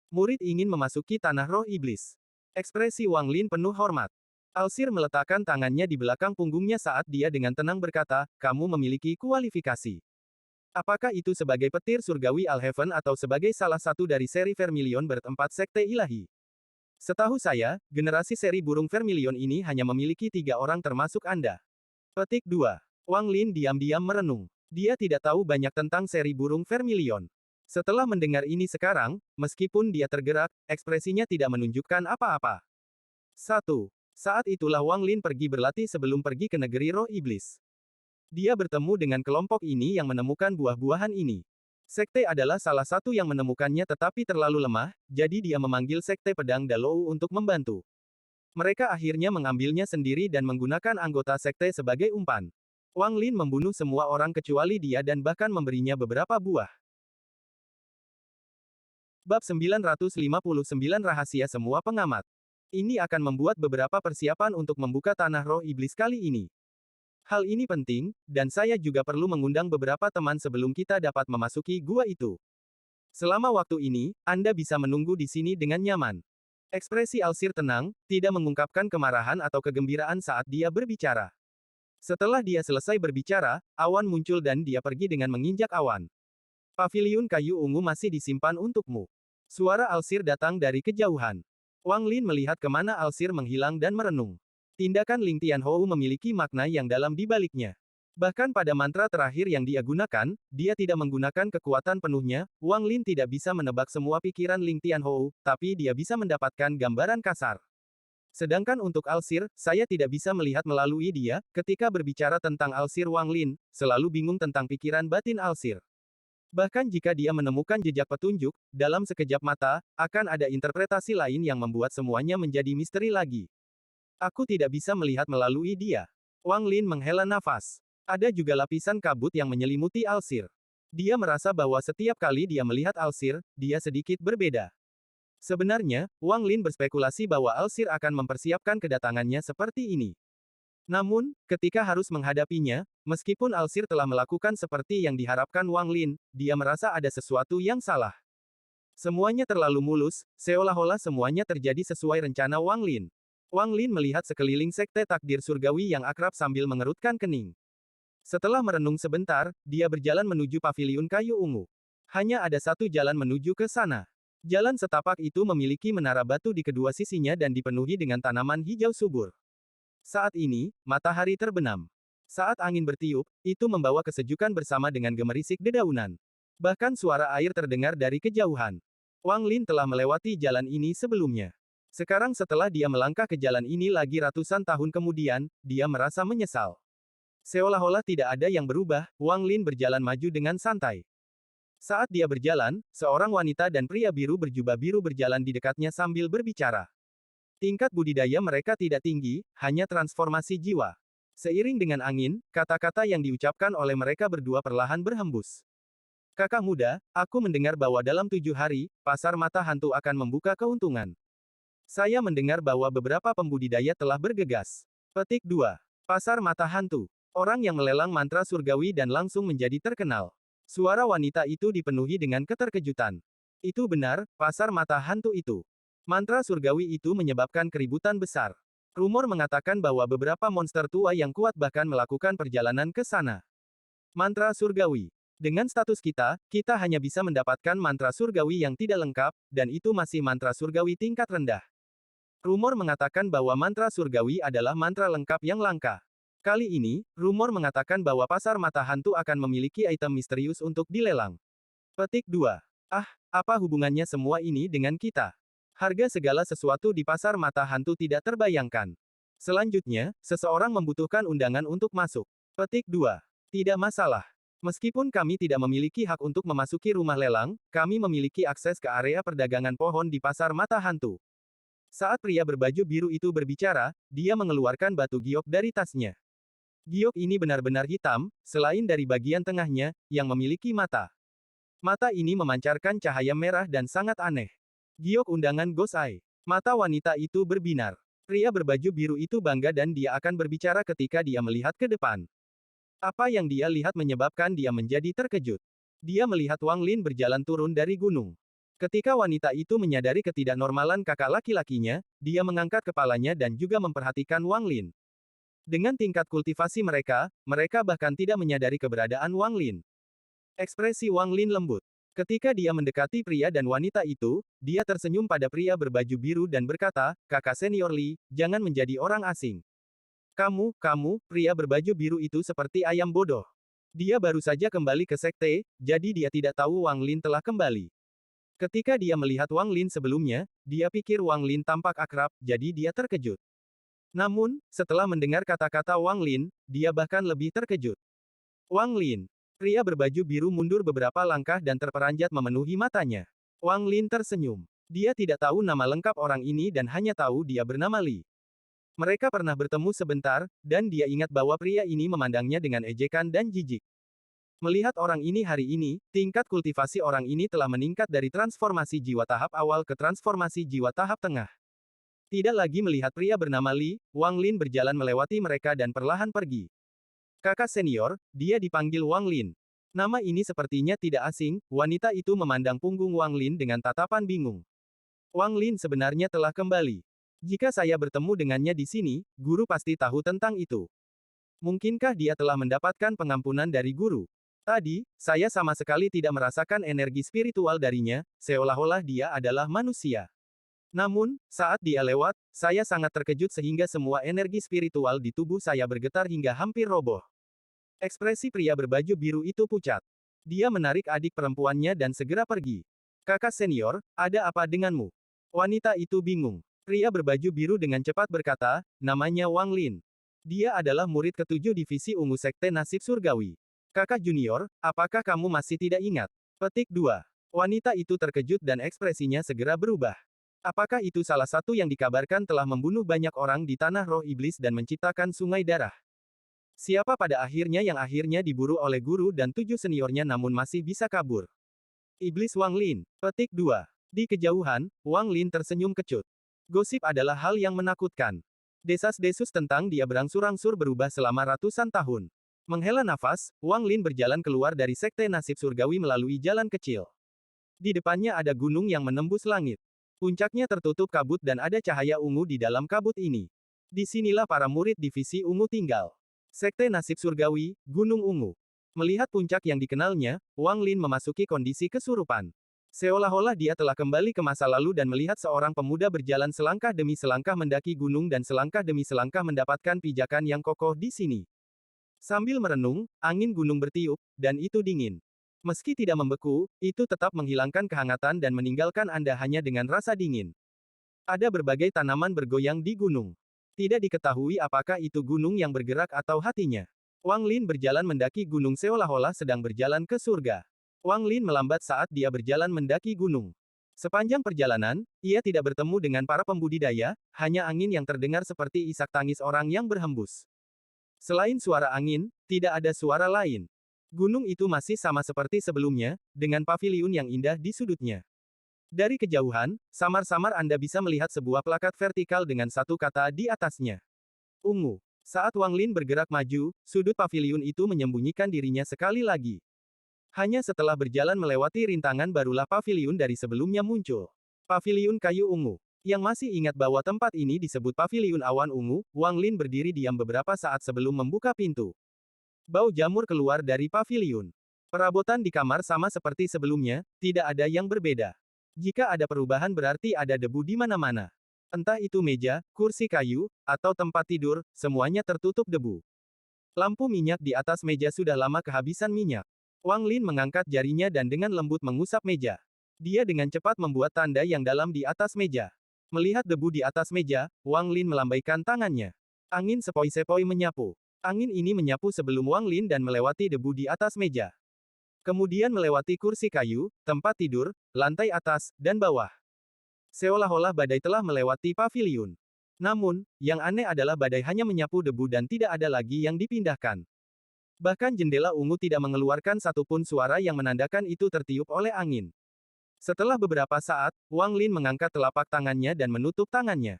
Murid ingin memasuki tanah roh iblis. Ekspresi Wang Lin penuh hormat. Alsir meletakkan tangannya di belakang punggungnya saat dia dengan tenang berkata, "Kamu memiliki kualifikasi. Apakah itu sebagai petir surgawi Alheaven atau sebagai salah satu dari seri Vermilion bertempat sekte ilahi?" Setahu saya, generasi seri burung Vermilion ini hanya memiliki 3 orang termasuk Anda. Petik 2. Wang Lin diam-diam merenung. Dia tidak tahu banyak tentang seri burung Vermilion. Setelah mendengar ini sekarang, meskipun dia tergerak, ekspresinya tidak menunjukkan apa-apa. 1. Saat itulah Wang Lin pergi berlatih sebelum pergi ke negeri roh iblis. Dia bertemu dengan kelompok ini yang menemukan buah-buahan ini. Sekte adalah salah satu yang menemukannya tetapi terlalu lemah, jadi dia memanggil Sekte Pedang Dalou untuk membantu. Mereka akhirnya mengambilnya sendiri dan menggunakan anggota sekte sebagai umpan. Wang Lin membunuh semua orang kecuali dia dan bahkan memberinya beberapa buah. Bab 959 Rahasia Semua Pengamat. Ini akan membuat beberapa persiapan untuk membuka tanah roh iblis kali ini. Hal ini penting, dan saya juga perlu mengundang beberapa teman sebelum kita dapat memasuki gua itu. Selama waktu ini, Anda bisa menunggu di sini dengan nyaman. Ekspresi Alsir tenang, tidak mengungkapkan kemarahan atau kegembiraan saat dia berbicara. Setelah dia selesai berbicara, awan muncul dan dia pergi dengan menginjak awan. "Paviliun kayu ungu masih disimpan untukmu." Suara Alsir datang dari kejauhan. Wang Lin melihat kemana Alsir menghilang dan merenung. Tindakan Ling Tianhou memiliki makna yang dalam di baliknya. Bahkan pada mantra terakhir yang dia gunakan, dia tidak menggunakan kekuatan penuhnya. Wang Lin tidak bisa menebak semua pikiran Ling Tianhou, tapi dia bisa mendapatkan gambaran kasar. Sedangkan untuk Alsir, saya tidak bisa melihat melalui dia. Ketika berbicara tentang Alsir, Wang Lin selalu bingung tentang pikiran batin Alsir. Bahkan jika dia menemukan jejak petunjuk, dalam sekejap mata, akan ada interpretasi lain yang membuat semuanya menjadi misteri lagi. Aku tidak bisa melihat melalui dia. Wang Lin menghela nafas. Ada juga lapisan kabut yang menyelimuti Alsir. Dia merasa bahwa setiap kali dia melihat Alsir, dia sedikit berbeda. Sebenarnya, Wang Lin berspekulasi bahwa Alsir akan mempersiapkan kedatangannya seperti ini. Namun, ketika harus menghadapinya, meskipun Alsir telah melakukan seperti yang diharapkan Wang Lin, dia merasa ada sesuatu yang salah. Semuanya terlalu mulus, seolah-olah semuanya terjadi sesuai rencana Wang Lin. Wang Lin melihat sekeliling sekte takdir surgawi yang akrab sambil mengerutkan kening. Setelah merenung sebentar, dia berjalan menuju paviliun kayu ungu. Hanya ada satu jalan menuju ke sana. Jalan setapak itu memiliki menara batu di kedua sisinya dan dipenuhi dengan tanaman hijau subur. Saat ini, matahari terbenam. Saat angin bertiup, itu membawa kesejukan bersama dengan gemerisik dedaunan. Bahkan suara air terdengar dari kejauhan. Wang Lin telah melewati jalan ini sebelumnya. Sekarang setelah dia melangkah ke jalan ini lagi ratusan tahun kemudian, dia merasa menyesal. Seolah-olah tidak ada yang berubah, Wang Lin berjalan maju dengan santai. Saat dia berjalan, seorang wanita dan pria biru berjubah biru berjalan di dekatnya sambil berbicara. Tingkat budidaya mereka tidak tinggi, hanya transformasi jiwa. Seiring dengan angin, kata-kata yang diucapkan oleh mereka berdua perlahan berhembus. Kakak muda, aku mendengar bahwa dalam 7 hari, pasar mata hantu akan membuka keuntungan. Saya mendengar bahwa beberapa pembudidaya telah bergegas. Petik 2. Pasar mata hantu. Orang yang melelang mantra surgawi dan langsung menjadi terkenal. Suara wanita itu dipenuhi dengan keterkejutan. Itu benar, pasar mata hantu itu. Mantra surgawi itu menyebabkan keributan besar. Rumor mengatakan bahwa beberapa monster tua yang kuat bahkan melakukan perjalanan ke sana. Mantra surgawi. Dengan status kita, kita hanya bisa mendapatkan mantra surgawi yang tidak lengkap, dan itu masih mantra surgawi tingkat rendah. Rumor mengatakan bahwa mantra surgawi adalah mantra lengkap yang langka. Kali ini, rumor mengatakan bahwa pasar mata hantu akan memiliki item misterius untuk dilelang. Petik 2. Ah, apa hubungannya semua ini dengan kita? Harga segala sesuatu di pasar mata hantu tidak terbayangkan. Selanjutnya, seseorang membutuhkan undangan untuk masuk. Petik 2. Tidak masalah. Meskipun kami tidak memiliki hak untuk memasuki rumah lelang, kami memiliki akses ke area perdagangan pohon di pasar mata hantu. Saat pria berbaju biru itu berbicara, dia mengeluarkan batu giok dari tasnya. Giok ini benar-benar hitam, selain dari bagian tengahnya, yang memiliki mata. Mata ini memancarkan cahaya merah dan sangat aneh. Giok undangan Gosai. Mata wanita itu berbinar. Pria berbaju biru itu bangga dan dia akan berbicara ketika dia melihat ke depan. Apa yang dia lihat menyebabkan dia menjadi terkejut. Dia melihat Wang Lin berjalan turun dari gunung. Ketika wanita itu menyadari ketidaknormalan kakak laki-lakinya, dia mengangkat kepalanya dan juga memperhatikan Wang Lin. Dengan tingkat kultivasi mereka, mereka bahkan tidak menyadari keberadaan Wang Lin. Ekspresi Wang Lin lembut. Ketika dia mendekati pria dan wanita itu, dia tersenyum pada pria berbaju biru dan berkata, "Kakak senior Li, jangan menjadi orang asing. Kamu, pria berbaju biru itu seperti ayam bodoh. Dia baru saja kembali ke sekte, jadi dia tidak tahu Wang Lin telah kembali." Ketika dia melihat Wang Lin sebelumnya, dia pikir Wang Lin tampak akrab, jadi dia terkejut. Namun, setelah mendengar kata-kata Wang Lin, dia bahkan lebih terkejut. Wang Lin. Pria berbaju biru mundur beberapa langkah dan terperanjat memenuhi matanya. Wang Lin tersenyum. Dia tidak tahu nama lengkap orang ini dan hanya tahu dia bernama Li. Mereka pernah bertemu sebentar, dan dia ingat bahwa pria ini memandangnya dengan ejekan dan jijik. Melihat orang ini hari ini, tingkat kultivasi orang ini telah meningkat dari transformasi jiwa tahap awal ke transformasi jiwa tahap tengah. Tidak lagi melihat pria bernama Li, Wang Lin berjalan melewati mereka dan perlahan pergi. Kakak senior, dia dipanggil Wang Lin. Nama ini sepertinya tidak asing, wanita itu memandang punggung Wang Lin dengan tatapan bingung. Wang Lin sebenarnya telah kembali. Jika saya bertemu dengannya di sini, guru pasti tahu tentang itu. Mungkinkah dia telah mendapatkan pengampunan dari guru? Tadi, saya sama sekali tidak merasakan energi spiritual darinya, seolah-olah dia adalah manusia. Namun, saat dia lewat, saya sangat terkejut sehingga semua energi spiritual di tubuh saya bergetar hingga hampir roboh. Ekspresi pria berbaju biru itu pucat. Dia menarik adik perempuannya dan segera pergi. Kakak senior, ada apa denganmu? Wanita itu bingung. Pria berbaju biru dengan cepat berkata, namanya Wang Lin. Dia adalah murid ketujuh divisi ungu Sekte Nasib Surgawi. Kakak junior, apakah kamu masih tidak ingat? Petik 2. Wanita itu terkejut dan ekspresinya segera berubah. Apakah itu salah satu yang dikabarkan telah membunuh banyak orang di tanah roh iblis dan menciptakan sungai darah? Siapa pada akhirnya yang akhirnya diburu oleh guru dan tujuh seniornya namun masih bisa kabur? Iblis Wang Lin. Petik 2. Di kejauhan, Wang Lin tersenyum kecut. Gosip adalah hal yang menakutkan. Desas-desus tentang dia berangsur-angsur berubah selama ratusan tahun. Menghela nafas, Wang Lin berjalan keluar dari Sekte Nasib Surgawi melalui jalan kecil. Di depannya ada gunung yang menembus langit. Puncaknya tertutup kabut dan ada cahaya ungu di dalam kabut ini. Disinilah para murid divisi ungu tinggal. Sekte Nasib Surgawi, Gunung Ungu. Melihat puncak yang dikenalnya, Wang Lin memasuki kondisi kesurupan. Seolah-olah dia telah kembali ke masa lalu dan melihat seorang pemuda berjalan selangkah demi selangkah mendaki gunung dan selangkah demi selangkah mendapatkan pijakan yang kokoh di sini. Sambil merenung, angin gunung bertiup, dan itu dingin. Meski tidak membeku, itu tetap menghilangkan kehangatan dan meninggalkan Anda hanya dengan rasa dingin. Ada berbagai tanaman bergoyang di gunung. Tidak diketahui apakah itu gunung yang bergerak atau hatinya. Wang Lin berjalan mendaki gunung seolah-olah sedang berjalan ke surga. Wang Lin melambat saat dia berjalan mendaki gunung. Sepanjang perjalanan, ia tidak bertemu dengan para pembudidaya, hanya angin yang terdengar seperti isak tangis orang yang berhembus. Selain suara angin, tidak ada suara lain. Gunung itu masih sama seperti sebelumnya, dengan paviliun yang indah di sudutnya. Dari kejauhan, samar-samar Anda bisa melihat sebuah plakat vertikal dengan satu kata di atasnya. Ungu. Saat Wang Lin bergerak maju, sudut paviliun itu menyembunyikan dirinya sekali lagi. Hanya setelah berjalan melewati rintangan barulah paviliun dari sebelumnya muncul. Paviliun kayu ungu. Yang masih ingat bahwa tempat ini disebut paviliun awan ungu, Wang Lin berdiri diam beberapa saat sebelum membuka pintu. Bau jamur keluar dari paviliun. Perabotan di kamar sama seperti sebelumnya, tidak ada yang berbeda. Jika ada perubahan berarti ada debu di mana-mana. Entah itu meja, kursi kayu, atau tempat tidur, semuanya tertutup debu. Lampu minyak di atas meja sudah lama kehabisan minyak. Wang Lin mengangkat jarinya dan dengan lembut mengusap meja. Dia dengan cepat membuat tanda yang dalam di atas meja. Melihat debu di atas meja, Wang Lin melambaikan tangannya. Angin sepoi-sepoi menyapu. Angin ini menyapu sebelum Wang Lin dan melewati debu di atas meja. Kemudian melewati kursi kayu, tempat tidur, lantai atas, dan bawah. Seolah-olah badai telah melewati paviliun. Namun, yang aneh adalah badai hanya menyapu debu dan tidak ada lagi yang dipindahkan. Bahkan jendela ungu tidak mengeluarkan satupun suara yang menandakan itu tertiup oleh angin. Setelah beberapa saat, Wang Lin mengangkat telapak tangannya dan menutup tangannya.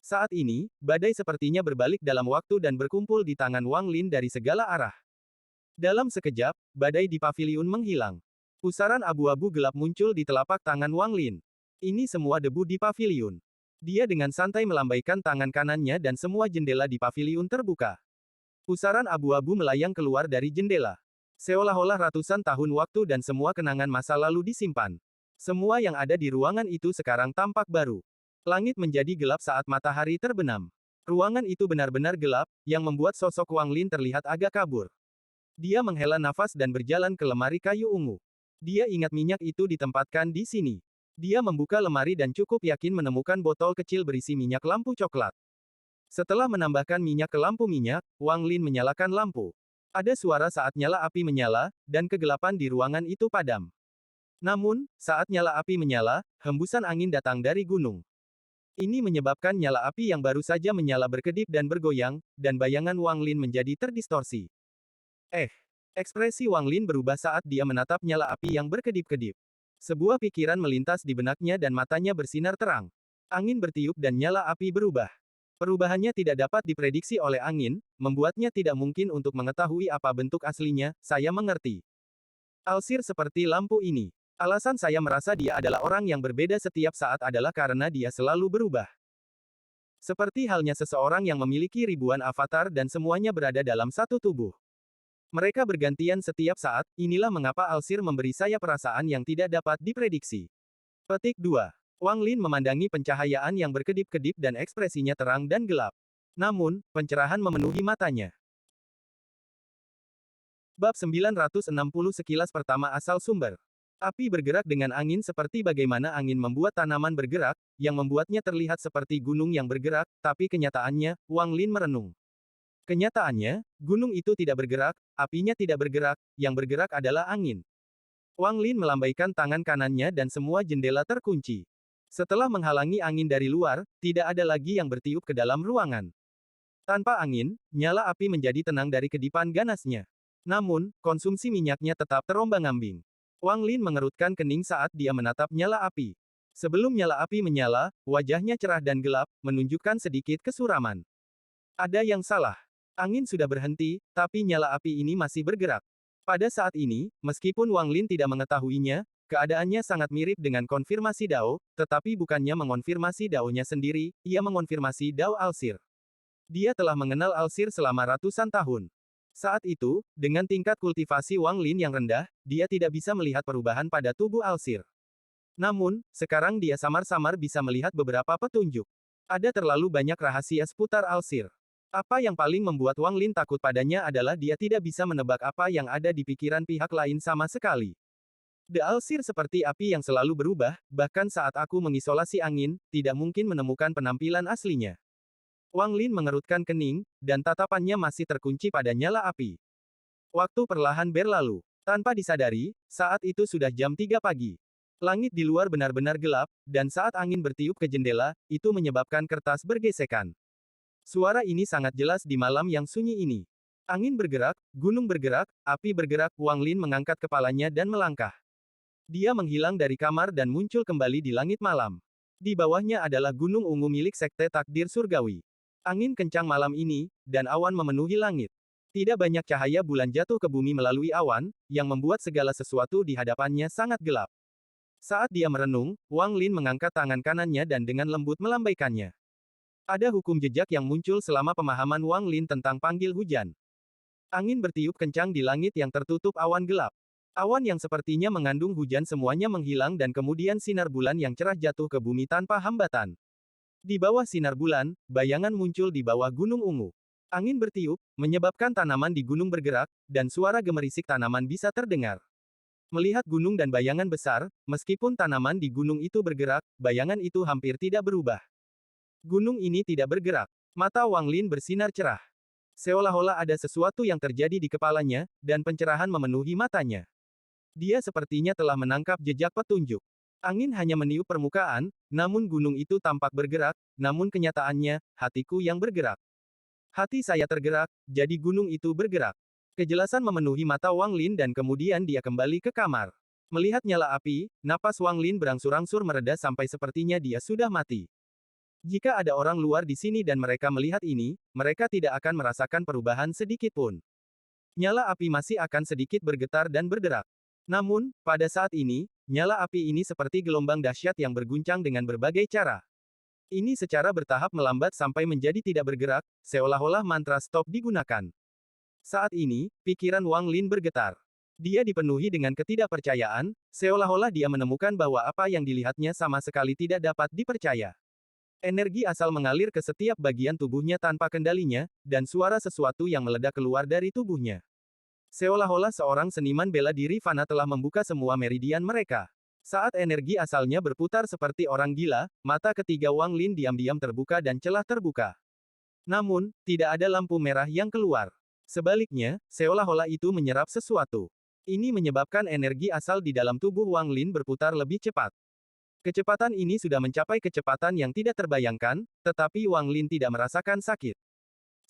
Saat ini, badai sepertinya berbalik dalam waktu dan berkumpul di tangan Wang Lin dari segala arah. Dalam sekejap, badai di paviliun menghilang. Pusaran abu-abu gelap muncul di telapak tangan Wang Lin. Ini semua debu di paviliun. Dia dengan santai melambaikan tangan kanannya dan semua jendela di paviliun terbuka. Pusaran abu-abu melayang keluar dari jendela. Seolah-olah ratusan tahun waktu dan semua kenangan masa lalu disimpan. Semua yang ada di ruangan itu sekarang tampak baru. Langit menjadi gelap saat matahari terbenam. Ruangan itu benar-benar gelap, yang membuat sosok Wang Lin terlihat agak kabur. Dia menghela nafas dan berjalan ke lemari kayu ungu. Dia ingat minyak itu ditempatkan di sini. Dia membuka lemari dan cukup yakin menemukan botol kecil berisi minyak lampu coklat. Setelah menambahkan minyak ke lampu minyak, Wang Lin menyalakan lampu. Ada suara saat nyala api menyala, dan kegelapan di ruangan itu padam. Namun, saat nyala api menyala, hembusan angin datang dari gunung. Ini menyebabkan nyala api yang baru saja menyala berkedip dan bergoyang, dan bayangan Wang Lin menjadi terdistorsi. Ekspresi Wang Lin berubah saat dia menatap nyala api yang berkedip-kedip. Sebuah pikiran melintas di benaknya dan matanya bersinar terang. Angin bertiup dan nyala api berubah. Perubahannya tidak dapat diprediksi oleh angin, membuatnya tidak mungkin untuk mengetahui apa bentuk aslinya, saya mengerti. Alsir seperti lampu ini. Alasan saya merasa dia adalah orang yang berbeda setiap saat adalah karena dia selalu berubah. Seperti halnya seseorang yang memiliki ribuan avatar dan semuanya berada dalam satu tubuh. Mereka bergantian setiap saat, inilah mengapa Alsir memberi saya perasaan yang tidak dapat diprediksi. Petik 2. Wang Lin memandangi pencahayaan yang berkedip-kedip dan ekspresinya terang dan gelap. Namun, pencerahan memenuhi matanya. Bab 960 sekilas pertama asal sumber. Api bergerak dengan angin seperti bagaimana angin membuat tanaman bergerak, yang membuatnya terlihat seperti gunung yang bergerak, tapi kenyataannya, Wang Lin merenung. Kenyataannya, gunung itu tidak bergerak, apinya tidak bergerak, yang bergerak adalah angin. Wang Lin melambaikan tangan kanannya dan semua jendela terkunci. Setelah menghalangi angin dari luar, tidak ada lagi yang bertiup ke dalam ruangan. Tanpa angin, nyala api menjadi tenang dari kedipan ganasnya. Namun, konsumsi minyaknya tetap terombang-ambing. Wang Lin mengerutkan kening saat dia menatap nyala api. Sebelum nyala api menyala, wajahnya cerah dan gelap, menunjukkan sedikit kesuraman. Ada yang salah. Angin sudah berhenti, tapi nyala api ini masih bergerak. Pada saat ini, meskipun Wang Lin tidak mengetahuinya, keadaannya sangat mirip dengan konfirmasi Dao, tetapi bukannya mengonfirmasi Dao-nya sendiri, ia mengonfirmasi Dao Alsir. Dia telah mengenal Alsir selama ratusan tahun. Saat itu, dengan tingkat kultivasi Wang Lin yang rendah, dia tidak bisa melihat perubahan pada tubuh Alsir. Namun, sekarang dia samar-samar bisa melihat beberapa petunjuk. Ada terlalu banyak rahasia seputar Alsir. Apa yang paling membuat Wang Lin takut padanya adalah dia tidak bisa menebak apa yang ada di pikiran pihak lain sama sekali. The Alsir seperti api yang selalu berubah, bahkan saat aku mengisolasi angin, tidak mungkin menemukan penampilan aslinya. Wang Lin mengerutkan kening, dan tatapannya masih terkunci pada nyala api. Waktu perlahan berlalu. Tanpa disadari, saat itu sudah jam 3 pagi. Langit di luar benar-benar gelap, dan saat angin bertiup ke jendela, itu menyebabkan kertas bergesekan. Suara ini sangat jelas di malam yang sunyi ini. Angin bergerak, gunung bergerak, api bergerak, Wang Lin mengangkat kepalanya dan melangkah. Dia menghilang dari kamar dan muncul kembali di langit malam. Di bawahnya adalah gunung ungu milik Sekte Takdir Surgawi. Angin kencang malam ini, dan awan memenuhi langit. Tidak banyak cahaya bulan jatuh ke bumi melalui awan, yang membuat segala sesuatu di hadapannya sangat gelap. Saat dia merenung, Wang Lin mengangkat tangan kanannya dan dengan lembut melambaikannya. Ada hukum jejak yang muncul selama pemahaman Wang Lin tentang panggil hujan. Angin bertiup kencang di langit yang tertutup awan gelap. Awan yang sepertinya mengandung hujan semuanya menghilang dan kemudian sinar bulan yang cerah jatuh ke bumi tanpa hambatan. Di bawah sinar bulan, bayangan muncul di bawah gunung ungu. Angin bertiup, menyebabkan tanaman di gunung bergerak, dan suara gemerisik tanaman bisa terdengar. Melihat gunung dan bayangan besar, meskipun tanaman di gunung itu bergerak, bayangan itu hampir tidak berubah. Gunung ini tidak bergerak. Mata Wang Lin bersinar cerah. Seolah-olah ada sesuatu yang terjadi di kepalanya, dan pencerahan memenuhi matanya. Dia sepertinya telah menangkap jejak petunjuk. Angin hanya meniup permukaan, namun gunung itu tampak bergerak, namun kenyataannya, hatiku yang bergerak. Hati saya tergerak, jadi gunung itu bergerak. Kejelasan memenuhi mata Wang Lin dan kemudian dia kembali ke kamar. Melihat nyala api, napas Wang Lin berangsur-angsur mereda sampai sepertinya dia sudah mati. Jika ada orang luar di sini dan mereka melihat ini, mereka tidak akan merasakan perubahan sedikit pun. Nyala api masih akan sedikit bergetar dan berderak. Namun, pada saat ini, nyala api ini seperti gelombang dahsyat yang berguncang dengan berbagai cara. Ini secara bertahap melambat sampai menjadi tidak bergerak, seolah-olah mantra stop digunakan. Saat ini, pikiran Wang Lin bergetar. Dia dipenuhi dengan ketidakpercayaan, seolah-olah dia menemukan bahwa apa yang dilihatnya sama sekali tidak dapat dipercaya. Energi asal mengalir ke setiap bagian tubuhnya tanpa kendalinya, dan suara sesuatu yang meledak keluar dari tubuhnya. Seolah-olah seorang seniman bela diri fana telah membuka semua meridian mereka. Saat energi asalnya berputar seperti orang gila, mata ketiga Wang Lin diam-diam terbuka dan celah terbuka. Namun, tidak ada lampu merah yang keluar. Sebaliknya, seolah-olah itu menyerap sesuatu. Ini menyebabkan energi asal di dalam tubuh Wang Lin berputar lebih cepat. Kecepatan ini sudah mencapai kecepatan yang tidak terbayangkan, tetapi Wang Lin tidak merasakan sakit.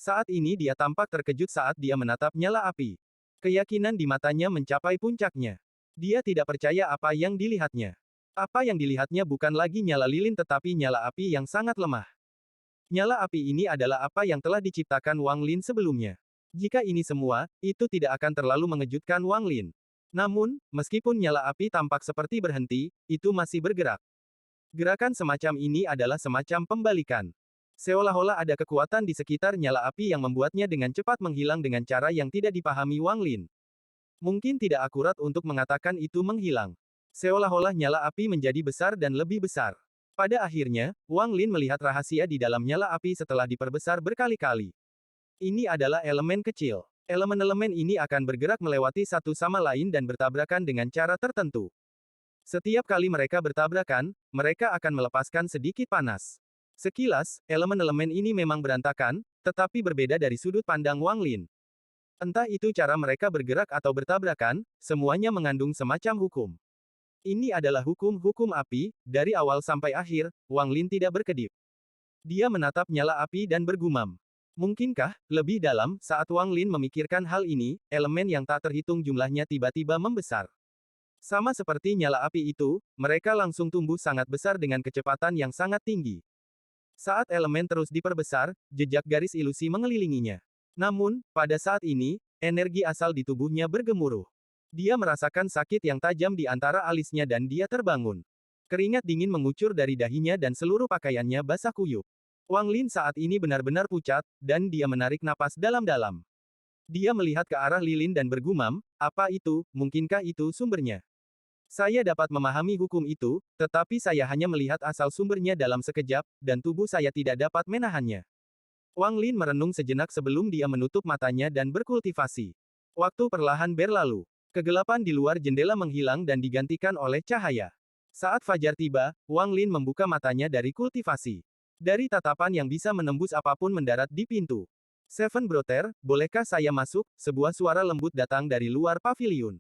Saat ini dia tampak terkejut saat dia menatap nyala api. Keyakinan di matanya mencapai puncaknya. Dia tidak percaya apa yang dilihatnya. Apa yang dilihatnya bukan lagi nyala lilin tetapi nyala api yang sangat lemah. Nyala api ini adalah apa yang telah diciptakan Wang Lin sebelumnya. Jika ini semua, itu tidak akan terlalu mengejutkan Wang Lin. Namun, meskipun nyala api tampak seperti berhenti, itu masih bergerak. Gerakan semacam ini adalah semacam pembalikan. Seolah-olah ada kekuatan di sekitar nyala api yang membuatnya dengan cepat menghilang dengan cara yang tidak dipahami Wang Lin. Mungkin tidak akurat untuk mengatakan itu menghilang. Seolah-olah nyala api menjadi besar dan lebih besar. Pada akhirnya, Wang Lin melihat rahasia di dalam nyala api setelah diperbesar berkali-kali. Ini adalah elemen kecil. Elemen-elemen ini akan bergerak melewati satu sama lain dan bertabrakan dengan cara tertentu. Setiap kali mereka bertabrakan, mereka akan melepaskan sedikit panas. Sekilas, elemen-elemen ini memang berantakan, tetapi berbeda dari sudut pandang Wang Lin. Entah itu cara mereka bergerak atau bertabrakan, semuanya mengandung semacam hukum. Ini adalah hukum-hukum api, dari awal sampai akhir, Wang Lin tidak berkedip. Dia menatap nyala api dan bergumam. Mungkinkah, lebih dalam, saat Wang Lin memikirkan hal ini, elemen yang tak terhitung jumlahnya tiba-tiba membesar. Sama seperti nyala api itu, mereka langsung tumbuh sangat besar dengan kecepatan yang sangat tinggi. Saat elemen terus diperbesar, jejak garis ilusi mengelilinginya. Namun, pada saat ini, energi asal di tubuhnya bergemuruh. Dia merasakan sakit yang tajam di antara alisnya dan dia terbangun. Keringat dingin mengucur dari dahinya dan seluruh pakaiannya basah kuyup. Wang Lin saat ini benar-benar pucat, dan dia menarik napas dalam-dalam. Dia melihat ke arah lilin dan bergumam, apa itu, mungkinkah itu sumbernya? Saya dapat memahami hukum itu, tetapi saya hanya melihat asal sumbernya dalam sekejap, dan tubuh saya tidak dapat menahannya. Wang Lin merenung sejenak sebelum dia menutup matanya dan berkultivasi. Waktu perlahan berlalu. Kegelapan di luar jendela menghilang dan digantikan oleh cahaya. Saat fajar tiba, Wang Lin membuka matanya dari kultivasi. Dari tatapan yang bisa menembus apapun mendarat di pintu. Seven Brother, bolehkah saya masuk? Sebuah suara lembut datang dari luar paviliun.